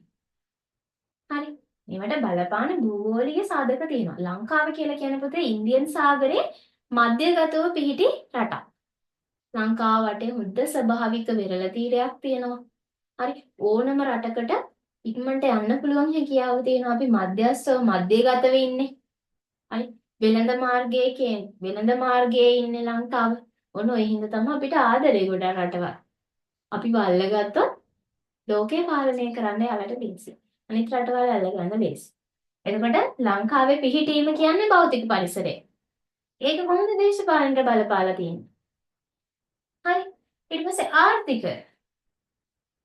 හරි. මේවට බලපාන භූගෝලීය සාධක තියෙනවා. ලංකාව කියලා කියන පුතේ ඉන්දියන් සාගරයේ මධ්‍යගතව පිහිටි රටක්. ලංකාව වටේ හොඳ ස්වභාවික වෙරළ තීරයක් තියෙනවා. හරි. ඕනම රටකට ඉක්මනට යන්න පුළුවන් හැකියාව තියෙනවා. අපි මධ්‍යස්ථව මධ්‍යගතව ඉන්නේ. හරි. වෙළඳ මාර්ගයේ ඉන්නේ ලංකාව. ඔන්න ඔය හින්දා තමයි අපිට ආදරේ ගොඩක් රටවල්. අපි වල්ලගත්තොත් ලෝකේ පාලනය කරන්න යාලට ලේසි. අනිත් රටවල් අල්ලගන්න ලේසි. එතකොට ලංකාවේ පිහිටීම කියන්නේ භෞතික පරිසරය. ඒක කොහොමද දේශපාලනයට බලපාලා තියෙන්නේ? හරි. ඊට පස්සේ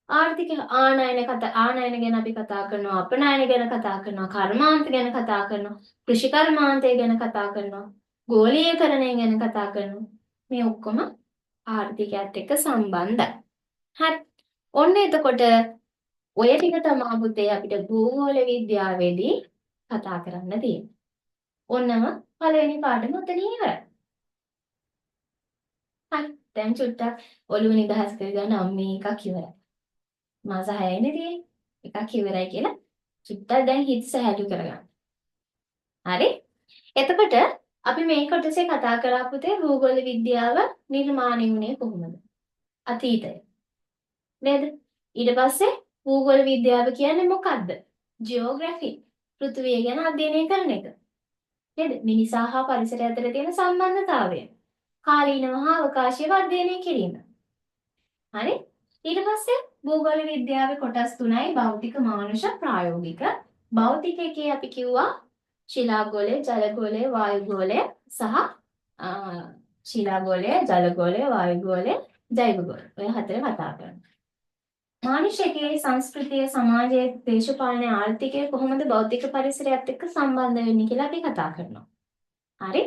ආර්ථිකය ආනයන ගැන අපි කතා කරනවා, අපනයන ගැන කතා කරනවා, කර්මාන්ත ගැන කතා කරනවා, කෘෂි කර්මාන්තය ගැන කතා කරනවා, ගෝලීයකරණය ගැන කතා කරනවා. මේ ඔක්කොම ආර්ථිකයත් එක්ක සම්බන්ධයි. හරි. ඔන්න එතකොට ඔය ටික තමයි පුතේ අපිට භූගෝල විද්‍යාවේදී කතා කරන්න තියෙන්නේ. ඔන්නම පළවෙනි පාඩම උතන ඉවරයි. හරි. දැන් චුට්ටක් ඔළුව නිදහස් කරගන්න අම්මේ එකක් ඉවරයි. මාස 6යිනේ තියෙන්නේ. එකක් ඉවරයි කියලා චුට්ටක් දැන් හිත සැහැල්ලු කරගන්න. හරි? එතකොට අපි මේ කොටසේ කතා කරා පුතේ භූගෝල විද්‍යාව නිර්මාණය වුණේ කොහොමද? අතීතය. නේද? ඊට පස්සේ භූගෝල විද්‍යාව කියන්නේ මොකක්ද? ජියෝග්‍රැෆි. පෘථිවිය ගැන අධ්‍යයනය කරන එක. නේද? මිනිසා හා පරිසරය අතර තියෙන සම්බන්ධතාවය. කාලීනව හා අවකාශීව අධ්‍යයනය කිරීම. හරි? ඊට පස්සේ භූගෝල විද්‍යාවේ කොටස් තුනයි භෞතික, මානුෂ, ප්‍රායෝගික. භෞතික එකේ අපි කිව්වා ශිලාගෝලය, ජලගෝලය, වායුගෝලය සහ ශිලාගෝලය, ජලගෝලය, වායුගෝලය, ජෛවගෝලය. ඔය හතර කතා කරනවා. මානුෂිකයේ සංස්කෘතිය, සමාජය, දේශපාලන, ආර්ථිකය කොහොමද භෞතික පරිසරයත් එක්ක සම්බන්ධ වෙන්නේ කියලා අපි කතා කරනවා. හරි?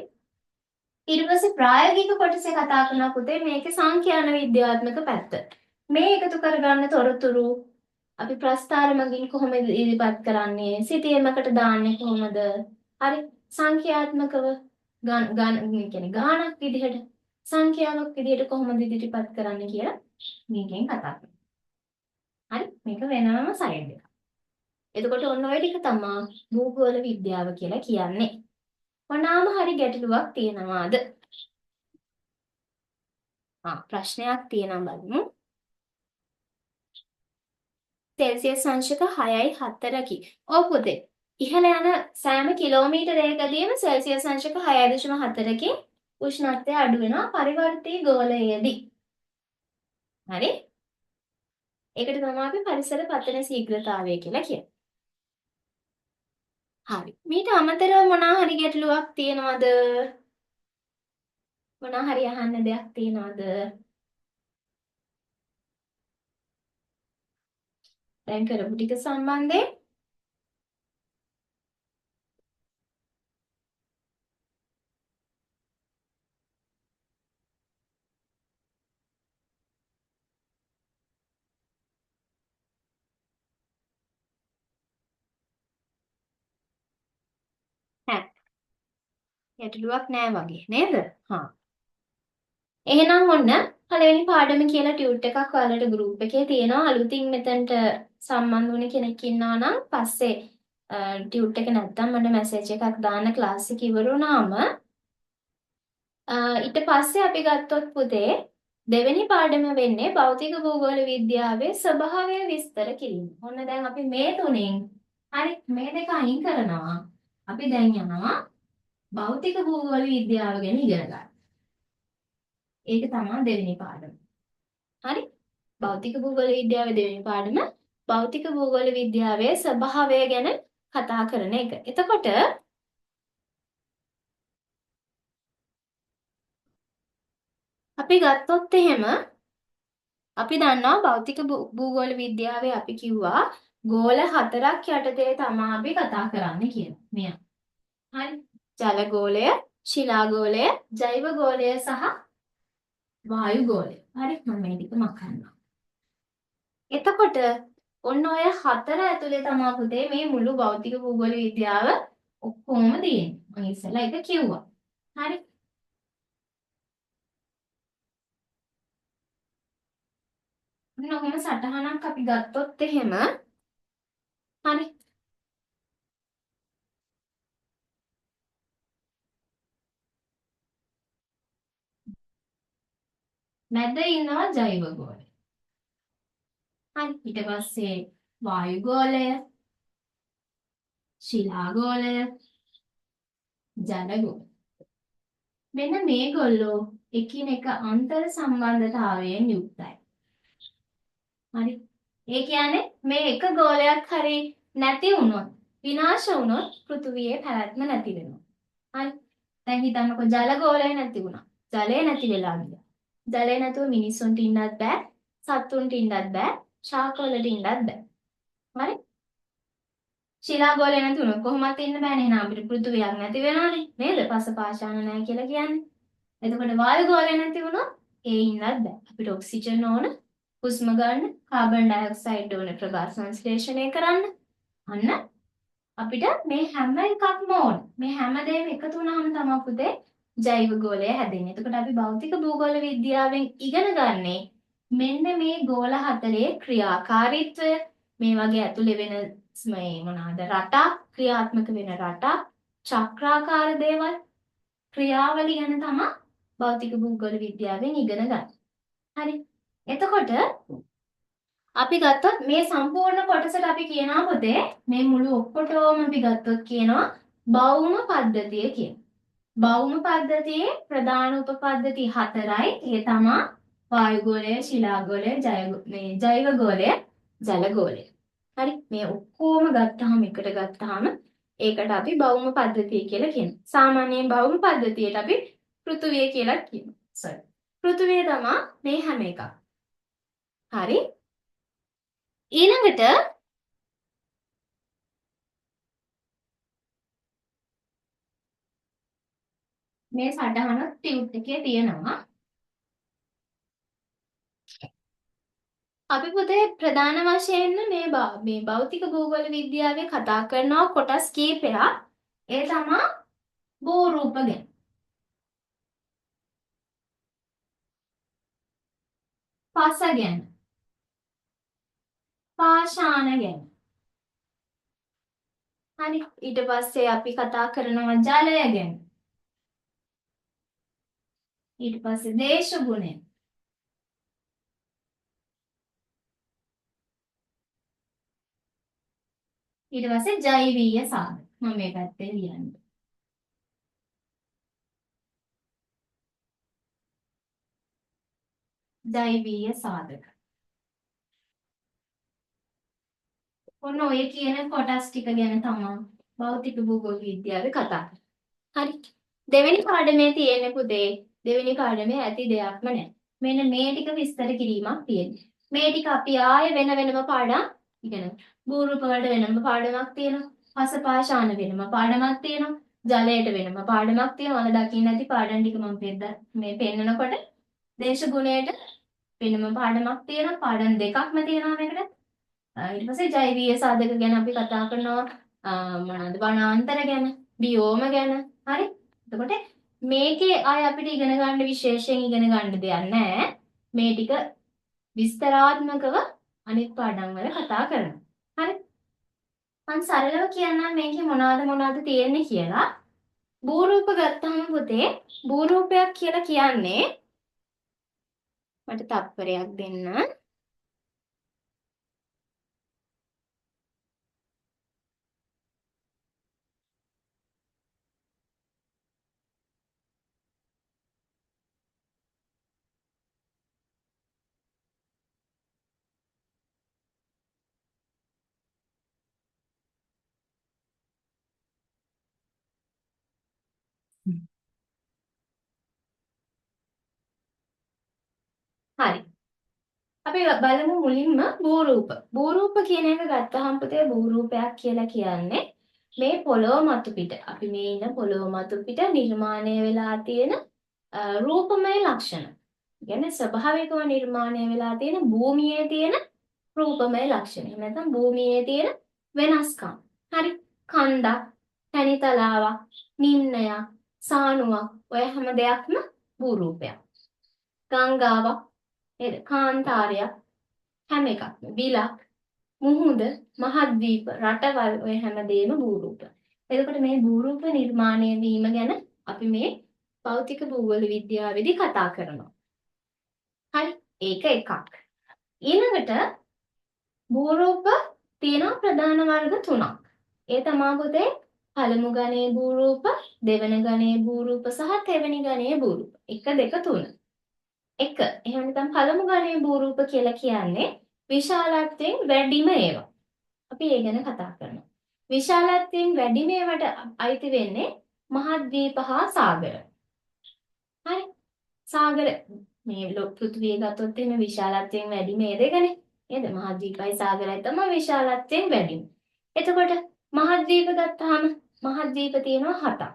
ඊට පස්සේ ප්‍රායෝගික කොටසේ කතා කරන පුතේ මේකේ සංඛ්‍යාන විද්‍යාත්මක පැත්ත. මේ එකතු කරගන්න තොරතුරු අපි ප්‍රස්ථාර මගින් කොහොමද ඉදිරිපත් කරන්නේ? සිතියමකට දාන්නේ කොහොමද? හරි? සංඛ්‍යාත්මකව කියන්නේ ගාණක් විදිහට සංඛ්‍යාවක් විදිහට කොහොමද ඉදිරිපත් කරන්නේ කියලා මේකෙන් කතා කරනවා. හරි මේක වෙනම සයිඩ් එකක්. එතකොට ඔන්න ඔය ටික තමයි භූගෝල විද්‍යාව කියලා කියන්නේ. මොනවාම හරි ගැටලුවක් තියෙනවාද? ප්‍රශ්නයක් තියෙනවා බලමු. සෙල්සියස් අංශක 6.4කි. ඔව් පුතේ. ඉහළ යන සෑම කිලෝමීටරයකදීම සෙල්සියස් අංශක 6.4කින් උෂ්ණත්වය අඩු වෙනවා පරිවර්තී ගෝලයේදී. හරි? ඒකට තමයි අපි පරිසර පතන ශීඝ්‍රතාවය කියලා කියන්නේ. හරි. මීට අමතරව මොනවා හරි ගැටලුවක් තියෙනවද? මොනවා හරි අහන්න දෙයක් තියෙනවද? දැන් කරපු ටික සම්බන්ධයෙන් නෑ. ගැටලුවක් නෑ වගේ නේද? හා. එහෙනම් ඔන්න පළවෙනි පාඩම කියලා ටියුට් එකක් ඔයාලට ගෲප් එකේ තියෙනවා. අලුතින් මෙතනට සම්බන්ධ වුණ කෙනෙක් ඉන්නවා නම් පස්සේ ටියුට් එක නැත්තම් මට මැසේජ් එකක් දාන්න ක්ලාස් එක ඉවර වුණාම ඊට පස්සේ අපි ගත්තොත් පුතේ දෙවෙනි පාඩම වෙන්නේ භෞතික භූගෝල විද්‍යාවේ ස්වභාවය විස්තර කිරීම. ඔන්න දැන් අපි මේ තුනෙන් හරි මේ දෙක අයින් කරනවා. අපි දැන් යනවා භෞතික භූගෝල විද්‍යාව ගැන ඉගෙන ගන්න. ඒක තමයි දෙවෙනි පාඩම. හරි? භෞතික භූගෝල විද්‍යාවේ දෙවෙනි පාඩම භෞතික භූගෝල විද්‍යාවේ ස්වභාවය ගැන කතා කරන එක. එතකොට අපි ගත්තොත් එහෙම අපි දන්නවා භෞතික භූගෝල විද්‍යාවේ අපි කිව්වා ගෝල හතරක් යටතේ තමයි අපි කතා කරන්නේ කියලා. මෙයා. හරි. ජල ගෝලය, ශිලා ගෝලය, ජෛව ගෝලය සහ වායු ගෝලය. හරි. මම මේ ටික මකන්නවා. එතකොට ඔන්න ඔය හතර ඇතුලේ තමයි පුතේ මේ මුළු භෞතික භූගෝල විද්‍යාව ඔක්කොම තියෙන්නේ. මම ඉස්සෙල්ලා ඒක කිව්වා. හරි. ඔන්න ඔහොම සටහනක් අපි ගත්තොත් එහෙම හරි. මැද ඉන්නවා ජෛව ගෝලය. හරි. ඊට පස්සේ වායු ගෝලය, ශිලා ගෝලය, ජල ගෝලය. මෙන්න මේගොල්ලෝ එකිනෙක අන්තර් සම්බන්ධතාවයෙන් යුක්තයි. හරි. ඒ කියන්නේ මේ එක ගෝලයක් හරි නැති වුණොත් විනාශ වුණොත් පෘථුවියේ පැවැත්ම නැති වෙනවා. හරි. දැන් හිතන්නකෝ ජල ගෝලය නැති වුණා. ජලය නැති වෙලා ගියා. ජලය නැතුව මිනිස්සුන්ට ඉන්නත් බෑ, සත්තුන්ට ඉන්නත් බෑ, ශාකවලට ඉන්නත් බෑ. හරි? ශිලා ගෝලය නැති වුණොත් කොහොමවත් ඉන්න බෑනේ. එහෙනම් අපිට පෘථුවියක් නැති වෙනවනේ. නේද? පසපාශාන නැහැ කියලා කියන්නේ. එතකොට වායු ගෝලය නැති වුණොත් ඒ ඉන්නත් බෑ. අපිට ඔක්සිජන් ඕන, හුස්ම ගන්න, කාබන් ඩයොක්සයිඩ් ඕන ප්‍රකාශ සංශ්ලේෂණය කරන්න. අන්න අපිට මේ හැම එකක්ම ඕන. මේ හැම දෙයක්ම එකතු වුණාම තමයි පුතේ ජෛව ගෝලය හැදෙන්නේ. එතකොට අපි භෞතික භූගෝල විද්‍යාවෙන් ඉගෙන ගන්නේ මෙන්න මේ ගෝල හතරේ ක්‍රියාකාරීත්වය, මේ වගේ ඇතුලේ වෙන මේ මොනවාද රටා, ක්‍රියාත්මක වෙන රටා, චක්‍රාකාර දේවල්, ක්‍රියාවලිය ගැන තමයි භෞතික භූගෝල විද්‍යාවෙන් ඉගෙන ගන්න. හරි. එතකොට අපි ගත්තොත් මේ සම්පූර්ණ කොටසට අපි කියනවා පුතේ මේ මුළු ඔක්කොටම අපි ගත්තොත් කියනවා භෞම පද්ධතිය කියලා. භෞම පද්ධතියේ ප්‍රධාන උපපද්ධති හතරයි. ඒ තමයි වායු ගෝලය, ශිලා ගෝලය, ජෛව ගෝලය, ජල ගෝලය. හරි. මේ ඔක්කොම ගත්තාම එකට ගත්තාම ඒකට අපි භෞම පද්ධතිය කියලා කියනවා. සාමාන්‍යයෙන් භෞම පද්ධතියට අපි පෘථුවිය කියලා කියනවා. sorry. පෘථුවිය තමයි මේ හැම එකක්. හරි. ඊළඟට මේ සටහන ටියුට් එකේ තියෙනවා. අපි පුතේ ප්‍රධාන වශයෙන්ම මේ භෞතික භූගෝල විද්‍යාවේ කතා කරනවා කොටස් කීපයක්. ඒ තමයි භූරූප ගැන. පස ගැන. පාෂාණ ගැන. හරි. ඊට පස්සේ අපි කතා කරනවා ජලය ගැන. ඊට පස්සේ දේශ ගුණය. ඊට පස්සේ ජෛවීය සාධක. මම මේ පැත්තේ ලියන්නේ. ජෛවීය සාධක. ඔන්න ඔය කියන කොටස් ටික ගැන තමයි භෞතික භූගෝල විද්‍යාවේ කතා කරන්නේ. හරි. දෙවෙනි පාඩමේ තියෙන පුතේ දෙවෙනි පාඩමේ ඇති දෙයක්ම නැහැ. මෙන්න මේ ටික විස්තර කිරීමක් තියෙනවා. මේ ටික අපි ආයෙ වෙන වෙනම පාඩම් ඉගෙනගමු. භූරූප වලට වෙනම පාඩමක් තියෙනවා. පසපාශාන වෙනම පාඩමක් තියෙනවා. ජලයට වෙනම පාඩමක් තියෙනවා. ඔයාලා දකින්න ඇති පාඩම් ටික මම මේ පෙන්නනකොට දේශගුණයට වෙනම පාඩමක් තියෙනවා. පාඩම් දෙකක්ම තියෙනවා මේකට. ඊට පස්සේ ජෛවීය සාධක ගැන අපි කතා කරනවා. මොනවාද වනාන්තර ගැන, බියෝම ගැන. හරි. එතකොට මේකේ ආය අපිට ඉගෙන ගන්න විශේෂයෙන් ඉගෙන ගන්න දෙයක් නැහැ. මේ ටික විස්තරාත්මකව අනිත් පාඩම් වල කතා කරනවා. හරි. මම සරලව කියන්නම් මේකේ මොනවාද තියෙන්නේ කියලා. භූරූප ගත්තාම පුතේ භූරූපයක් කියලා කියන්නේ මට තත්පරයක් දෙන්න. හරි. අපි බලමු මුලින්ම භූරූප. භූරූප කියන එක ගත්තහම පුතේ භූරූපයක් කියලා කියන්නේ මේ පොළොව මතු පිට අපි මේ ඉන්න පොළොව මතු පිට නිර්මාණය වෙලා තියෙන රූපමය ලක්ෂණ. කියන්නේ ස්වභාවිකව නිර්මාණය වෙලා තියෙන භූමියේ තියෙන රූපමය ලක්ෂණ. එහෙම නැත්නම් භූමියේ තියෙන වෙනස්කම්. හරි. කන්දක්, තනිතලාවක්, නිම්නයක්, සානුවක් ඔය හැම දෙයක්ම භූරූපයක්. ගංගාවක් නේද? කාන්තාරයක් හැම එකක්ම බිලක් මුහුද මහද්වීප රටවල් ඔය හැමදේම භූරූප. එතකොට මේ භූරූප නිර්මාණය වීම ගැන අපි මේ භෞතික භූගෝල විද්‍යාවේදී කතා කරනවා. හරි ඒක එකක්. ඊළඟට භූරූප තියෙන ප්‍රධාන වර්ග තුනක්. ඒ තමයි පුතේ පළමු ගණයේ භූරූප, දෙවන ගණයේ භූරූප සහ තෙවැනි ගණයේ භූරූප. 1 2 3. එක එහෙම නැත්නම් පළමු ගණයේ භූරූප කියලා කියන්නේ විශාලත්වයෙන් වැඩිම ඒවා. අපි ඒ ගැන කතා කරනවා. විශාලත්වයෙන් වැඩිම ඒවාට අයිති වෙන්නේ මහද්වීප හා සාගර. හරි. සාගර මේ පෘථිවිය ගත්තොත් එimhe විශාලත්වයෙන් වැඩිම ඒ දෙකනේ. නේද? මහද්වීපයි සාගරයි තමයි විශාලත්වයෙන් වැඩිම. එතකොට මහද්වීප ගත්තාම මහද්වීප තියෙනවා 7ක්.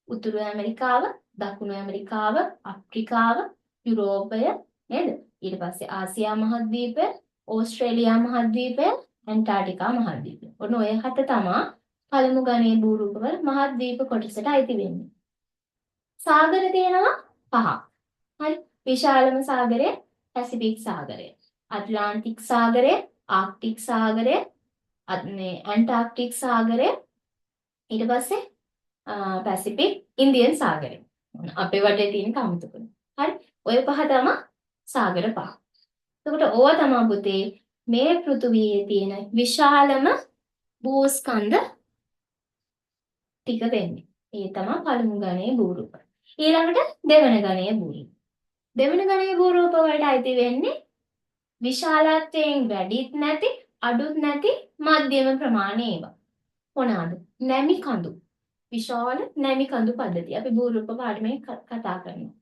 උතුරු ඇමරිකාව, දකුණු ඇමරිකාව, අප්‍රිකාව, යුරෝපය නේද? ඊට පස්සේ ආසියා මහද්වීපය, ඕස්ට්‍රේලියා මහද්වීපය, ඇන්ටාර්ක්ටිකා මහද්වීපය. ඔන්න ඔය 7 තමයි පළමු ගණයේ භූරූපවල මහද්වීප කොටසට අයිති වෙන්නේ. සාගර තියෙනවා 5ක්. හරි. විශාලම සාගරය පැසිෆික් සාගරය. ඇට්ලාන්ටික් සාගරය, ආර්ක්ටික් සාගරය, මේ ඇන්ටාර්ක්ටික් සාගරය, ඊට පස්සේ පැසිෆික් ඉන්දියන් සාගරය. අපේ වටේ තියෙන කමුතුකම. හරි. ඔය පහ තමයි සාගර පහ. එතකොට ඕවා තමයි පුතේ මේ පෘථුවියේ තියෙන විශාලම භූස්කන්ධ ටික වෙන්නේ. ඒ තමයි පළමු ගණයේ භූරූප. ඊළඟට දෙවන ගණයේ භූරූප. දෙවන ගණයේ භූරූප වලට අයිති වෙන්නේ විශාලත්වයෙන් වැඩිත් නැති, අඩුත් නැති මධ්‍යම ප්‍රමාණයේ ඒවා. මොනවාද? නැමි කඳු. විශාල නැමි කඳු පද්ධතිය. අපි භූරූප පාඩමේ කතා කරනවා.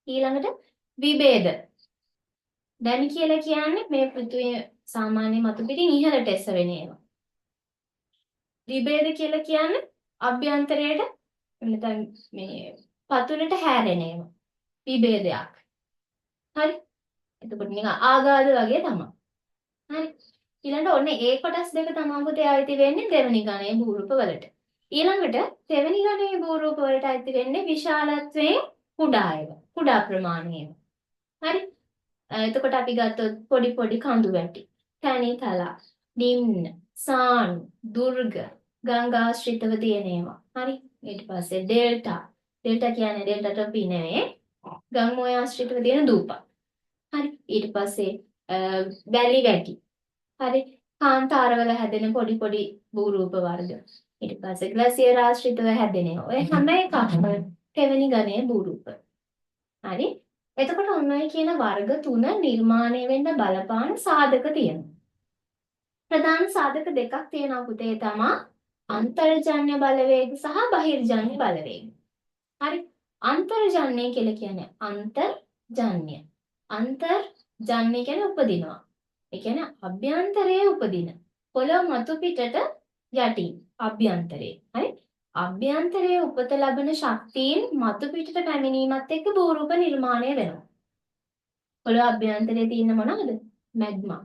ඊළඟට විභේද. නැමි කියලා කියන්නේ මේ පෘථුවිය සාමාන්‍ය මතු පිටින් ඉහළට එසවෙන ඒවා. විභේද කියලා කියන්නේ අභ්‍යන්තරයට නැත්නම් මේ පතුලට හැරෙන ඒවා. විභේදයක්. හරි. එතකොට නිකන් ආගාද වගේ තමයි. හරි. ඊළඟට ඔන්න ඒ කොටස් දෙක තමයි පුතේ අයිති වෙන්නේ දෙවෙනි ගණයේ භූරූප වලට. ඊළඟට තෙවෙනි ගණයේ භූරූප වලට අයිති වෙන්නේ විශාලත්වයෙන් කුඩා ඒවා. කුඩා ප්‍රමාණයේ ඒවා. හරි. එතකොට අපි ගත්තොත් පොඩි පොඩි කඳු වැටි, තනිතලා, නිම්න, සානු, දුර්ග, ගංගාශ්‍රිතව තියෙන ඒවා. හරි. ඊට පස්සේ ඩෙල්ටා. ඩෙල්ටා කියන්නේ ඩෙල්ටා ටොපි නෙවෙයි. ගංගෝය ආශ්‍රිතව තියෙන දූපත්. හරි. ඊට පස්සේ වැලි වැටි. හරි. කාන්තාරවල හැදෙන පොඩි පොඩි භූරූප වර්ග. ඊට පස්සේ ග්ලැසියර් ආශ්‍රිතව හැදෙන ඒවා. ඔය හැම එකක්ම තෙවෙනි ගණයේ භූරූප. හරි. එතකොට ඔන්න ඔය කියන වර්ග තුන නිර්මාණය වෙන්න බලපාන සාධක තියෙනවා. ප්‍රධාන සාධක දෙකක් තියෙනවා පුතේ තමා අන්තර්ජන්‍ය බලවේග සහ බහිර්ජන්‍ය බලවේග. හරි. අන්තර්ජන්‍ය කියලා කියන්නේ අන්තර්ජන්‍ය. අන්තර්ජන්‍ය කියන්නේ උපදිනවා. ඒ කියන්නේ අභ්‍යන්තරයේ උපදින. පොළොව මතු පිටට යටින් අභ්‍යන්තරයේ. හරි. අභ්‍යන්තරයේ උපත ලබන ශක්තියින් මතු පිටට පැමිණීමත් එක්ක භූරූප නිර්මාණය වෙනවා. පොළොව අභ්‍යන්තරයේ තියෙන මොනවද? මැග්මා,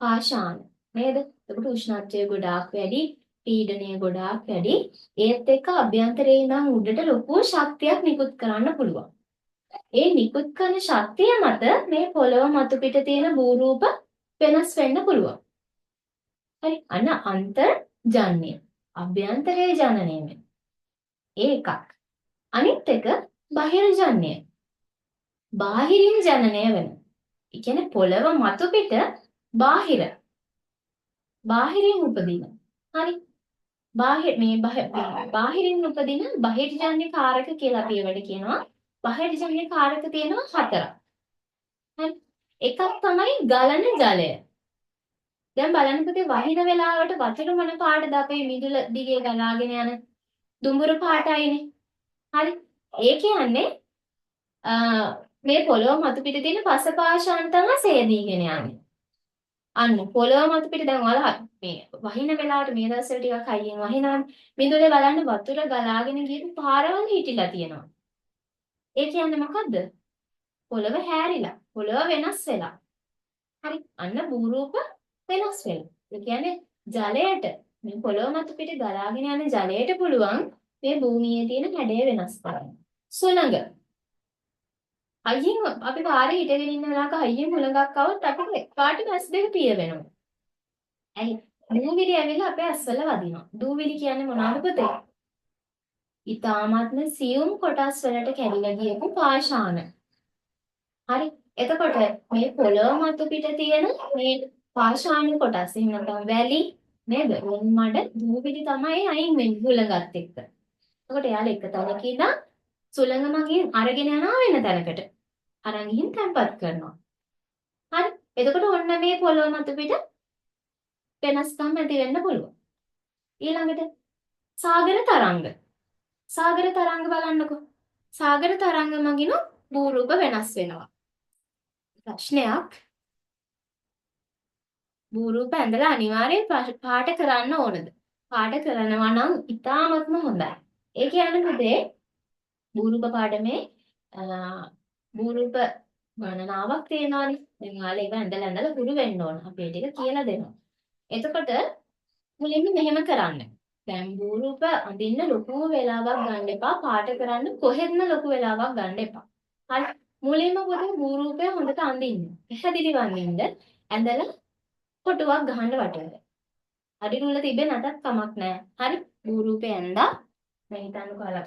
පාෂාණ නේද? එතකොට උෂ්ණත්වය ගොඩාක් වැඩි, පීඩනය ගොඩාක් වැඩි. ඒත් එක්ක අභ්‍යන්තරයේ ඉඳන් උඩට ලොකු ශක්තියක් නිකුත් කරන්න පුළුවන්. ඒ නිකුත් කරන ශක්තිය මත මේ පොළොව මතු පිට තියෙන භූරූප වෙනස් වෙන්න පුළුවන්. හරි. අන්න අන්තර්ජන්‍ය. අභ්‍යන්තරයේ ජනනය වෙන. ඒකක්. අනිත් එක බහිර්ජන්‍ය. බාහිරින් ජනනය වෙන. ඒ කියන්නේ පොළව මතු පිට බාහිරින් උපදින. හරි. බාහිරින් උපදින බහිර්ජන්‍ය කාරක කියලා අපි ඒවට කියනවා. බහිර්ජන්‍ය කාරක තියෙනවා 4ක්. හරි. එකක් තමයි ගලන ජලය. දැන් බලන්න පුතේ වහින වෙලාවට වතුර මොන පාටද අපේ මිදුල දිගේ ගලාගෙන යන දුඹුරු පාටයිනේ. හරි. ඒ කියන්නේ මේ පොළොව මතු පිට තියෙන පසපාශාන් තමයි සේදීගෙන යන්නේ. අන්න පොළොව මතු පිට දැන් ඔයාලා මේ වහින වෙලාවට මේ දවස්වල ටිකක් හයියෙන් වහිනවනේ. මිදුලේ බලන්න වතුර ගලාගෙන ගියපු පාරවල් හිටිලා තියෙනවා. ඒ කියන්නේ මොකද්ද? පොළොව හැරිලා. පොළොව වෙනස් වෙලා. හරි. අන්න භූරූප වෙනස් වෙලා. ඒ කියන්නේ ජලයට මේ පොළොව මත පිට ගලාගෙන යන ජලයට පුළුවන් මේ භූමියේ තියෙන හැඩය වෙනස් කරන්න. සුළඟ. අයියෙන් අපි පාරේ හිටගෙන ඉන්න වෙලාවක අයියෙන් හුළඟක් આવොත් අපිට පාට ඇස් දෙක පිය වෙනවා. ඇයි? දූවිලි ඇවිල්ලා අපේ ඇස්වල වදිනවා. දූවිලි කියන්නේ මොනවද පුතේ? ඊ타මාත්ම සියුම් කොටස් වලට කැඩිලා ගියපු පාෂාණ. හරි. එතකොට මේ පොළොව මත පිට තියෙන මේ පාෂාණ කොටස් එහෙම නැත්නම් වැලි නේද? මඩ දූවිලි තමයි අයින් වෙන්නේ හුළඟත් එක්ක. එතකොට එයාලා එක තැනක ඉඳන් සුළඟ මගින් අරගෙන යනවා වෙන තැනකට. අරන් ගිහින් තැම්පත් කරනවා. හරි. එතකොට ඔන්න මේ පොළොව මත පිට වෙනස්කම් ඇති වෙන්න පුළුවන්. ඊළඟට සාගර තරංග. සාගර තරංග බලන්නකෝ. සාගර තරංග මගින් භූරූප වෙනස් වෙනවා. ප්‍රශ්නයක් භූරූප ඇඳලා අනිවාර්යෙන් පාට කරන්න ඕනද? පාට කරනවා නම් ඉතාමත්ම හොඳයි. ඒ කියන්නේ පුතේ භූරූප පාඩමේ භූරූප ගණනාවක් තියෙනවානේ. දැන් ඔයාලා ඒව ඇඳලා හුරු වෙන්න ඕන. අපි ඒ ටික කියලා දෙනවා. එතකොට මුලින්ම මෙහෙම කරන්න. දැන් භූරූප අඳින්න ලොකු වෙලාවක් ගන්න එපා. පාට කරන්න කොහෙත්ම ලොකු වෙලාවක් ගන්න එපා. හරි. මුලින්ම පොතේ භූරූපය හොඳට අඳින්න. පැහැදිලි වන්නින්ද ඇඳලා කොටුවක් ගහන්න වටේට. අඩි රුල තිබෙ නැතත් කමක් නැහැ. හරි. භූරූපය ඇඳලා මේ හිතන්නකෝ අර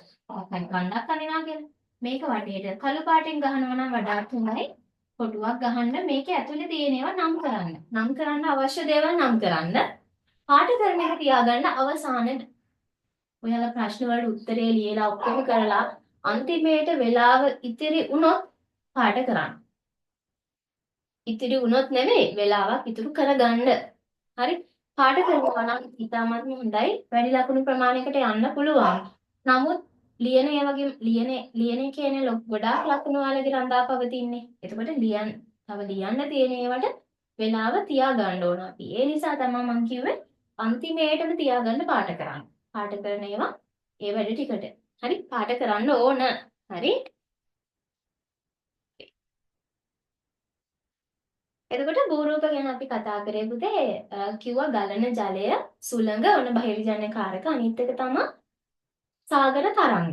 කණ්ඩක් අඳිනවා කියලා. මේක වටේට කළු පාටින් ගහනවා නම් වඩාත් හොඳයි. කොටුවක් ගහන්න මේක ඇතුලේ තියෙන ඒවා නම් කරන්න. නම් කරන්න අවශ්‍ය දේවල් නම් කරන්න. පාට කරන එක තියාගන්න අවසානයේ. ඔයාලා ප්‍රශ්න වලට උත්තරේ ලියලා ඔක්කොම කරලා අන්තිමේට වෙලාව ඉතිරි වුණොත් පාට කරන්න. ඉතිරි වුණොත් නෙමෙයි වෙලාවක් ඉතුරු කරගන්න. හරි. පාට කරනවා නම් ඉතාමත්ම හොඳයි. වැඩි ලකුණු ප්‍රමාණයකට යන්න පුළුවන්. නමුත් ලියන ඒ වගේ ලියන කියන්නේ ගොඩාක් ලකුණු වලදී රඳා පවතින්නේ. එතකොට තව ලියන්න තියෙන ඒවට වෙලාව තියා ගන්න ඕන අපි. ඒ නිසා තමයි මම කිව්වේ අන්තිමේටම තියාගන්න පාට කරන්න. පාට කරන ඒවා ඒ වැඩ ටිකට. හරි පාට කරන්න ඕන. හරි. එතකොට භූරූප ගැන අපි කතා කරේ පුතේ කිව්වා ගලන ජලය සුළඟ ඔන්න බහිර්ජන්‍ය කාරක අනිත් එක තමයි සාගර තරංග.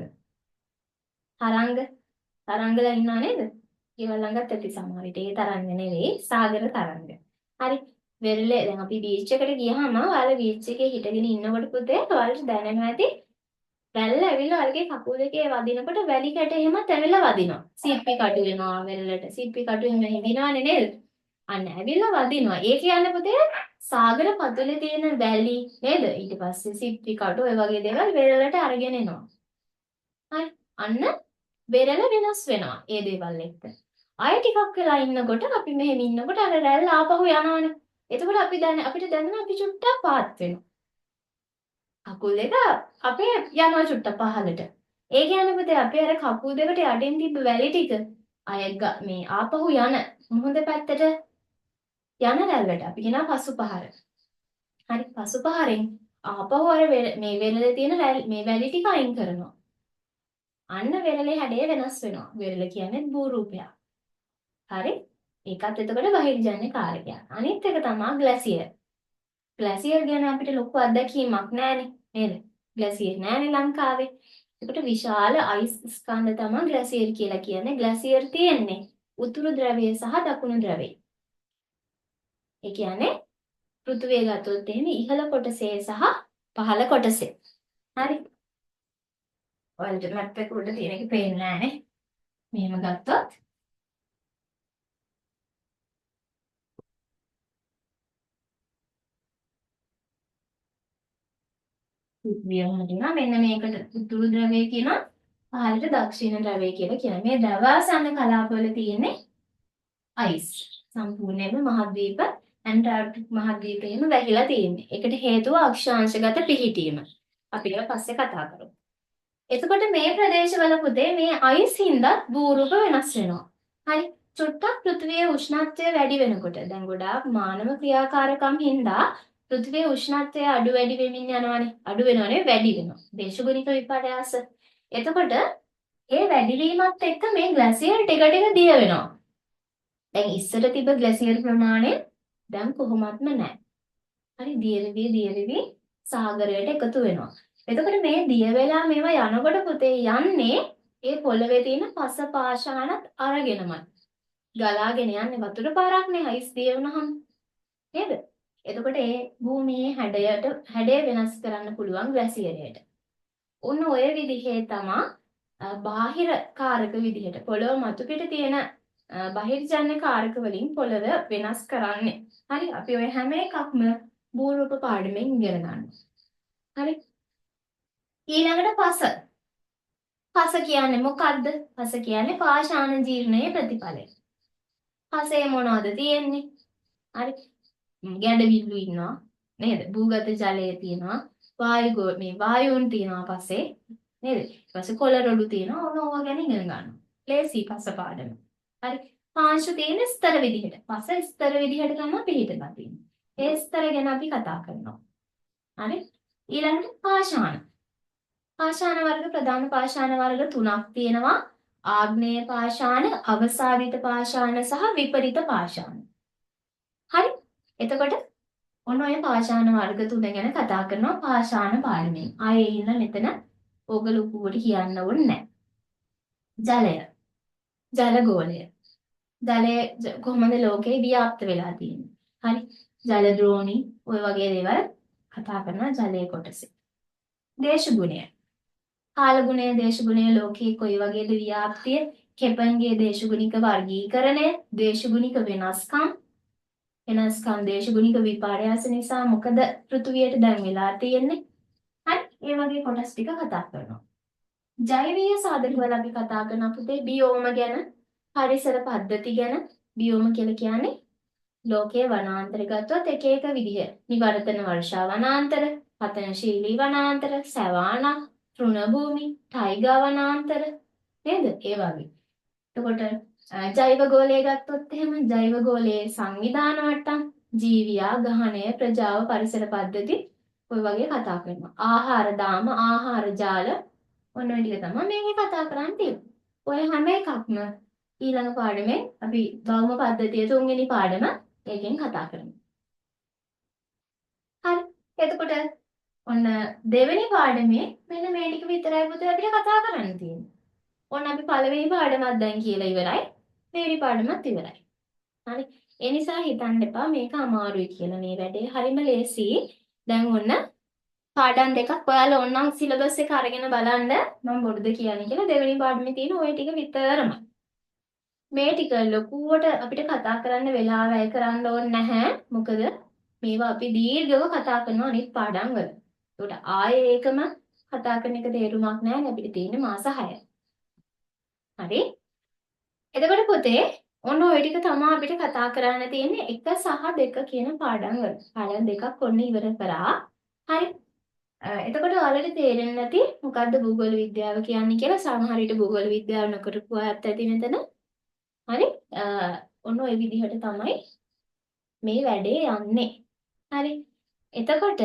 තරංගලා ඉන්නා නේද? ඒවල් ළඟත් ඇති සමහර විට ඒ තරංග නෙවෙයි සාගර තරංග. හරි. වෙරළේ දැන් අපි බීච් එකට ගියාම ඔයාලා බීච් එකේ හිටගෙන ඉන්නකොට පුතේ ඔයාලට දැනෙනවා ඇති වැල්ල ඇවිල්ලා ඔයාලගේ කකුල් දෙකේ වදිනකොට වැලි කැට එහෙමත් ඇවිල්ලා වදිනවා. සිප්පි කටු වෙනවා වෙරළට. සිප්පි කටු එහෙම හිඳිනවනේ නේද? අන්න ඇවිල්ලා වදිනවා. ඒ කියන්නේ පුතේ සාගර පතුලේ තියෙන වැලි නේද? ඊට පස්සේ සිප්පි කටු ඔය වගේ දේවල් වෙරළට අරගෙන එනවා. හරි. අන්න වෙරළ වෙනස් වෙනවා ඒ දේවල් එක්ක. ආයෙ ටිකක් වෙලා ඉන්නකොට අපි මෙහෙම ඉන්නකොට අර රැල්ල ආපහු යනවනේ. එතකොට අපිට දැනෙනවා අපි චුට්ටක් පාත් වෙනවා. කකුල් දෙක අපේ යනවා චුට්ටක් පහළට. ඒ කියන්නේ පුතේ අපි අර කකුල් දෙකට යටින් තිබ්බ වැලි ටික අය මේ ආපහු යන මුහුද පැත්තට යන රැල්ලට අපි කියනවා පසුපහර. හරි පසුපහරෙන් ආපහු අර මේ වෙරළේ තියෙන මේ වැලි ටික අයින් කරනවා. අන්න වෙරළේ හැඩය වෙනස් වෙනවා. වෙරළ කියන්නේ භූරූපයක්. හරි? ඒකත් එතකොට බහිර්ජන්‍ය කාරකයක්. අනිත් එක තමයි ග්ලැසියර්. ග්ලැසියර් ගැන අපිට ලොකු අත්දැකීමක් නැහැනේ නේද? ග්ලැසියර් නැහැනේ ලංකාවේ. ඒකට විශාල අයිස් ස්කන්ධ තමයි ග්ලැසියර් කියලා කියන්නේ. ග්ලැසියර් තියෙන්නේ උතුරු ද්‍රවයේ සහ දකුණු ද්‍රවයේ. ඒ කියන්නේ පෘථුවිය ගත්තොත් එහෙම ඉහළ කොටසේ සහ පහළ කොටසේ. හරි? ඔයාලට මැප් එක උඩ තියෙන එක පේන්නේ නැහනේ. මෙහෙම ගත්තොත් පෘථුවිය වුණා මෙන්න මේකට උතුරු ද්‍රවය කියනවා පහළට දක්ෂිණ ද්‍රවය කියලා කියනවා. මේ ද්‍රවාසන්න කලාපවල තියෙන්නේ අයිස්. සම්පූර්ණයෙන්ම මහද්වීප ඇන්ටාර්ක්ටික් මහද්වීපයේම වැහිලා තියෙන්නේ. ඒකට හේතුව අක්ෂාංශගත පිහිටීම. අපි ඒක පස්සේ කතා කරමු. එතකොට මේ ප්‍රදේශවල පුතේ මේ අයිස් හින්දා භූරූප වෙනස් වෙනවා. හරි. චුට්ටක් පෘථිවියේ උෂ්ණත්වය වැඩි වෙනකොට දැන් ගොඩාක් මානව ක්‍රියාකාරකම් හින්දා පෘථිවියේ උෂ්ණත්වය අඩු වැඩි වෙමින් යනවානේ. අඩු වෙනවනේ වැඩි වෙනවා. දේශගුණික විපර්යාස. එතකොට ඒ වැඩි වීමත් එක්ක මේ ග්ලැසියර් ටික ටික දිය වෙනවා. දැන් ඉස්සර තිබ්බ ග්ලැසියර් ප්‍රමාණය දැන් කොහොමත්ම නැහැ. හරි දිය වෙවි සාගරයට එකතු වෙනවා. එතකොට මේ දිය වෙලා මේවා යනකොට පුතේ යන්නේ ඒ පොළවේ තියෙන පස පාෂාණත් අරගෙනමයි. ගලාගෙන යන්නේ වතුර පාරක්නේ අයිස් දිය වුණාම. නේද? එතකොට ඒ භූමියේ හැඩය වෙනස් කරන්න පුළුවන් ග්ලැසියරයට. උන් ඔය විදිහේ තමයි බාහිර කාරක විදිහට පොළොව මතු පිට තියෙන බහිර්ජන්‍ය කාරක වලින් පොළව වෙනස් කරන්නේ. හරි අපි ඔය හැම එකක්ම භූරූප පාඩමෙන් ඉගෙන ගන්නවා. හරි ඊළඟට පස. පස කියන්නේ මොකද්ද? පස කියන්නේ පාෂාණ ජීර්ණයේ ප්‍රතිඵලය. පසේ මොනවද තියෙන්නේ? හරි ගැඩවිල්ලු ඉන්නවා නේද? භූගත ජලය තියෙනවා. වායුන් තියෙනවා පසේ නේද? ඊට පස්සේ කොළ රොඩු තියෙනවා. ඕවා ගැන ඉගෙන ගන්නවා. ලේසි පස පාඩම. හරි පාංශු තියෙන ස්තර විදිහට. පස ස්තර විදිහට තමයි පිළිහිටලා තියෙන්නේ. ඒ ස්තර ගැන අපි කතා කරනවා. හරි ඊළඟට පාෂාණ. පාෂාණ වර්ග ප්‍රධාන පාෂාණ වර්ග තුනක් තියෙනවා. ආග්නේය පාෂාණ, අවසාදිත පාෂාණ සහ විපරිත පාෂාණ. හරි එතකොට ඔන්න ඔය පාෂාණ වර්ග තුන ගැන කතා කරනවා පාෂාණ පාඩමෙන්. ආයේ ඉන්න මෙතන ඕක ලොකුවට කියන්න ඕනේ නැහැ. ජලය. ජල ගෝලය. ජලය කොහොමද ලෝකේ ව්‍යාප්ත වෙලා තියෙන්නේ? හරි. ජල ද්‍රෝණි ඔය වගේ දේවල් කතා කරනවා ජලයේ කොටසේ. දේශගුණය. කාලගුණය, දේශගුණය ලෝකයේ කොයි වගේද ව්‍යාප්තිය? කෙපන්ගේ දේශගුණික වර්ගීකරණය, දේශගුණික වෙනස්කම්, දේශගුණික විපර්යාස නිසා මොකද පෘථුවියට දැන් වෙලා තියෙන්නේ? හරි. ඒ වගේ කොටස් ටික කතා කරනවා. ජෛවීය සාධක වල අපි කතා කරන පුතේ බියෝම ගැන, පරිසර පද්ධති ගැන. බියෝම කියලා කියන්නේ ලෝකයේ වනාන්තර ගත්තොත් එක එක විදිහ. නිවර්තන වර්ෂා වනාන්තර, පතනශීලී වනාන්තර, සැවානා, තෘණභූමි, ටයිගා වනාන්තර නේද? ඒ වගේ. එතකොට ජෛව ගෝලය ගත්තොත් එහෙම ජෛව ගෝලයේ සංවිධාන මට්ටම්, ජීවියා, ගහණය, ප්‍රජාව, පරිසර පද්ධති ඔය වගේ කතා කරනවා. ආහාර දාම, ආහාර ජාල ඔන්න ඔය ටික තමයි මේකේ කතා කරන්න තියෙන්නේ. ඔය හැම එකක්ම ඊළඟ පාඩමේ අපි භෞම පද්ධතිය තුන්වෙනි පාඩම ඒකෙන් කතා කරමු. හරි. එතකොට ඔන්න දෙවෙනි පාඩමේ මෙන්න මේ ටික විතරයි පුතේ අපිට කතා කරන්න තියෙන්නේ. ඔන්න අපි පළවෙනි පාඩමත් දැන් කියලා ඉවරයි. දෙවෙනි පාඩමත් ඉවරයි. හරි. ඒ නිසා හිතන්න එපා මේක අමාරුයි කියලා. මේ වැඩේ හරිම ලේසි. දැන් ඔන්න පාඩම් දෙකක් ඔයාලා ඕනනම් සිලබස් එක අරගෙන බලන්න මම බොරුද කියන්නේ කියලා. දෙවෙනි පාඩමේ තියෙන ওই ටික විතරමයි. මේ ටික ලොකුවට අපිට කතා කරන්න වෙලාව වැය කරන්න ඕනේ නැහැ. මොකද මේවා අපි දීර්ඝව කතා කරනවා අනිත් පාඩම් වල. ඒකට ආයේ ඒකම කතා කරන එක තේරුමක් නැහැ. අපිට තියෙන්නේ මාස 6. හරි? එතකොට පුතේ ඔන්න ඔය ටික තමයි අපිට කතා කරන්න තියෙන්නේ 1 සහ 2 කියන පාඩම් වල. පාඩම් දෙකක් ඔන්න ඉවර කරා. හරි? එතකොට ඔයාලට තේරෙන්නේ නැති මොකද්ද භූගෝල විද්‍යාව කියන්නේ කියලා සමහර විට භූගෝල විද්‍යාව නොකරපු අයත් ඇති මෙතන. හරි? ඔන්න ඔය විදිහට තමයි මේ වැඩේ යන්නේ. හරි? එතකොට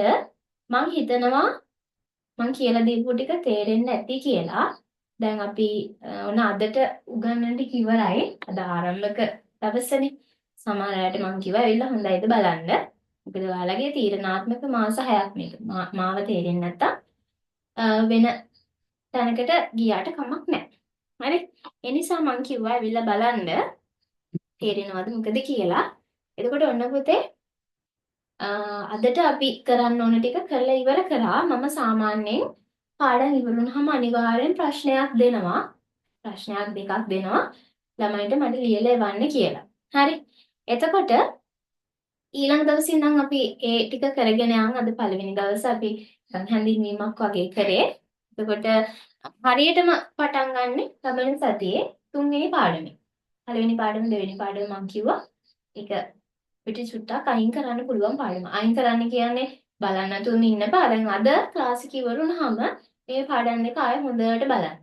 මං හිතනවා මං කියලා දීපු ටික තේරෙන්නේ නැති කියලා. දැන් අපි ඔන්න අදට උගන්වන්න ටික ඉවරයි. අද ආරම්භක දවසනේ. සමහර අයට මං කිව්වා ඇවිල්ලා හොඳයිද බලන්න. මොකද ඔයාලගේ තීරණාත්මක මාස 6ක් මේක. මාව තේරෙන්නේ නැත්තම් වෙන තැනකට ගියාට කමක් නැහැ. හරි? ඒ නිසා මං කිව්වා ඇවිල්ලා බලන්න තේරෙනවද මොකද කියලා. එතකොට ඔන්න පුතේ අදට අපි කරන්න ඕන ටික කරලා ඉවර කරා. මම සාමාන්‍යයෙන් පාඩම් ඉවරුනහම අනිවාර්යෙන් ප්‍රශ්නයක් දෙනවා. ප්‍රශ්නයක් දෙකක් දෙනවා. ළමයින්ට මට ලියලා එවන්න කියලා. හරි? එතකොට ඊළඟ දවසේ ඉඳන් අපි ඒ ටික කරගෙන යන්. අද පළවෙනි දවසේ අපි හැඳින්වීමක් වගේ කරේ. එතකොට හරියටම පටන් ගන්න ලබන සතියේ 3 වෙනි පාඩමේ. පළවෙනි පාඩම දෙවෙනි පාඩම මම කිව්වා. ඒක පිටි චුට්ටක් අයින් කරන්න පුළුවන් පාඩම. අයින් කරන්න කියන්නේ බලන්න නැතුවම ඉන්න බෑ. දැන් අද ක්ලාස් එක ඉවරුනහම මේ පාඩම් දෙක ආයෙ හොඳට බලන්න.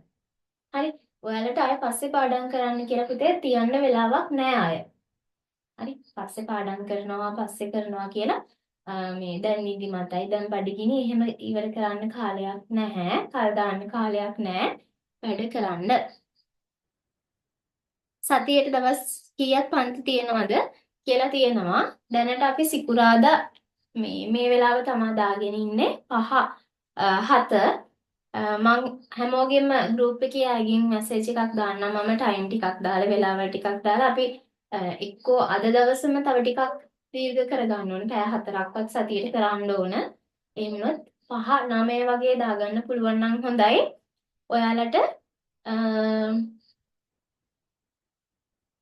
හරි? ඔයාලට ආයෙ පස්සේ පාඩම් කරන්න කියලා පුතේ තියන්න වෙලාවක් නෑ ආයෙ. හරි? පස්සේ පාඩම් කරනවා කියලා මේ දැන් නිදිමතයි දැන් බඩගිනි එහෙම ඉවර කරන්න කාලයක් නැහැ. කල් දාන්න කාලයක් නැහැ. වැඩ කරන්න. සතියේට දවස් කීයක් පන්ති තියෙනවද කියලා තියෙනවා. දැනට අපි සිකුරාදා මේ වෙලාව තමයි දාගෙන ඉන්නේ 5 7 මම හැමෝගෙම group එකේ අයගෙන් message එකක් දාන්නම්. මම time ටිකක් දාලා වෙලාව ටිකක් දාලා අපි එක්කෝ අද දවසම තව ටිකක් දීර්ඝ කරගන්න ඕනේ. පැය 4ක්වත් සතියේට කරන්න ඕන. එහෙම වුණොත් 5 9 වගේ දාගන්න පුළුවන් නම් හොඳයි. ඔයාලට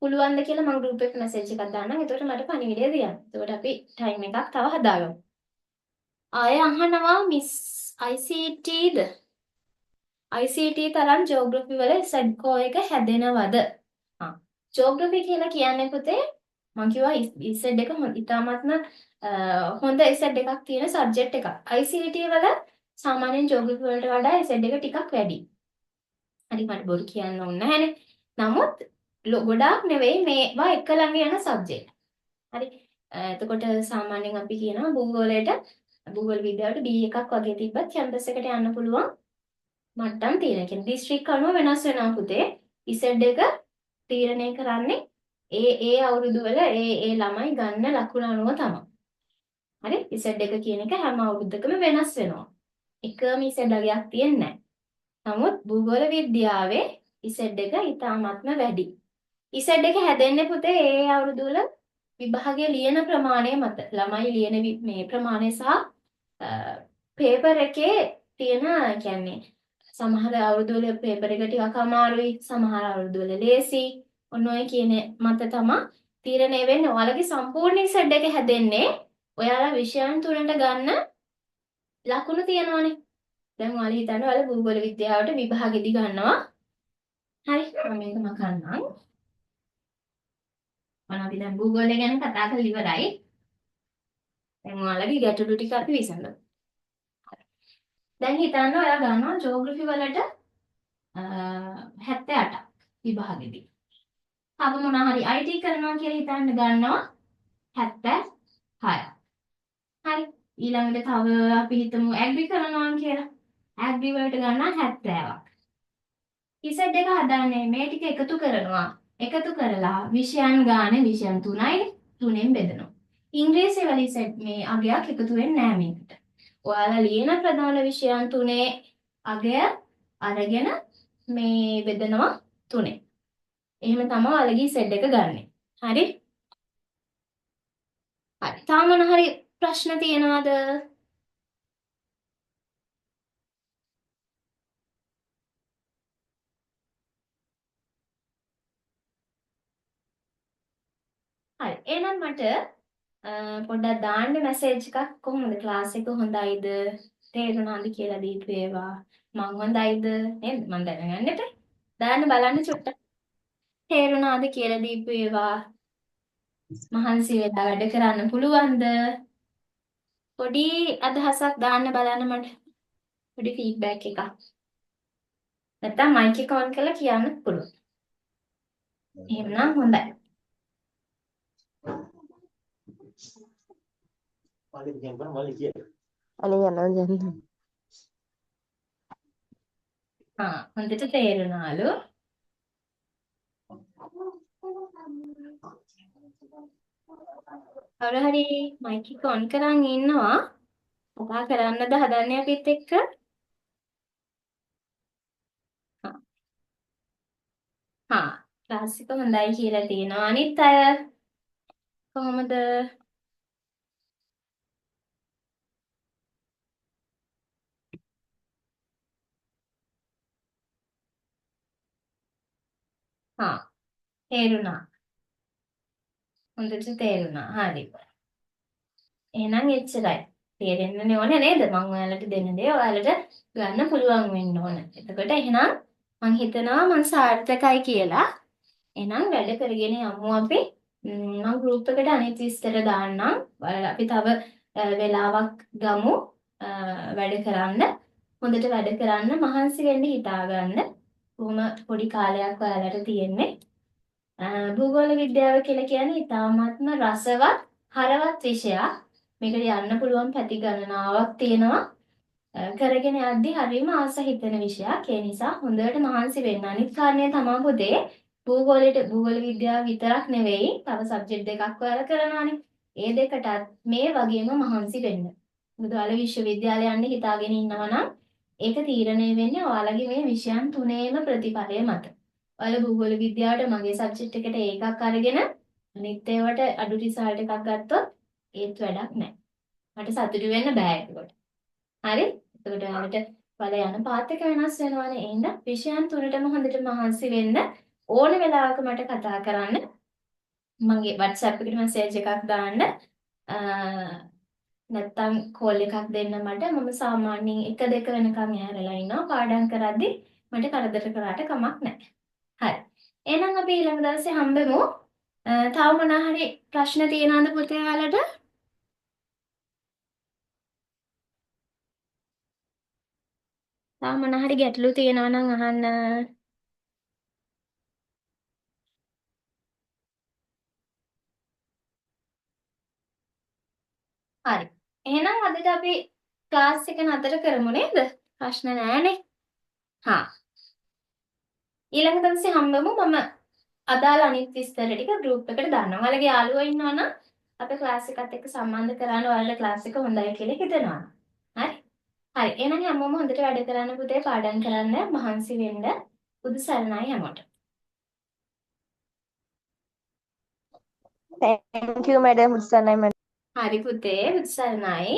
පුළුවන්ද කියලා මම group එකට message එකක් දාන්නම්. එතකොට මට පණිවිඩය දියන්න. එතකොට අපි time එකක් තව හදාගමු. ආය අහනවා මිස් ICTද? ICT තරම් geography වල සෙඩ්කෝ එක හැදෙනවද? geography කියලා කියන්නේ පුතේ මම කිව්වා ඉසෙඩ් එක ඉතාමත්ම හොඳ ඉසෙඩ් එකක් තියෙන සබ්ජෙක්ට් එකක්. ICT වල සාමාන්‍යයෙන් geography වලට වඩා ඉසෙඩ් එක ටිකක් වැඩි. හරි මට බොරු කියන්න ඕනේ නැහැනේ. නමුත් ගොඩාක් නෙවෙයි මේවා එක ළඟ යන සබ්ජෙක්ට්. හරි. එතකොට සාමාන්‍යයෙන් අපි කියනවා භූගෝල විද්‍යාවට B එකක් වගේ තිබ්බත් කැම්පස් එකට යන්න පුළුවන් මට්ටම් තියෙන. කියන්නේ දිස්ත්‍රික් අනුව වෙනස් වෙනවා පුතේ. ඉසෙඩ් එක තීරණය කරන්නේ ඒ අවුරුදු වල ඒ ළමයි ගන්න ලකුණු අනුව තමයි. හරි? ඉසෙඩ් එක කියන එක හැම අවුරුද්දකම වෙනස් වෙනවා. එකම ඉසෙඩ් අගයක් තියෙන්නේ නැහැ. නමුත් භූගෝල විද්‍යාවේ ඉසෙඩ් එක ඉතාමත්ම වැඩි. ඉසෙඩ් එක හැදෙන්නේ පුතේ ඒ අවුරුදු වල විභාගයේ ලියන ප්‍රමාණය මත. ළමයි ලියන මේ ප්‍රමාණය සහ පේපර් එකේ තියෙන කියන්නේ සමහර අවුරුදු වල පේපර් එක ටිකක් අමාරුයි, සමහර අවුරුදු වල ලේසි. ඔන්න ඔය කියන මත තමයි තීරණය වෙන්නේ. ඔයාලගේ සම්පූර්ණ ඉසෙඩ් එක හැදෙන්නේ ඔයාලා විෂයන් තුනට ගන්න ලකුණු තියනවානේ. දැන් ඔයාලා හිතන්න ඔයාලා භූගෝල විද්‍යාවට විභාගෙදි ගන්නවා. හරි මම මේක මකන්නම්. අපි දැන් භූගෝලය ගැන කතා කරලා ඉවරයි. දැන් ඔයාලගේ ගැටලු ටික අපි විසඳමු. දැන් හිතන්න ඔයා ගන්නවා ජියෝග්‍රැෆි වලට 78ක් විභාගෙදි. තව මොනවා හරි IT කරනවා කියලා හිතන්න ගන්නවා 76ක්. හරි. ඊළඟට තව අපි හිතමු ඇග්‍රි කරනවා කියලා. ඇග්‍රි වලට ගන්නවා 70ක්. ඉසෙඩ් එක හදාන්නේ මේ ටික එකතු කරනවා. එකතු කරලා විෂයන් ගානේ විෂයන් 3යි 3ෙන් බෙදනවා. ඉංග්‍රීසි වල ඉසෙඩ් මේ අගයක් එකතු වෙන්නේ නැහැ මේකට. ඔයාලා ලියන ප්‍රධාන විෂයන් 3 අගය අරගෙන මේ බෙදනවා 3. එහෙම තමයි ඔයාලගේ ඉසෙඩ් එක ගන්නෙ. හරි? හරි. තාම මොන හරි ප්‍රශ්න තියෙනවද? හරි. එහෙනම් මට පොඩ්ඩක් දාන්න මැසේජ් එකක් කොහොමද ක්ලාස් එක හොඳයිද? තේරුණාද කියලා දීපු ඒවා. මං හොඳයිද? නේද? මං දැනගන්න එපා. දාන්න බලන්න චුට්ටක්. තේරුණාද කියලා දීපු ඒවා. මහන්සි වෙලා වැඩ කරන්න පුළුවන්ද? පොඩි අදහසක් දාන්න බලන්න මට. පොඩි ෆීඩ්බැක් එකක්. නැත්තම් මයික් එක ඔන් කරලා කියන්න පුළුවන්. එහෙමනම් හොඳයි. හොඳට තේරුණාලු. කවුරු හරි මයික් එක ඔන් කරන් ඉන්නවා. කතා කරන්නද හදන්නේ අපිත් එක්ක? හා හා ක්ලාස් එක හොඳයි කියලා තියෙනවා. අනිත් අය කොහොමද? හා තේරුණා. හොඳට තේරුණා. හරි. එහෙනම් එච්චරයි. තේරෙන්නනේ ඕනේ නේද? මම ඔයාලට දෙන දේ ඔයාලට ගන්න පුළුවන් වෙන්න ඕන. එතකොට එහෙනම් මම හිතනවා මම සාර්ථකයි කියලා. එහෙනම් වැඩ කරගෙන යමු අපි. මම ගෲප් එකට අනිත් විස්තර දාන්නම්. අපි තව වෙලාවක් ගමු වැඩ කරන්න. හොඳට වැඩ කරන්න මහන්සි වෙන්න හිතාගන්න. කොහොම පොඩි කාලයක් ඔයාලට තියෙන්නේ. භූගෝල විද්‍යාව කියලා කියන්නේ ඉතාමත්ම රසවත් හරවත් විෂයක්. මේකට යන්න පුළුවන් පැති ගණනාවක් තියෙනවා. කරගෙන යද්දි හරිම ආස හිතෙන විෂයක්. ඒ නිසා හොඳට මහන්සි වෙන්න. අනිත් කාරණේ තමයි පුතේ භූගෝල විද්‍යාව විතරක් නෙවෙයි තව සබ්ජෙක්ට් දෙකක් ඔයාලා කරනවානේ. ඒ දෙකටත් මේ වගේම මහන්සි වෙන්න. මොකද ඔයාලා විශ්වවිද්‍යාලය යන්න හිතාගෙන ඉන්නවා නම් ඒක තීරණය වෙන්නේ ඔයාලගේ මේ විෂයන් තුනේම ප්‍රතිඵලය මත. ඔයාලා භූගෝල විද්‍යාවට මගේ සබ්ජෙක්ට් එකට ඒකක් අරගෙන අනිත් ඒවාට අඩු රිසල්ට් එකක් ගත්තොත් ඒත් වැඩක් නැහැ. මට සතුටු වෙන්න බෑ ඒකට. හරි? එතකොට ඔයාලට වල යන පාත් එක වෙනස් වෙනවානේ. එහෙනම් විෂයන් තුනටම හොඳට මහන්සි වෙන්න ඕන වෙලාවක මට කතා කරන්න. මගේ WhatsApp එකට මැසේජ් එකක් දාන්න. නැත්තම් කෝල් එකක් දෙන්න මට. මම සාමාන්‍යයෙන් 1 2 වෙනකන් ඇහැරලා ඉන්නවා. පාඩම් කරද්දි මට කරදර කරාට කමක් නැහැ. හරි. එහෙනම් අපි ඊළඟ දවසේ හම්බෙමු. තව මොනවා හරි ප්‍රශ්න තියෙනවද පුතේ ඔයාලට? තව මොනවා හරි ගැටලු තියෙනවා නම් අහන්න. හරි. එහෙනම් අදට අපි ක්ලාස් එක නතර කරමු නේද? ප්‍රශ්න නැහැනේ. හා. ඊළඟ දවසේ හම්බෙමු. මම අදාළ අනිත් විස්තර ටික ගෲප් එකට දාන්නම්. ඔයාලගේ යාළුවෝ ඉන්නවා නම් අපේ ක්ලාස් එකත් එක්ක සම්බන්ධ කරන්න ඔයාලට ක්ලාස් එක හොඳයි කියලා හිතෙනවා. හරි. හරි. එහෙනම් හැමෝම හොඳට වැඩ කරන්න පුතේ පාඩම් කරන්න මහන්සි වෙන්න. බුදු සරණයි හැමෝටම. Thank you, Madam Hussainai. හරි පුතේ බුදු සරණයි.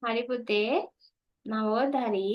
හරි පුතේ නවෝදරි